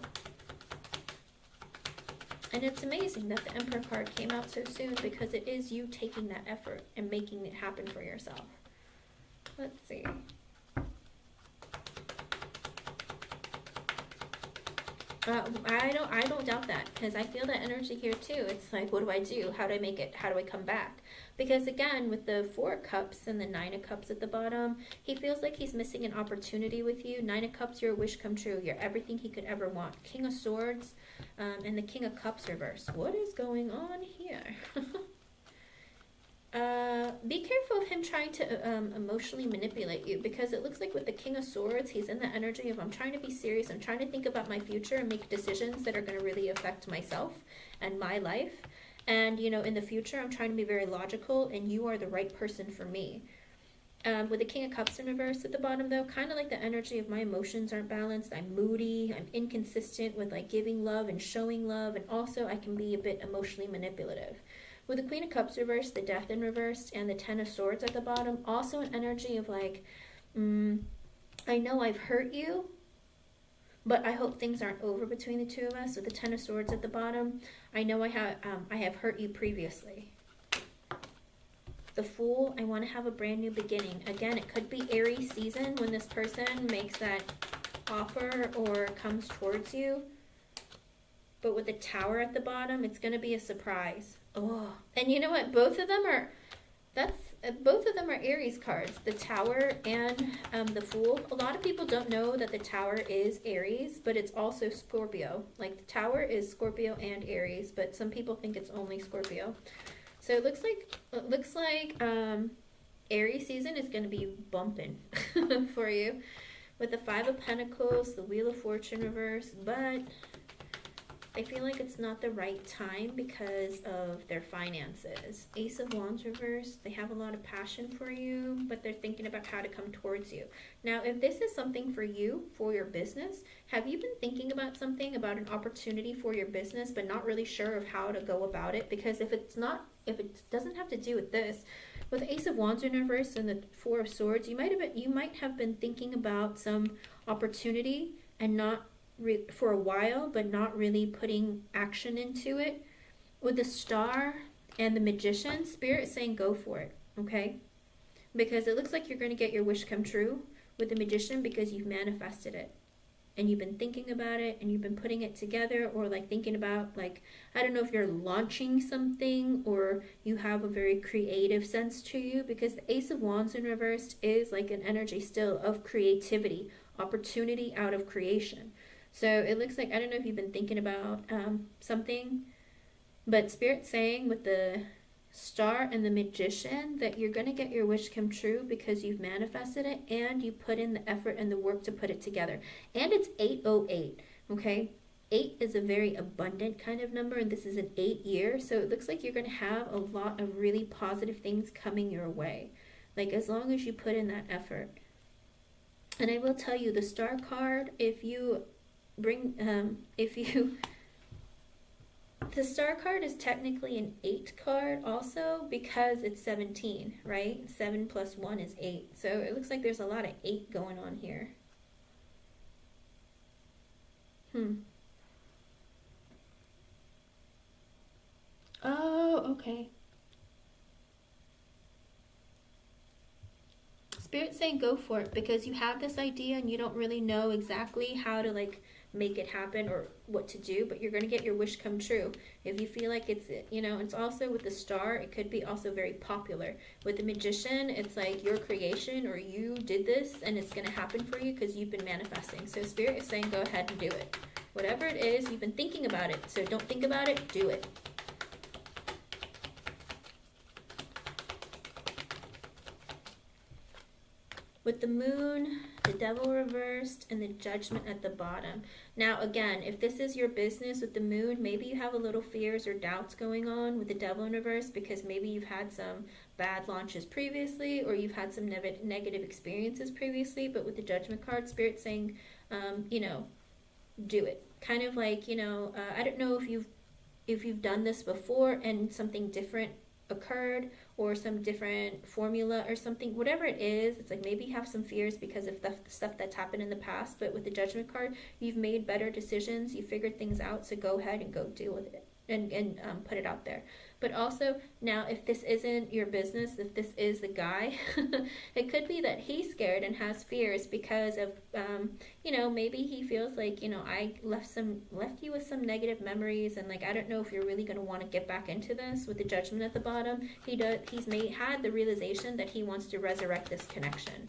And it's amazing that the Emperor card came out so soon, because it is you taking that effort and making it happen for yourself. Let's see. I don't doubt that, because I feel that energy here too. It's like, what do I do? How do I make it? How do I come back? Because again, with the Four of Cups and the Nine of Cups at the bottom, he feels like he's missing an opportunity with you. Nine of Cups, you're a wish come true. You're everything he could ever want. King of Swords and the King of Cups reverse. What is going on here? Be careful of him trying to emotionally manipulate you, because it looks like with the King of Swords, he's in the energy of, I'm trying to be serious, I'm trying to think about my future and make decisions that are going to really affect myself and my life. And, you know, in the future, I'm trying to be very logical, and you are the right person for me. With the King of Cups in reverse at the bottom, though, kind of like the energy of my emotions aren't balanced. I'm moody, I'm inconsistent with like giving love and showing love, and also I can be a bit emotionally manipulative. With the Queen of Cups reversed, the Death in reversed, and the Ten of Swords at the bottom, also an energy of like, I know I've hurt you, but I hope things aren't over between the two of us. With the Ten of Swords at the bottom, I know I have hurt you previously. The Fool, I want to have a brand new beginning. Again, it could be Aries season when this person makes that offer or comes towards you. But with the Tower at the bottom, it's going to be a surprise. Oh, and you know what? Both of them are Aries cards. The Tower and the Fool. A lot of people don't know that the Tower is Aries, but it's also Scorpio. Like, the Tower is Scorpio and Aries, but some people think it's only Scorpio. So it looks like Aries season is going to be bumping for you. With the Five of Pentacles, the Wheel of Fortune reverse, but I feel like it's not the right time because of their finances. Ace of Wands reverse, they have a lot of passion for you, but they're thinking about how to come towards you. Now, if this is something for you, for your business, have you been thinking about something, about an opportunity for your business, but not really sure of how to go about it? Because if it doesn't have to do with this, with Ace of Wands in reverse and the Four of Swords, you might have been thinking about some opportunity and not for a while, but not really putting action into it. With the Star and the Magician, Spirit is saying go for it, okay? Because it looks like you're going to get your wish come true with the Magician, because you've manifested it. And you've been thinking about it, and you've been putting it together, or like thinking about, like, I don't know if you're launching something, or you have a very creative sense to you, because the Ace of Wands in reverse is like an energy still of creativity, opportunity out of creation. So it looks like, I don't know if you've been thinking about something, but Spirit's saying with the Star and the Magician that you're going to get your wish come true because you've manifested it and you put in the effort and the work to put it together. And it's 808, okay? 8 is a very abundant kind of number, and this is an 8 year, so it looks like you're going to have a lot of really positive things coming your way. Like, as long as you put in that effort. And I will tell you, the Star card, if you bring, the Star card is technically an 8 card also, because it's 17, right? 7 plus 1 is 8. So it looks like there's a lot of 8 going on here. Oh, okay. Spirit's saying go for it, because you have this idea and you don't really know exactly how to like make it happen or what to do, but you're going to get your wish come true. If you feel like it's, you know, it's also with the Star, it could be also very popular. With the Magician, it's like your creation, or you did this and it's going to happen for you because you've been manifesting. So Spirit is saying go ahead and do it. Whatever it is, you've been thinking about it. So don't think about it, do it. With the Moon, the Devil reversed, and the Judgment at the bottom. Now, again, if this is your business with the Moon, maybe you have a little fears or doubts going on with the Devil in reverse, because maybe you've had some bad launches previously, or you've had some negative experiences previously. But with the Judgment card, Spirit saying, you know, do it. Kind of like, you know, I don't know if you've done this before and something different occurred, or some different formula or something, whatever it is. It's like maybe you have some fears because of the stuff that's happened in the past, but with the Judgment card, you've made better decisions, you figured things out, so go ahead and go deal with it and put it out there. But also, now, if this isn't your business, if this is the guy, it could be that he's scared and has fears because of, you know, maybe he feels like, you know, I left you with some negative memories, and like, I don't know if you're really going to want to get back into this. With the Judgment at the bottom, he's had the realization that he wants to resurrect this connection.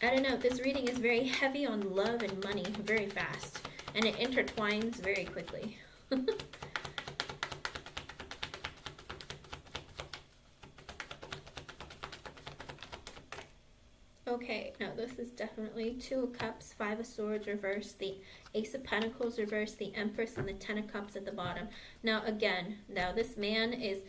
I don't know, this reading is very heavy on love and money very fast, and it intertwines very quickly. Okay, now this is definitely 2 of Cups, 5 of Swords reversed, the Ace of Pentacles reversed, the Empress, and the 10 of Cups at the bottom. Now again, this man is,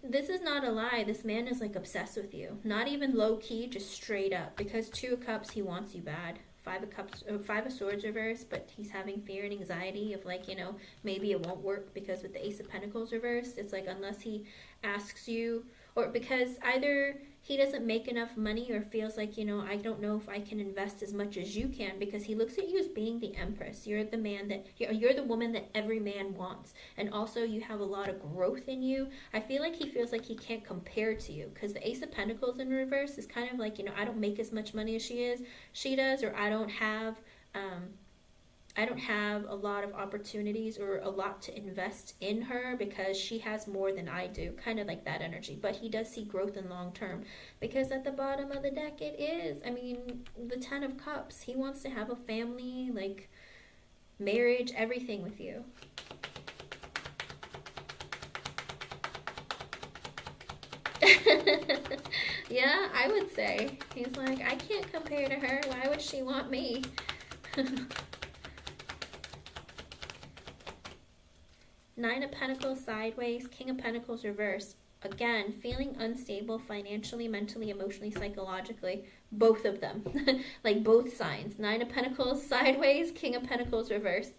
this is not a lie, this man is like obsessed with you. Not even low-key, just straight up. Because 2 of Cups, he wants you bad. 5 of Cups, 5 of Swords reversed, but he's having fear and anxiety of like, you know, maybe it won't work, because with the Ace of Pentacles reversed, it's like unless he asks you, or because either he doesn't make enough money, or feels like, you know, I don't know if I can invest as much as you can, because he looks at you as being the Empress. You're the man that, you're the woman that every man wants. And also you have a lot of growth in you. I feel like he feels like he can't compare to you, because the Ace of Pentacles in reverse is kind of like, you know, I don't make as much money as she does, or I don't have a lot of opportunities or a lot to invest in her because she has more than I do, kind of like that energy. But he does see growth in long term, because at the bottom of the deck it is, I mean, the 10 of Cups. He wants to have a family, like marriage, everything with you. Yeah, I would say. He's like, I can't compare to her. Why would she want me? Nine of Pentacles sideways, King of Pentacles reversed. Again, feeling unstable financially, mentally, emotionally, psychologically. Both of them. Like both signs. 9 of Pentacles sideways, King of Pentacles reversed.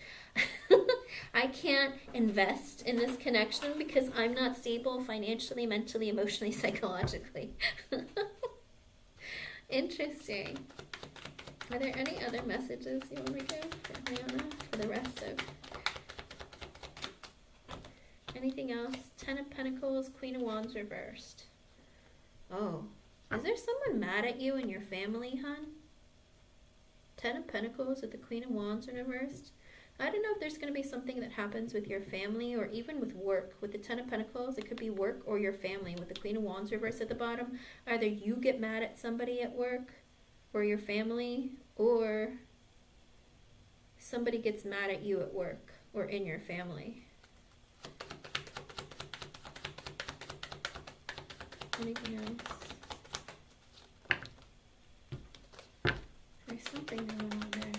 I can't invest in this connection because I'm not stable financially, mentally, emotionally, psychologically. Interesting. Are there any other messages you want me to give for Rihanna for the rest of... Anything else? 10 of Pentacles, Queen of Wands reversed. Oh, is there someone mad at you in your family, hon? 10 of Pentacles with the Queen of Wands reversed. I don't know if there's going to be something that happens with your family, or even with work. With the 10 of Pentacles, it could be work or your family. With the Queen of Wands reversed at the bottom, either you get mad at somebody at work or your family, or somebody gets mad at you at work or in your family. Anything else? There's something going on there.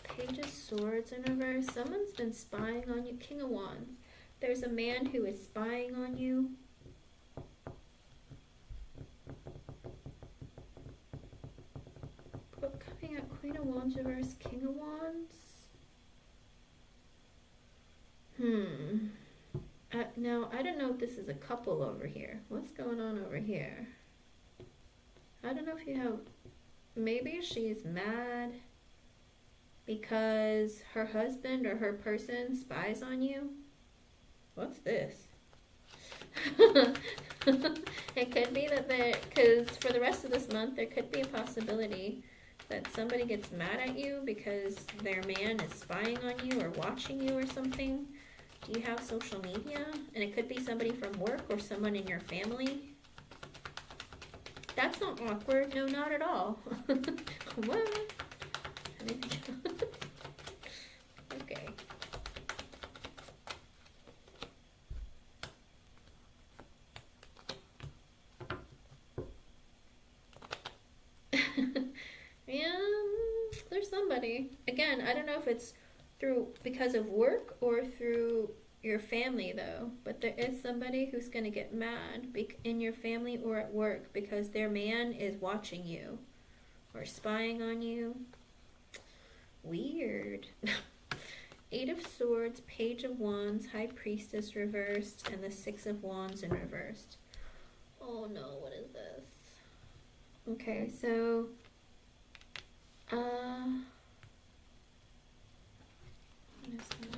Page of Swords in reverse. Someone's been spying on you. King of Wands. There's a man who is spying on you. But coming at Queen of Wands reverse, King of Wands. Now, I don't know if this is a couple over here. What's going on over here? I don't know if you have... Maybe she's mad because her husband or her person spies on you. What's this? It could be that because for the rest of this month, there could be a possibility that somebody gets mad at you because their man is spying on you or watching you or something. Do you have social media? And it could be somebody from work or someone in your family. That's not awkward. No, not at all. What? Okay. Yeah, there's somebody. Again, I don't know if it's because of work or through your family though, but there is somebody who's going to get mad in your family or at work because their man is watching you or spying on you. Weird. Eight of Swords, Page of Wands, High Priestess reversed, and the Six of Wands in reversed. Oh no, what is this? Okay, so what is that?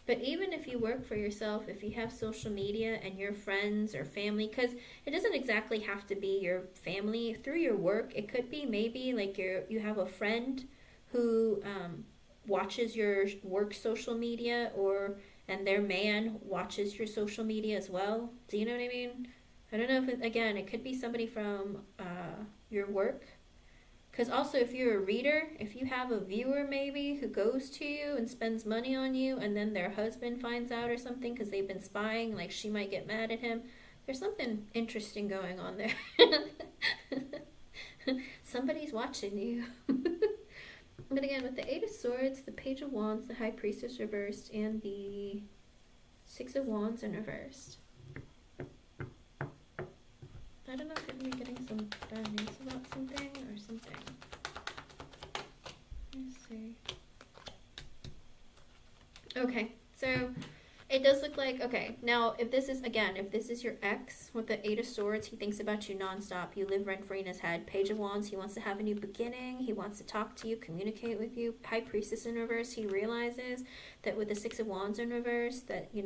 But even if you work for yourself, if you have social media and your friends or family, because it doesn't exactly have to be your family, through your work, it could be maybe like you have a friend who watches your work social media, and their man watches your social media as well. Do you know what I mean? I don't know if it could be somebody from your work. Because also if you're a reader, if you have a viewer maybe who goes to you and spends money on you and then their husband finds out or something because they've been spying, like she might get mad at him. There's something interesting going on there. Somebody's watching you. But again, with the Eight of Swords, the Page of Wands, the High Priestess reversed, and the Six of Wands in reversed. I don't know if you're getting some bad news about something or something. Let's see. Okay, so it does look like, okay, now if this is your ex with the Eight of Swords, he thinks about you nonstop. You live rent-free in his head. Page of Wands, he wants to have a new beginning. He wants to talk to you, communicate with you. High Priestess in reverse, he realizes that with the Six of Wands in reverse that, you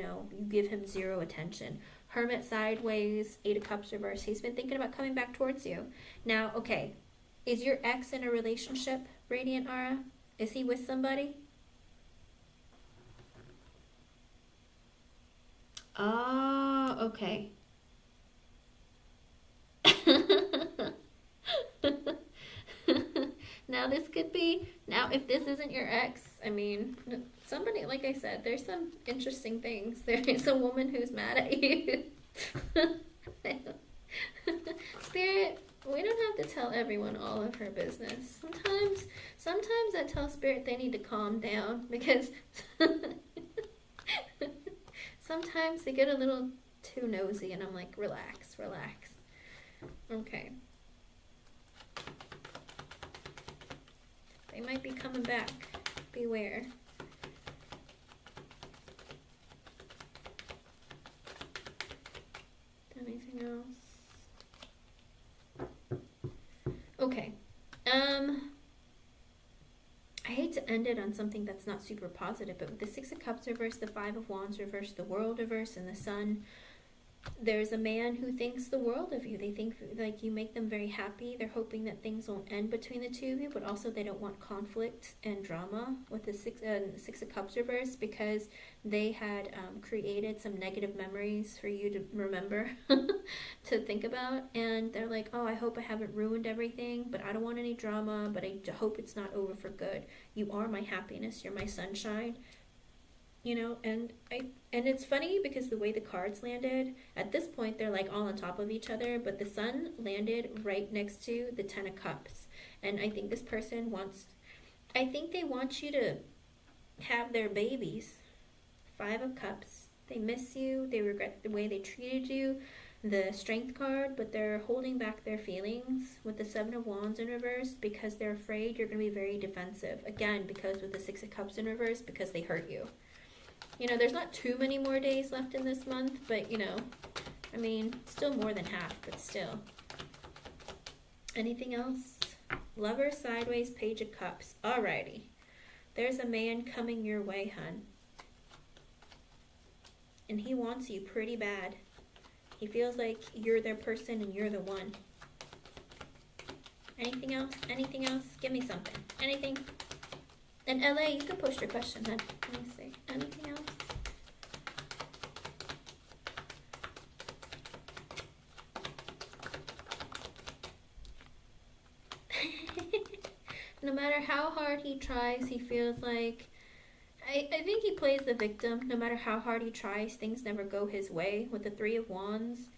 give him zero attention. Hermit sideways, Eight of Cups reverse. He's been thinking about coming back towards you. Now, okay, is your ex in a relationship, Radiant Aura? Is he with somebody? Oh, okay. Now this could be, if this isn't your ex, somebody, like I said, there's some interesting things. There's a woman who's mad at you. Spirit, we don't have to tell everyone all of her business. Sometimes I tell Spirit they need to calm down because sometimes they get a little too nosy and I'm like, relax. Okay. They might be coming back. Beware. Anything else? Okay. I hate to end it on something that's not super positive, but with the Six of Cups reversed, the Five of Wands reversed, the World reversed, and the Sun, there's a man who thinks the world of you. They think like you make them very happy. They're hoping that things won't end between the two of you, but also they don't want conflict and drama with the Six of Cups reversed because they had created some negative memories for you to remember, to think about. And they're like, oh, I hope I haven't ruined everything, but I don't want any drama, but I hope it's not over for good. You are my happiness. You're my sunshine. And it's funny because the way the cards landed, at this point they're like all on top of each other, but the Sun landed right next to the Ten of Cups. And I think this person they want you to have their babies. 5 of Cups. They miss you. They regret the way they treated you. The Strength card, but they're holding back their feelings with the 7 of Wands in reverse because they're afraid you're going to be very defensive. Again, because with the 6 of Cups in reverse, because they hurt you. You know, there's not too many more days left in this month, but you know, I mean, still more than half, but still. Anything else? Lover, sideways, Page of Cups. Alrighty. There's a man coming your way, hun. And he wants you pretty bad. He feels like you're their person and you're the one. Anything else? Anything else? Give me something. Anything? And LA, you can post your question then. Let me see. Anything else? No matter how hard he tries, he feels like... I think he plays the victim. No matter how hard he tries, things never go his way. With the 3 of Wands,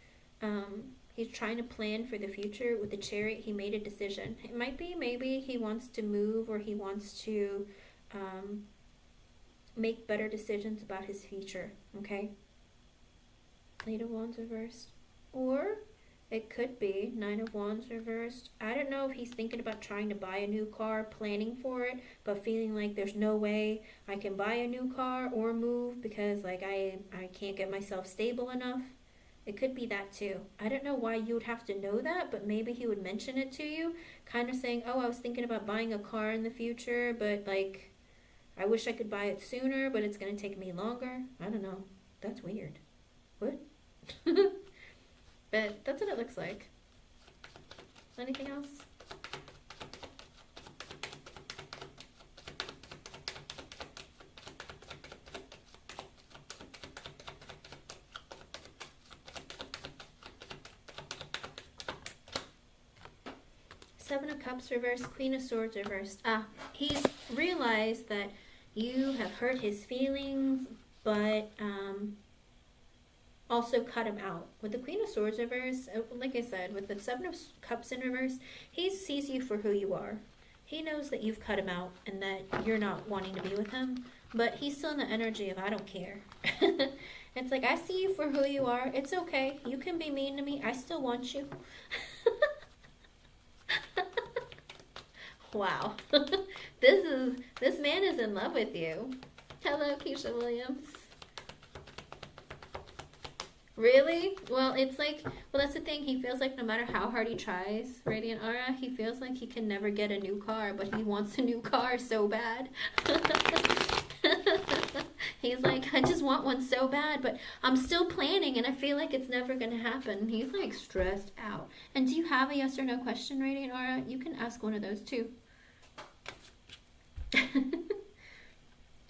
he's trying to plan for the future. With the Chariot, he made a decision. It might be maybe he wants to move, or he wants to make better decisions about his future, okay? 8 of Wands reversed. Or it could be 9 of Wands reversed. I don't know if he's thinking about trying to buy a new car, planning for it, but feeling like there's no way I can buy a new car or move because like I can't get myself stable enough. It could be that too. I don't know why you would have to know that, but maybe he would mention it to you, kind of saying, oh, I was thinking about buying a car in the future, but like I wish I could buy it sooner, but it's going to take me longer. I don't know. That's weird. What? But that's what it looks like. Anything else? Seven of Cups reversed, Queen of Swords reversed. He's realized that you have hurt his feelings, but also cut him out. With the Queen of Swords reverse, like I said, with the 7 of Cups in reverse, he sees you for who you are. He knows that you've cut him out and that you're not wanting to be with him, but he's still in the energy of I don't care. It's like, I see you for who you are. It's okay. You can be mean to me. I still want you. Wow. This man is in love with you. Hello, Keisha Williams. Really? Well, it's like, well, that's the thing. He feels like no matter how hard he tries, Radiant Aura, he feels like he can never get a new car, but he wants a new car so bad. He's like, I just want one so bad, but I'm still planning and I feel like it's never going to happen. He's like stressed out. And do you have a yes or no question, Radiant Aura? You can ask one of those too.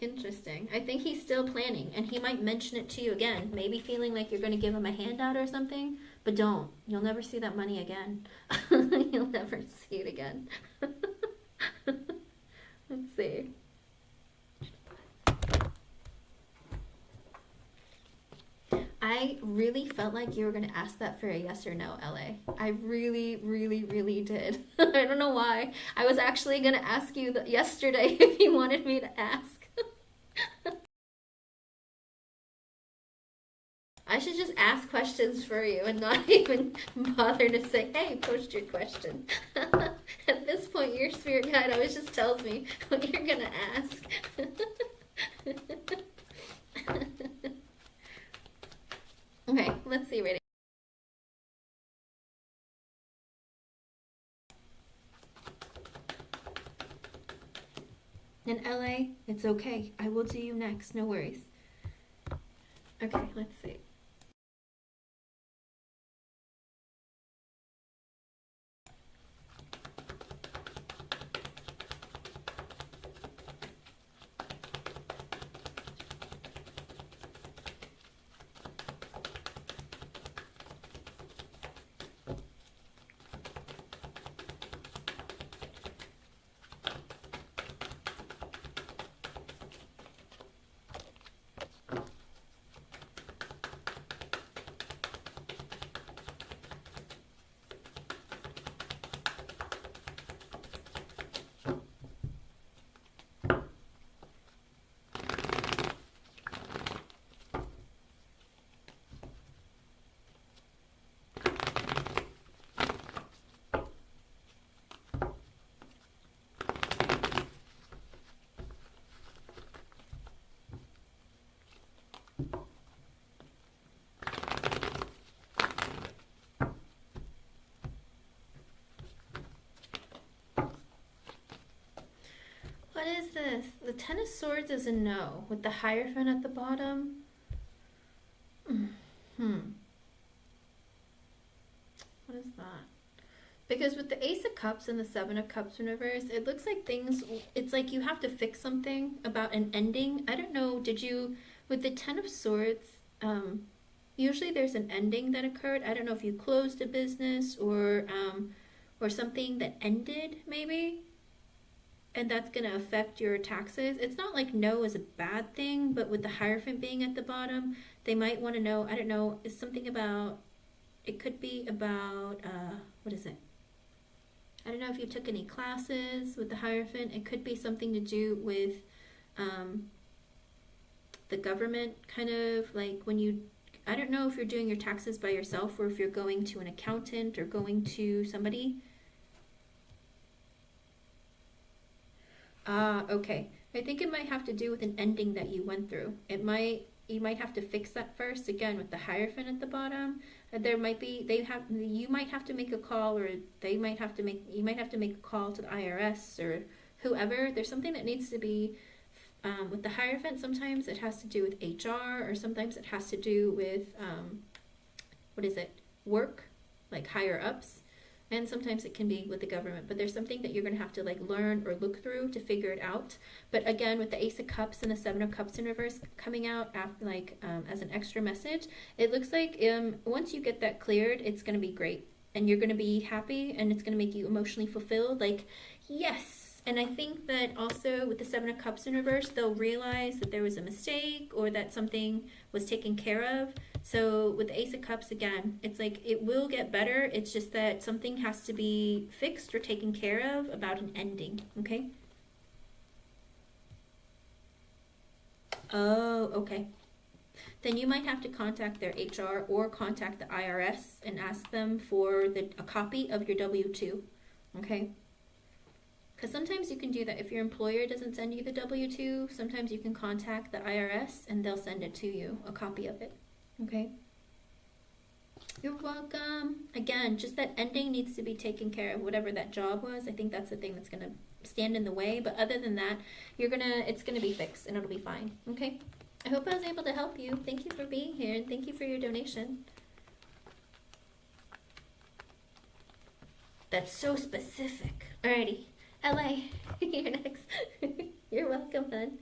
Interesting. I think he's still planning, and he might mention it to you again. Maybe feeling like you're going to give him a handout or something, but don't. You'll never see that money again. You'll never see it again. Let's see. I really felt like you were going to ask that for a yes or no, LA. I really, really, really did. I don't know why. I was actually going to ask you yesterday if you wanted me to ask. I should just ask questions for you and not even bother to say, hey, post your question. At this point, your spirit guide always just tells me what you're going to ask. Okay, let's see. Ready? In LA, it's okay. I will do you next. No worries. Okay, let's see. is this? The Ten of Swords is a no, with the Hierophant at the bottom. What is that? Because with the Ace of Cups and the Seven of Cups in reverse, it looks like things, it's like you have to fix something about an ending. I don't know, did you, with the Ten of Swords, usually there's an ending that occurred. I don't know if you closed a business or something that ended, maybe, and that's going to affect your taxes. It's not like no is a bad thing, but with the Hierophant being at the bottom, they might want to know, I don't know, is something about, it could be about, what is it? I don't know if you took any classes with the Hierophant. It could be something to do with the government, kind of like when you, I don't know if you're doing your taxes by yourself or if you're going to an accountant or going to somebody. Okay. I think it might have to do with an ending that you went through. You might have to fix that first, again, with the Hierophant at the bottom. There might be, you might have to make a call, or you might have to make a call to the IRS or whoever. There's something that needs to be, with the Hierophant, sometimes it has to do with HR, or sometimes it has to do with, what is it, work, like higher ups. And sometimes it can be with the government, but there's something that you're going to have to like learn or look through to figure it out. But again, with the Ace of Cups and the Seven of Cups in reverse coming out after, like, as an extra message, it looks like once you get that cleared, it's going to be great, and you're going to be happy, and it's going to make you emotionally fulfilled. Like, yes. And I think that also with the Seven of Cups in reverse, they'll realize that there was a mistake or that something was taken care of. So with the Ace of Cups, again, it's like it will get better. It's just that something has to be fixed or taken care of about an ending, okay? Oh, okay. Then you might have to contact their HR or contact the IRS and ask them for a copy of your W-2, okay? Because sometimes you can do that. If your employer doesn't send you the W-2, sometimes you can contact the IRS and they'll send it to you, a copy of it. Okay? You're welcome. Again, just that ending needs to be taken care of, whatever that job was. I think that's the thing that's going to stand in the way. But other than that, it's going to be fixed and it'll be fine. Okay? I hope I was able to help you. Thank you for being here and thank you for your donation. That's so specific. Alrighty. LA, you're next. You're welcome, hon.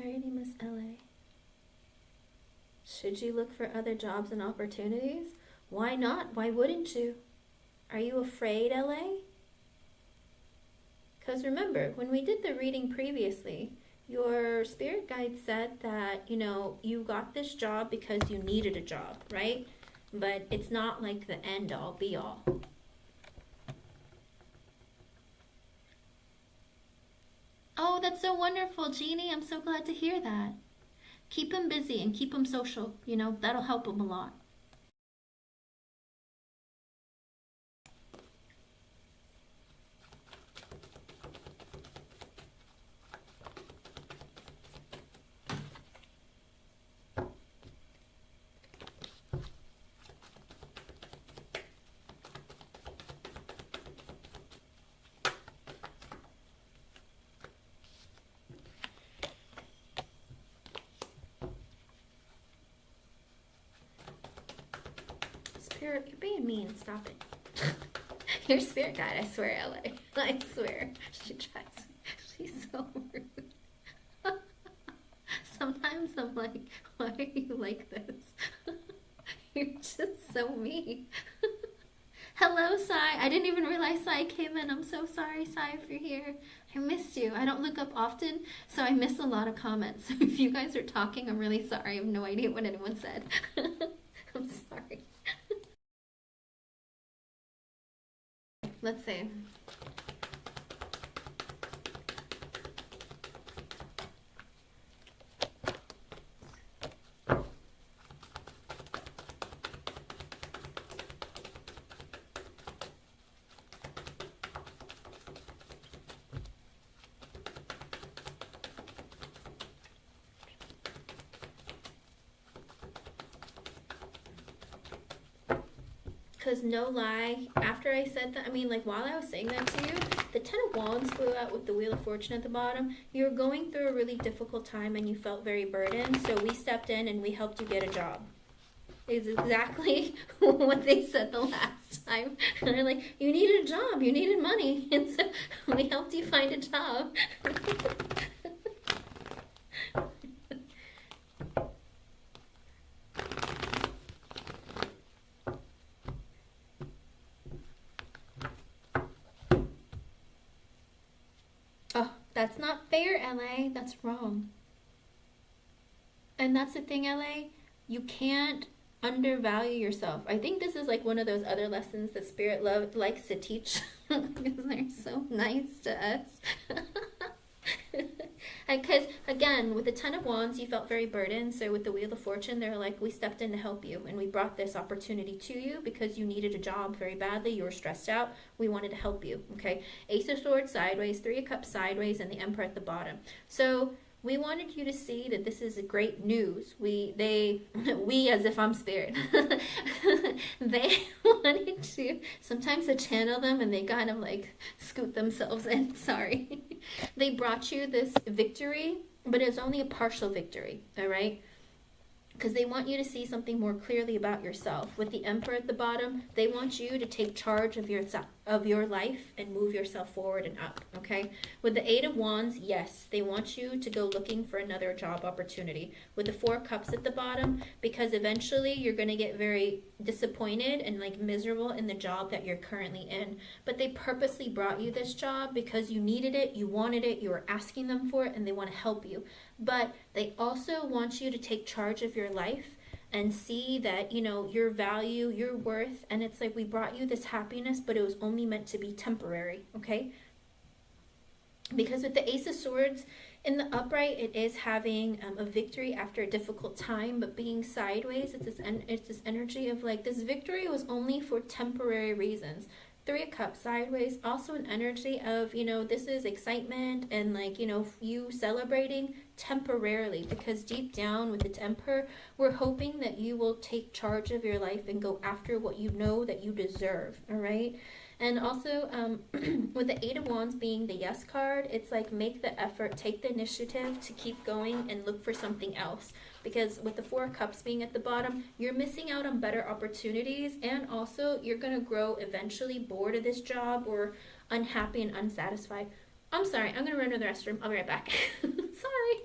Alrighty, Miss LA. Should you look for other jobs and opportunities? Why not? Why wouldn't you? Are you afraid, LA? Because remember, when we did the reading previously, your spirit guide said that, you got this job because you needed a job, right? But it's not like the end all be all. Oh, that's so wonderful, Jeannie. I'm so glad to hear that. Keep them busy and keep them social. That'll help them a lot. Spirit, you're being mean. Stop it. Your spirit guide, I swear, LA. I swear. She tries. She's so rude. Sometimes I'm like, why are you like this? You're just so mean. Hello, Sai. I didn't even realize Sai came in. I'm so sorry, Sai, if you're here. I missed you. I don't look up often, so I miss a lot of comments. If you guys are talking, I'm really sorry. I have no idea what anyone said. I'm sorry. Let's see. because no lie, after I said that, I mean, like, while I was saying that to you, the Ten of Wands flew out with the Wheel of Fortune at the bottom. You were going through a really difficult time and you felt very burdened, so we stepped in and we helped you get a job. Is exactly what they said the last time. They're like, you needed a job, you needed money, and so we helped you find a job. Oh, that's not fair, LA. That's wrong. And that's the thing, LA. You can't undervalue yourself. I think this is like one of those other lessons that Spirit Love likes to teach because they're so nice to us. Because again, with the Ten of Wands, you felt very burdened. So with the Wheel of Fortune, they're like, we stepped in to help you, and we brought this opportunity to you because you needed a job very badly. You were stressed out. We wanted to help you. Okay, Ace of Swords sideways, Three of Cups sideways, and the Emperor at the bottom. So we wanted you to see that this is a great news. We as if I'm spirit. They wanted to sometimes to channel them and they kind of like scoot themselves in. Sorry. They brought you this victory, but it's only a partial victory, all right? Because they want you to see something more clearly about yourself. With the Emperor at the bottom, they want you to take charge of your life and move yourself forward and up, okay? With the Eight of Wands, yes, they want you to go looking for another job opportunity. With the Four Cups at the bottom, because eventually you're going to get very disappointed and like miserable in the job that you're currently in. But they purposely brought you this job because you needed it, you wanted it, you were asking them for it, and they want to help you. But they also want you to take charge of your life and see that, you know, your value, your worth, and it's like we brought you this happiness, but it was only meant to be temporary, okay? Because with the Ace of Swords in the upright, it is having a victory after a difficult time, but being sideways, it's this energy of like this victory was only for temporary reasons. Three of Cups sideways, also an energy of, you know, this is excitement and like, you know, you celebrating temporarily, because deep down with the Emperor, we're hoping that you will take charge of your life and go after what you know that you deserve, all right? And also with the Eight of Wands being the yes card, it's like make the effort, take the initiative to keep going and look for something else. Because with the Four of Cups being at the bottom, you're missing out on better opportunities, and also you're going to grow eventually bored of this job or unhappy and unsatisfied. I'm sorry, I'm going to run to the restroom. I'll be right back. Sorry.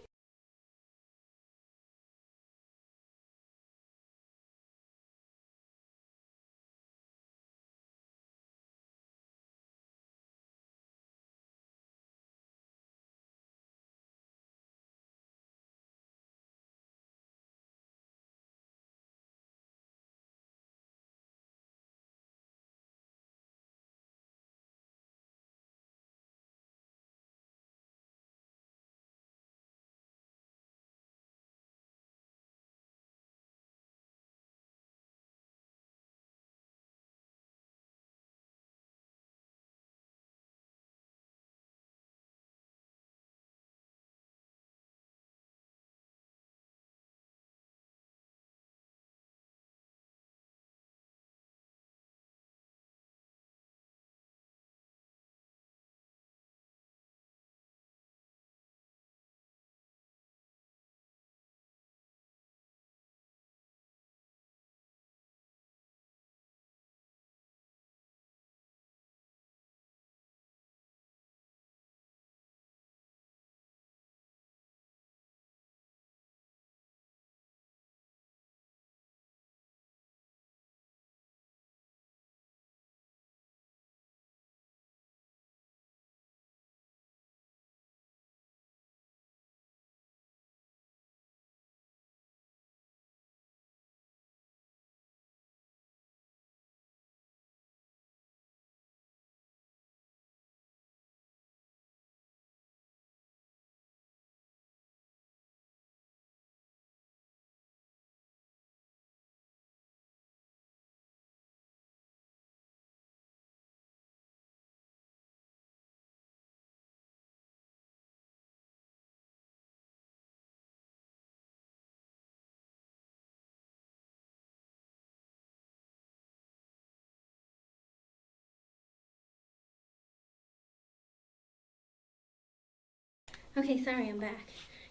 Okay, sorry, I'm back.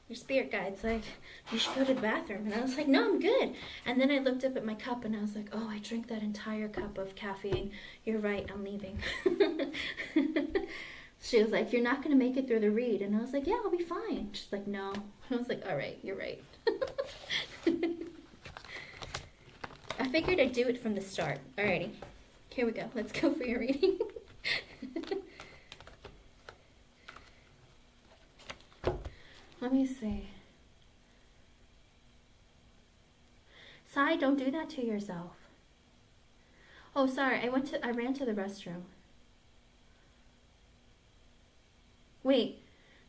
Your spirit guide's like, you should go to the bathroom. And I was like, no, I'm good. And then I looked up at my cup and I was like, oh, I drank that entire cup of caffeine. You're right, I'm leaving. She was like, you're not going to make it through the read. And I was like, yeah, I'll be fine. She's like, no. I was like, all right, you're right. I figured I'd do it from the start. Alrighty, here we go. Let's go for your reading. Let me see. Sai, don't do that to yourself. Oh, sorry. I ran to the restroom. Wait,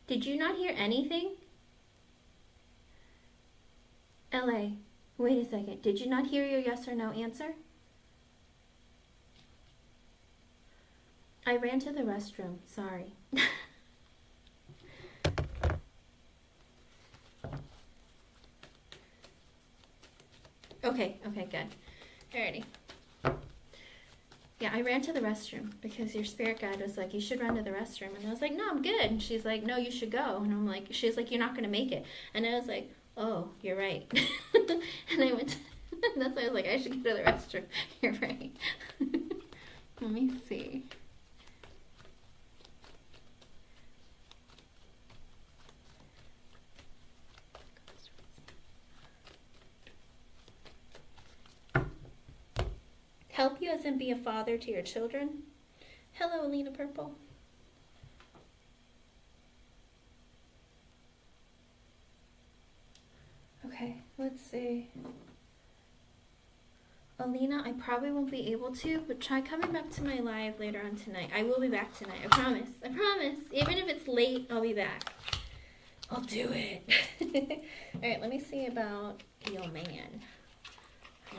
did you not hear anything? LA, wait a second. Did you not hear your yes or no answer? I ran to the restroom. Sorry. Okay, good. Alrighty. Yeah, I ran to the restroom because your spirit guide was like, you should run to the restroom. And I was like, no, I'm good. And she's like, no, you should go. And I'm like, she's like, you're not going to make it. And I was like, oh, you're right. And I went, that's why I was like, I should go to the restroom. You're right. Let me see. Help you as in be a father to your children. Hello, Alina Purple. Okay, let's see. Alina, I probably won't be able to, but try coming back to my live later on tonight. I will be back tonight, I promise. I promise. Even if it's late, I'll be back. I'll do it. Alright, let me see about your man.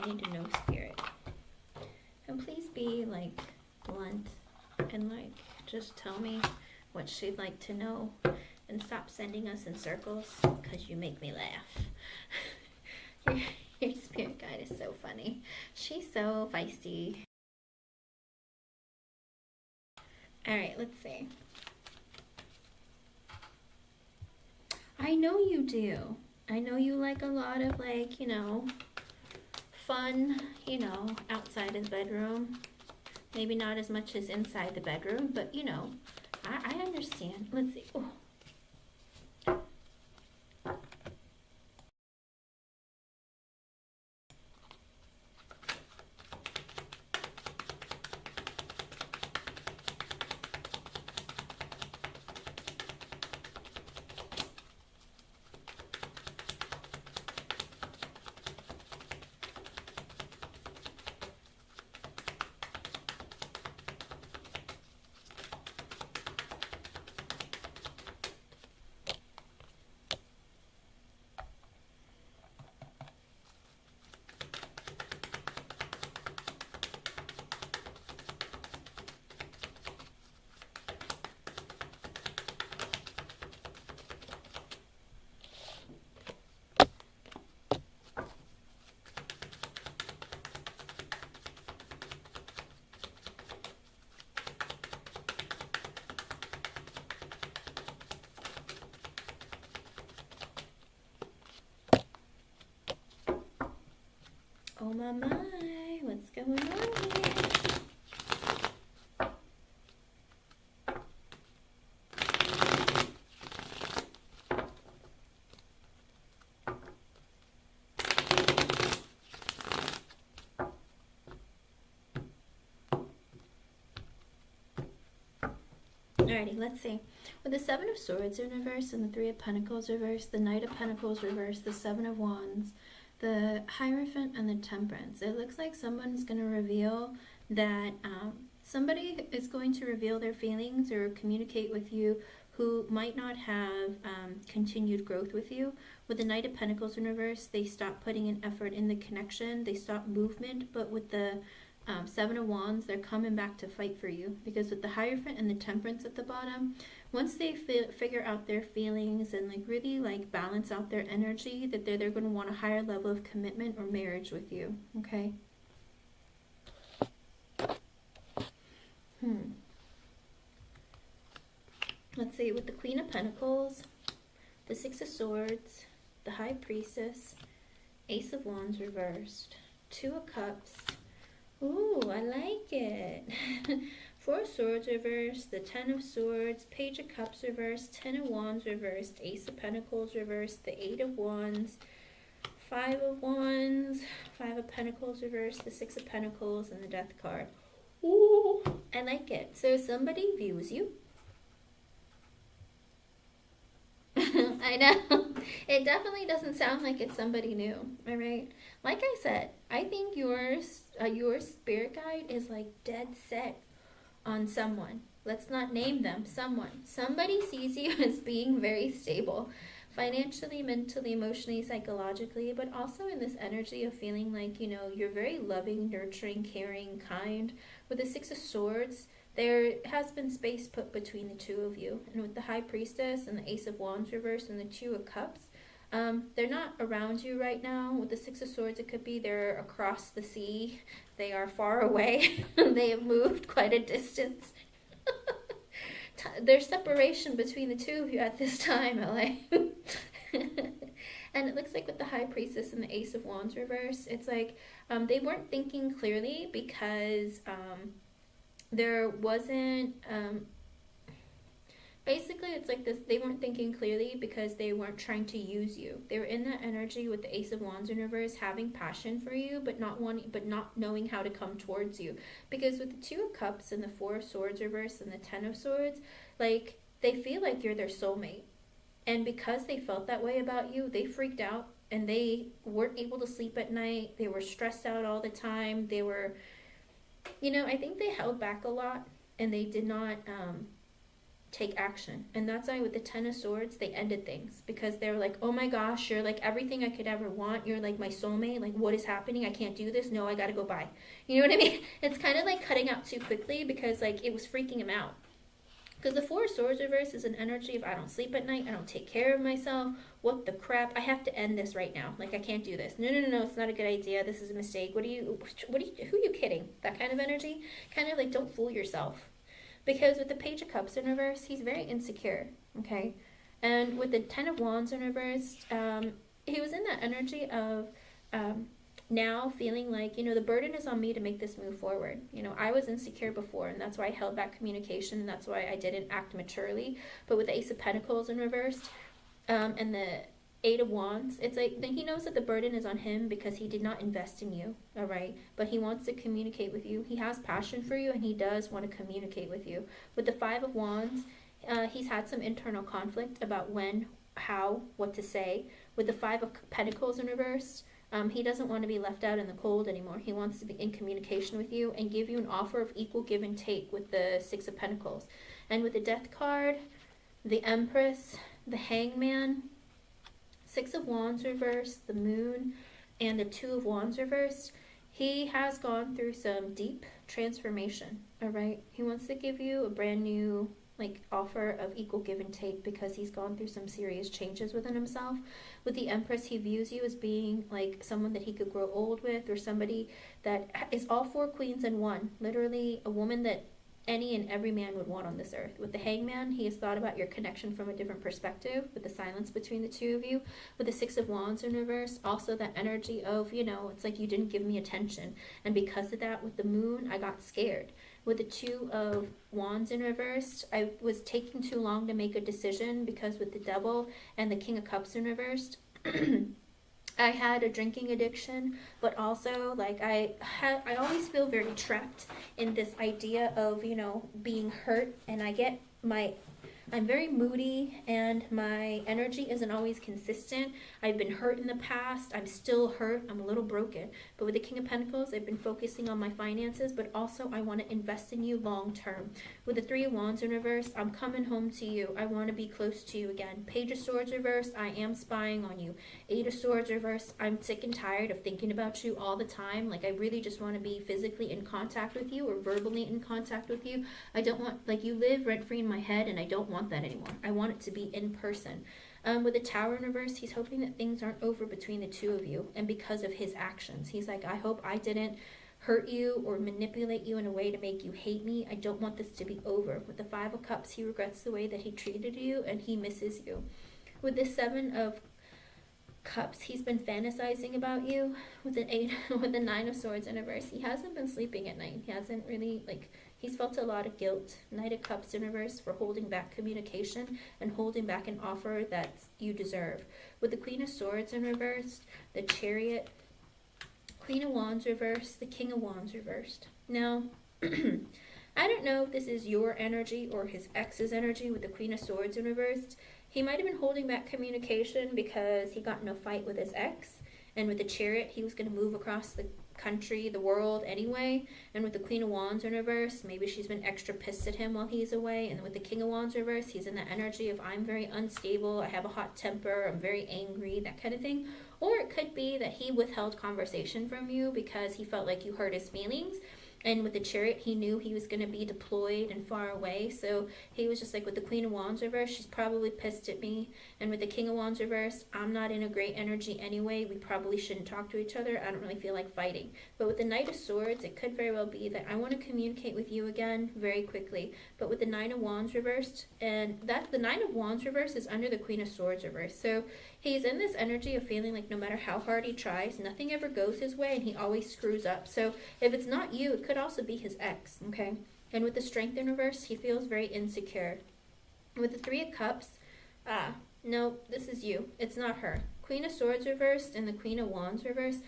I need to know spirit. And please be like blunt and like just tell me what she'd like to know and stop sending us in circles because you make me laugh. Your spirit guide is so funny. She's so feisty. Alright, let's see. I know you do. I know you like a lot of like, you know, fun, you know, outside of the bedroom. Maybe not as much as inside the bedroom, but you know, I understand. Let's see. Oh. Oh my, what's going on here? Alrighty, let's see. With the Seven of Swords in reverse and the Three of Pentacles reversed, the Knight of Pentacles reversed, the Seven of Wands, the Hierophant, and the Temperance. It looks like someone's going to reveal that somebody is going to reveal their feelings or communicate with you who might not have continued growth with you. With the Knight of Pentacles in reverse, they stop putting an effort in the connection, they stop movement, but with the Seven of Wands, they're coming back to fight for you, because with the Hierophant and the Temperance at the bottom, once they figure out their feelings and like really like balance out their energy, that they're going to want a higher level of commitment or marriage with you. Okay. Let's see, with the Queen of Pentacles the Six of Swords, the High Priestess, Ace of Wands reversed, Two of Cups. Ooh, I like it. Four of Swords reversed, the Ten of Swords, Page of Cups reversed, Ten of Wands reversed, Ace of Pentacles reversed, the Eight of Wands, Five of Wands, Five of Pentacles reversed, the Six of Pentacles, and the Death card. Ooh, I like it. So somebody views you. I know. It definitely doesn't sound like it's somebody new, all right? Like I said, I think your spirit guide is like dead set on someone. Let's not name them. Someone. Somebody sees you as being very stable. Financially, mentally, emotionally, psychologically, but also in this energy of feeling like, you know, you're very loving, nurturing, caring, kind. With the Six of Swords, there has been space put between the two of you. And with the High Priestess and the Ace of Wands reversed and the Two of Cups, they're not around you right now. With the Six of Swords, it could be they're across the sea. They are far away. They have moved quite a distance. There's separation between the two of you at this time, LA. And it looks like with the High Priestess and the Ace of Wands reverse, it's like they weren't thinking clearly because there wasn't basically it's like this, they weren't thinking clearly because they weren't trying to use you. They were in that energy with the Ace of Wands in reverse, having passion for you but not knowing how to come towards you. Because with the Two of Cups and the Four of Swords reverse and the Ten of Swords, like they feel like you're their soulmate. And because they felt that way about you, they freaked out and they weren't able to sleep at night. They were stressed out all the time. They were, you know, I think they held back a lot and they did not take action. And that's why with the Ten of Swords, they ended things because they were like, oh my gosh, you're like everything I could ever want. You're like my soulmate. Like, what is happening? I can't do this. No, I got to go by. You know what I mean? It's kind of like cutting out too quickly because like it was freaking him out. Because the Four of Swords reverse is an energy of I don't sleep at night, I don't take care of myself, what the crap, I have to end this right now. Like, I can't do this. No, it's not a good idea. This is a mistake. Who are you kidding? That kind of energy. Kind of like, don't fool yourself. Because with the Page of Cups in reverse, he's very insecure, okay? And with the Ten of Wands in reverse, he was in that energy of now feeling like, you know, the burden is on me to make this move forward. You know, I was insecure before, and that's why I held back communication, and that's why I didn't act maturely. But with the Ace of Pentacles in reverse, and the Eight of Wands, it's like he knows that the burden is on him because he did not invest in you, all right? But he wants to communicate with you. He has passion for you, and he does want to communicate with you. With the Five of Wands, he's had some internal conflict about when, how, what to say. With the Five of Pentacles in reverse, he doesn't want to be left out in the cold anymore. He wants to be in communication with you and give you an offer of equal give and take with the Six of Pentacles. And with the Death card, the Empress, the Hangman, Six of Wands reversed, the Moon, and the Two of Wands reversed, he has gone through some deep transformation, all right? He wants to give you a brand new like offer of equal give and take because he's gone through some serious changes within himself. With the Empress, he views you as being like someone that he could grow old with, or somebody that is all four queens in one. Literally a woman that any and every man would want on this earth. With the Hangman, he has thought about your connection from a different perspective, with the silence between the two of you. With the Six of Wands in reverse, also that energy of, you know, it's like you didn't give me attention. And because of that, with the Moon, I got scared. With the Two of Wands in reverse, I was taking too long to make a decision because with the Devil and the King of Cups in reverse, I had a drinking addiction, but also like I always feel very trapped in this idea of, you know, being hurt, and I'm very moody and my energy isn't always consistent. I've been hurt in the past. I'm still hurt. I'm a little broken. But with the King of Pentacles, I've been focusing on my finances, but also I want to invest in you long term. With the Three of Wands in reverse, I'm coming home to you. I want to be close to you again. Page of Swords reverse, I am spying on you. Eight of Swords reverse, I'm sick and tired of thinking about you all the time. Like I really just want to be physically in contact with you or verbally in contact with you. I don't want, like, you live rent free in my head and I don't want that anymore. I want it to be in person. With the Tower in reverse, he's hoping that things aren't over between the two of you, and because of his actions. He's like, I hope I didn't hurt you or manipulate you in a way to make you hate me. I don't want this to be over. With the Five of Cups, he regrets the way that he treated you and he misses you. With the Seven of Cups, he's been fantasizing about you. With an eight, with the Nine of Swords in reverse, he hasn't been sleeping at night. He hasn't really, like, he's felt a lot of guilt. Knight of Cups in reverse for holding back communication and holding back an offer that you deserve. With the Queen of Swords in reverse, the Chariot, Queen of Wands reversed, the King of Wands reversed. Now, I don't know if this is your energy or his ex's energy with the Queen of Swords in reverse. He might have been holding back communication because he got in a fight with his ex. And with the Chariot, he was going to move across the country, the world anyway. And with the Queen of Wands in reverse, maybe she's been extra pissed at him while he's away. And with the King of Wands reverse, he's in the energy of I'm very unstable, I have a hot temper, I'm very angry, that kind of thing. Or it could be that he withheld conversation from you because he felt like you hurt his feelings. And with the Chariot, he knew he was going to be deployed and far away. So he was just like, with the Queen of Wands reverse, she's probably pissed at me. And with the King of Wands reverse, I'm not in a great energy anyway. We probably shouldn't talk to each other. I don't really feel like fighting. But with the Knight of Swords, it could very well be that I want to communicate with you again very quickly. But with the Nine of Wands reversed, and that the Nine of Wands reverse is under the Queen of Swords reverse. So he's in this energy of feeling like no matter how hard he tries, nothing ever goes his way and he always screws up. So if it's not you, it could also be his ex, okay? And with the Strength in reverse, he feels very insecure. With the Three of Cups, no, this is you. It's not her. Queen of Swords reversed and the Queen of Wands reversed.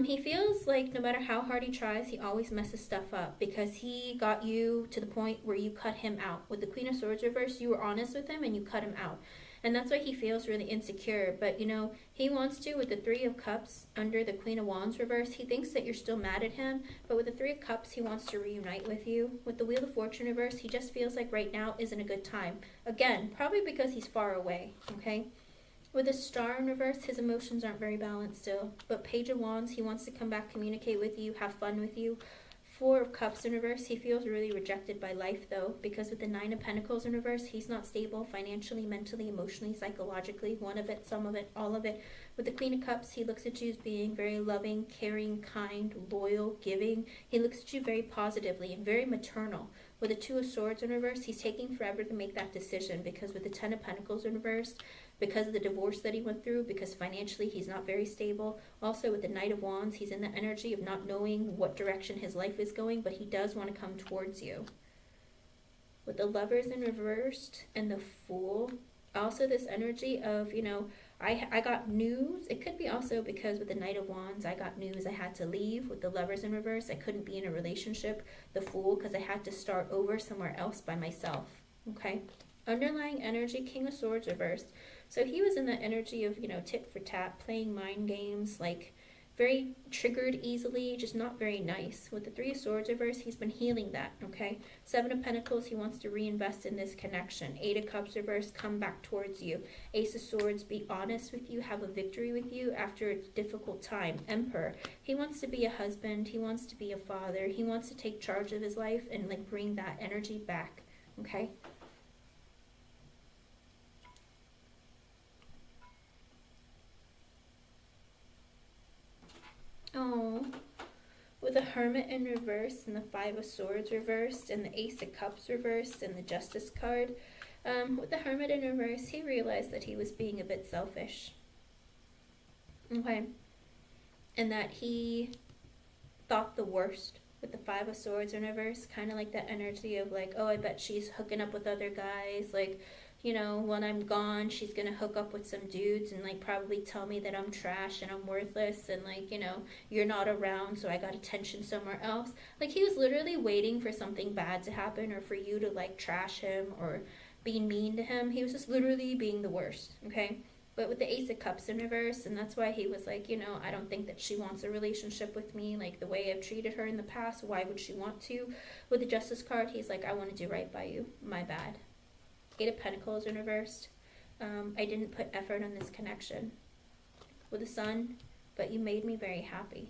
He feels like no matter how hard he tries, he always messes stuff up because he got you to the point where you cut him out. With the Queen of Swords reversed, you were honest with him and you cut him out. And that's why he feels really insecure. But, you know, he wants to, with the Three of Cups under the Queen of Wands reverse, he thinks that you're still mad at him. But with the Three of Cups, he wants to reunite with you. With the Wheel of Fortune reverse, he just feels like right now isn't a good time. Again, probably because he's far away, okay? With the Star in reverse, his emotions aren't very balanced still. But Page of Wands, he wants to come back, communicate with you, have fun with you. Four of Cups in reverse, he feels really rejected by life though, because with the Nine of Pentacles in reverse, he's not stable financially, mentally, emotionally, psychologically, one of it, some of it, all of it. With the Queen of Cups, he looks at you as being very loving, caring, kind, loyal, giving. He looks at you very positively and very maternal. With the Two of Swords in reverse, he's taking forever to make that decision because with the Ten of Pentacles in reverse, because of the divorce that he went through, because financially he's not very stable. Also with the Knight of Wands, he's in the energy of not knowing what direction his life is going, but he does want to come towards you. With the Lovers in reversed and the Fool, also this energy of, you know, I got news. It could be also because with the Knight of Wands, I got news I had to leave. With the Lovers in reverse, I couldn't be in a relationship. The Fool, because I had to start over somewhere else by myself, okay? Underlying energy, King of Swords reversed. So he was in the energy of, you know, tit for tat, playing mind games, like very triggered easily, just not very nice. With the Three of Swords reverse, he's been healing that, okay? Seven of Pentacles, he wants to reinvest in this connection. Eight of Cups reverse, come back towards you. Ace of Swords, be honest with you, have a victory with you after a difficult time. Emperor, he wants to be a husband, he wants to be a father, he wants to take charge of his life and like bring that energy back, okay? Oh, with the Hermit in reverse and the Five of Swords reversed and the Ace of Cups reversed and the Justice card. With the Hermit in reverse, he realized that he was being a bit selfish. Okay. And that he thought the worst with the Five of Swords in reverse. Kind of like that energy of like, oh, I bet she's hooking up with other guys. Like, you know, when I'm gone, she's gonna hook up with some dudes and like probably tell me that I'm trash and I'm worthless and like, you know, you're not around, so I got attention somewhere else. Like he was literally waiting for something bad to happen or for you to like trash him or be mean to him. He was just literally being the worst, okay? But with the Ace of Cups in reverse, and that's why he was like, you know, I don't think that she wants a relationship with me, like the way I've treated her in the past, why would she want to? With the Justice card, he's like, I want to do right by you, my bad. Eight of Pentacles in reversed. I didn't put effort on this connection. With the Sun, but you made me very happy.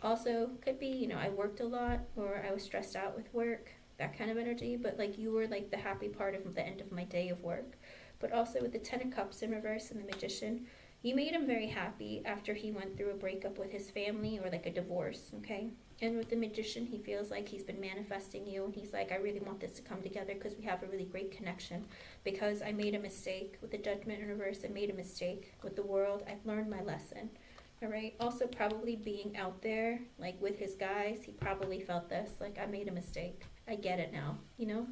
Also, could be, you know, I worked a lot or I was stressed out with work, that kind of energy, but like you were like the happy part of the end of my day of work. But also with the Ten of Cups in reverse and the Magician, you made him very happy after he went through a breakup with his family or like a divorce, okay? And with the Magician, he feels like he's been manifesting you, and he's like, I really want this to come together because we have a really great connection. Because I made a mistake with the Judgment in reverse, I made a mistake with the World. I've learned my lesson. All right. Also, probably being out there, like with his guys, he probably felt this, like, I made a mistake. I get it now, you know?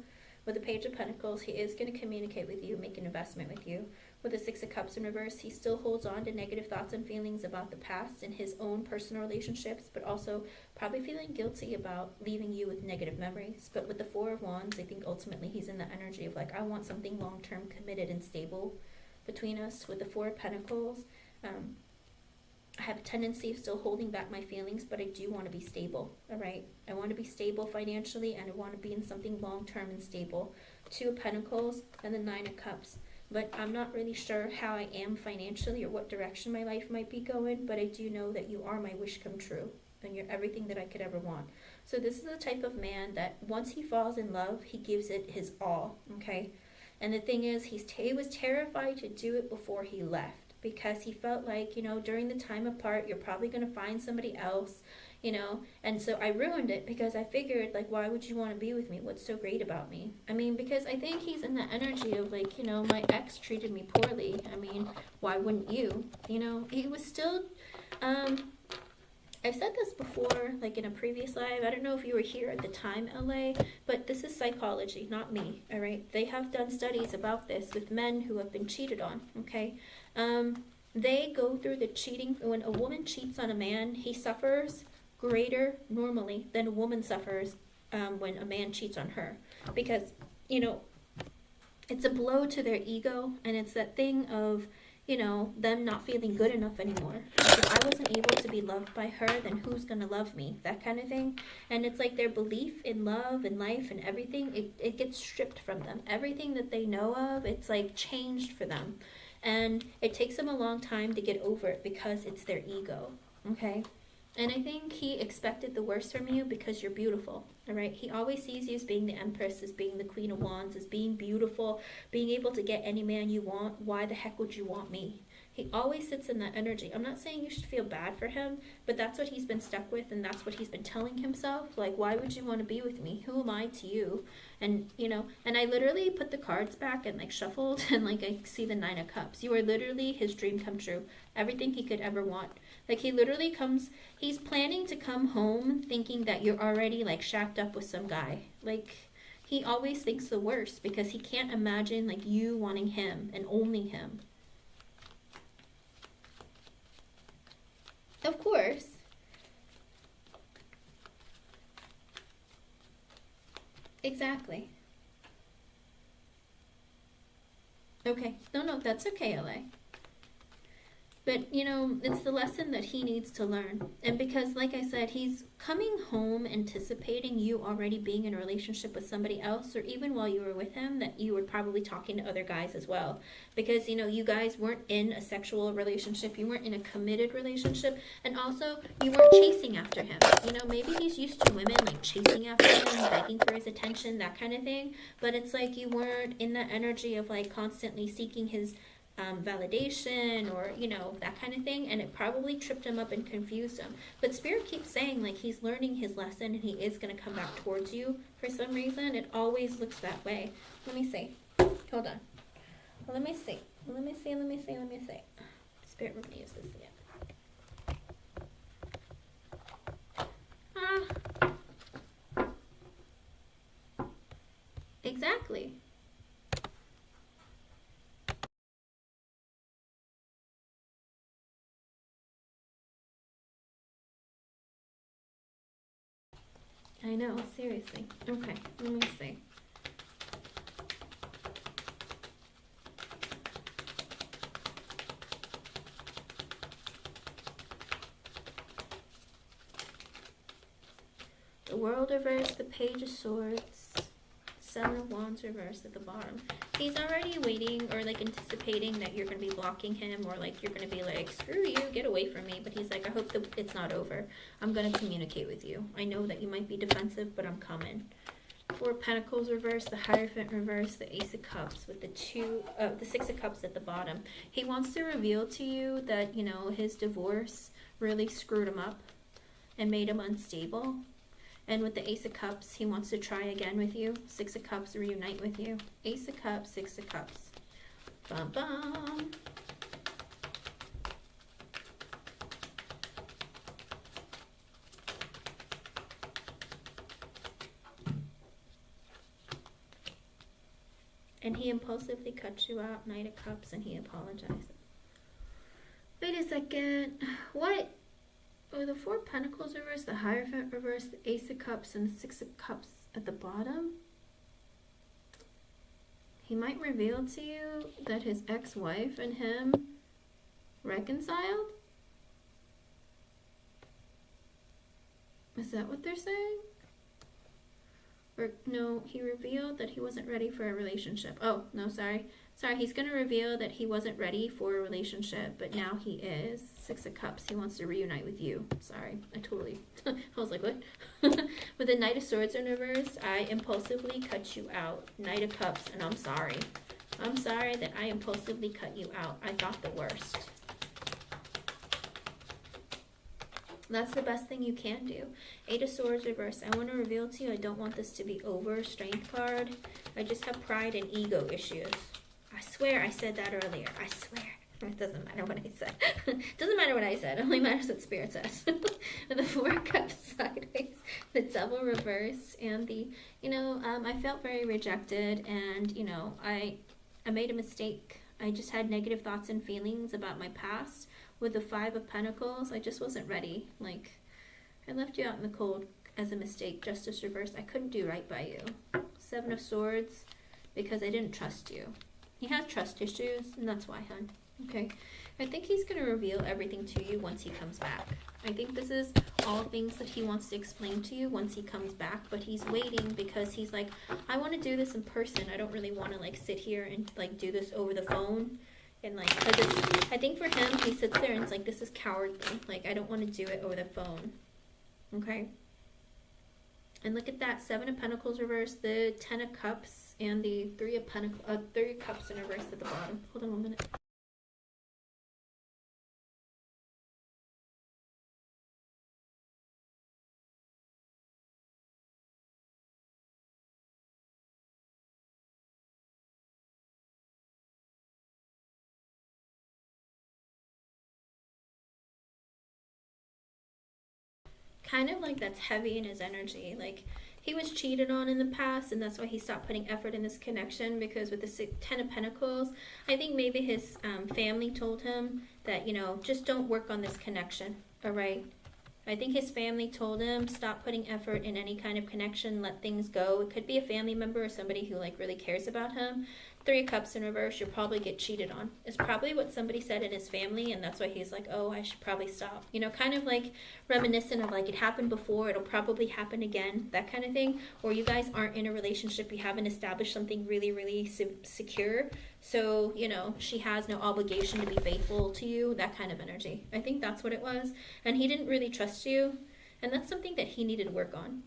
With the Page of Pentacles, he is going to communicate with you, make an investment with you. With the Six of Cups in reverse, he still holds on to negative thoughts and feelings about the past and his own personal relationships, but also probably feeling guilty about leaving you with negative memories. But with the Four of Wands, I think ultimately he's in the energy of like, I want something long-term, committed, and stable between us. With the Four of Pentacles, I have a tendency of still holding back my feelings, but I do want to be stable, all right? I want to be stable financially, and I want to be in something long-term and stable. Two of Pentacles and the Nine of Cups. But I'm not really sure how I am financially or what direction my life might be going, but I do know that you are my wish come true, and you're everything that I could ever want. So this is the type of man that once he falls in love, he gives it his all, okay? And the thing is, he was terrified to do it before he left, because he felt like, you know, during the time apart, you're probably going to find somebody else, you know, and so I ruined it because I figured, like, why would you want to be with me? What's so great about me? I mean, because I think he's in the energy of, like, you know, my ex treated me poorly. I mean, why wouldn't you? You know, he was still, I've said this before, like in a previous live. I don't know if you were here at the time, LA, but this is psychology, not me, all right? They have done studies about this with men who have been cheated on, okay? They go through the cheating. When a woman cheats on a man, he suffers greater normally than a woman suffers when a man cheats on her, because, you know, it's a blow to their ego, and it's that thing of, you know, them not feeling good enough anymore. Like, if I wasn't able to be loved by her, then who's gonna love me? That kind of thing. And it's like their belief in love and life and everything, it gets stripped from them. Everything that they know of, it's like changed for them. And it takes them a long time to get over it because it's their ego, okay? And I think he expected the worst from you because you're beautiful, all right? He always sees you as being the Empress, as being the Queen of Wands, as being beautiful, being able to get any man you want. Why the heck would you want me? He always sits in that energy. I'm not saying you should feel bad for him, but that's what he's been stuck with, and that's what he's been telling himself. Like, why would you want to be with me? Who am I to you? And, you know, and I literally put the cards back and, like, shuffled, and, like, I see the Nine of Cups. You are literally his dream come true. Everything he could ever want. Like, he literally comes, he's planning to come home thinking that you're already, like, shacked up with some guy. Like, he always thinks the worst because he can't imagine, like, you wanting him and only him. Of course. Exactly. Okay. No, that's okay, LA. But, you know, it's the lesson that he needs to learn. And because, like I said, he's coming home anticipating you already being in a relationship with somebody else, or even while you were with him, that you were probably talking to other guys as well. Because, you know, you guys weren't in a sexual relationship, you weren't in a committed relationship, and also you weren't chasing after him. You know, maybe he's used to women, like, chasing after him, begging for his attention, that kind of thing. But it's like you weren't in that energy of, like, constantly seeking his validation, or, you know, that kind of thing, and it probably tripped him up and confused him. But Spirit keeps saying, like, he's learning his lesson and he is going to come back towards you for some reason. It always looks that way. Let me see. Hold on. Let me see. Spirit, we're going to use this again. Exactly. I know, seriously. Okay, let me see. The World reversed, the Page of Swords, Seven of Wands reversed at the bottom. He's already waiting or, like, anticipating that you're going to be blocking him, or, like, you're going to be like, screw you, get away from me. But he's like, I hope that it's not over. I'm going to communicate with you. I know that you might be defensive, but I'm coming. Four of Pentacles reversed, the Hierophant reversed, the Ace of Cups with the Six of Cups at the bottom. He wants to reveal to you that, you know, his divorce really screwed him up. and made him unstable. And with the Ace of Cups, he wants to try again with you. 6 of Cups, reunite with you. Ace of Cups, 6 of Cups. Bum, bum. And he impulsively cuts you out. Knight of Cups, and he apologizes. Wait a second. What? Oh, the 4 of Pentacles reversed, the Hierophant reversed, the Ace of Cups, and the 6 of Cups at the bottom. He might reveal to you that his ex-wife and him reconciled? Is that what they're saying? Or no, he revealed that he wasn't ready for a relationship. Oh, no, sorry. Sorry, he's going to reveal that he wasn't ready for a relationship, but now he is. 6 of Cups, he wants to reunite with you. Sorry, I was like, what? With the Knight of Swords in reverse, I impulsively cut you out. Knight of Cups, and I'm sorry. I'm sorry that I impulsively cut you out. I thought the worst. That's the best thing you can do. 8 of Swords reverse. I want to reveal to you I don't want this to be over. Strength card. I just have pride and ego issues. I swear I said that earlier. I swear. It doesn't matter what I said. Doesn't matter what I said. It only matters what Spirit says. The 4 of Cups sideways. The Devil reverse. And the, I felt very rejected. And, I made a mistake. I just had negative thoughts and feelings about my past. With the 5 of Pentacles, I just wasn't ready. Like, I left you out in the cold as a mistake. Justice reversed. I couldn't do right by you. 7 of Swords, because I didn't trust you. He has trust issues, and that's why, hon. Okay. I think he's going to reveal everything to you once he comes back. I think this is all things that he wants to explain to you once he comes back, but he's waiting because he's like, I want to do this in person. I don't really want to, like, sit here and, like, do this over the phone. And like, cause I think for him, he sits there and it's like, this is cowardly. Like, I don't want to do it over the phone. Okay. And look at that, 7 of Pentacles reversed, the 10 of Cups, and the 3 of Cups in reverse at the bottom. Hold on 1 minute. Kind of like that's heavy in his energy. Like, he was cheated on in the past, and that's why he stopped putting effort in this connection, because with the 10 of Pentacles, I think maybe his family told him that, just don't work on this connection, all right? I think his family told him, stop putting effort in any kind of connection, let things go. It could be a family member or somebody who, like, really cares about him. 3 of Cups in reverse, you'll probably get cheated on. It's probably what somebody said in his family, and that's why he's like, oh, I should probably stop. Kind of like reminiscent of, like, it happened before, it'll probably happen again, that kind of thing. Or you guys aren't in a relationship, you haven't established something really, really secure. So, she has no obligation to be faithful to you, that kind of energy. I think that's what it was. And he didn't really trust you. And that's something that he needed to work on,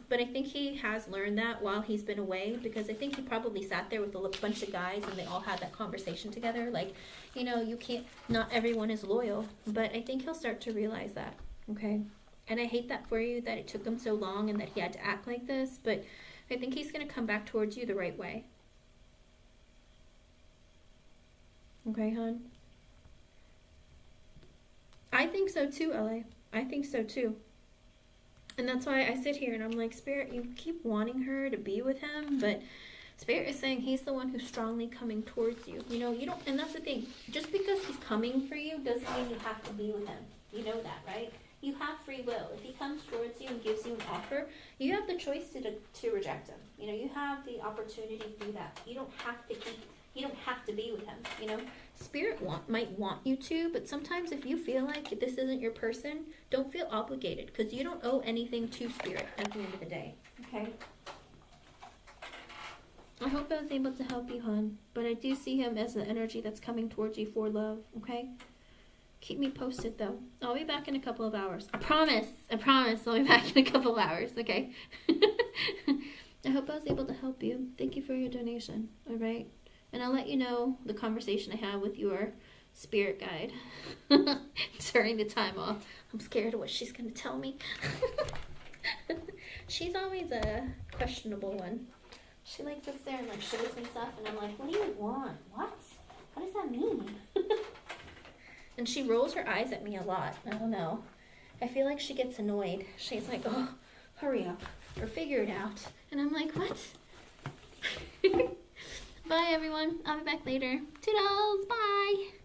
But I think he has learned that while he's been away, because I think he probably sat there with a bunch of guys and they all had that conversation together. Like, you can't, not everyone is loyal. But I think he'll start to realize that, okay? And I hate that for you, that it took him so long and that he had to act like this. But I think he's going to come back towards you the right way. Okay, hon? I think so too, LA. I think so too. And that's why I sit here and I'm like, Spirit, you keep wanting her to be with him, but Spirit is saying he's the one who's strongly coming towards you. You don't, and that's the thing. Just because he's coming for you doesn't mean you have to be with him. You know that, right? You have free will. If he comes towards you and gives you an offer, you have the choice to reject him. You have the opportunity to do that. You don't have to be with him, Spirit might want you to, but sometimes if you feel like this isn't your person, don't feel obligated, because you don't owe anything to Spirit at the end of the day, okay? I hope I was able to help you, hon, but I do see him as the energy that's coming towards you for love, okay? Keep me posted, though. I'll be back in a couple of hours. I promise I'll be back in a couple of hours, okay? I hope I was able to help you. Thank you for your donation, all right? And I'll let you know the conversation I had with your spirit guide during the time off. I'm scared of what she's gonna tell me. She's always a questionable one. She like sits there and like shows me stuff, and I'm like, what do you want? What does that mean? And she rolls her eyes at me a lot. I don't know. I feel like she gets annoyed. She's like, oh, hurry up or figure it out. And I'm like, what? Bye everyone. I'll be back later. Toodles. Bye.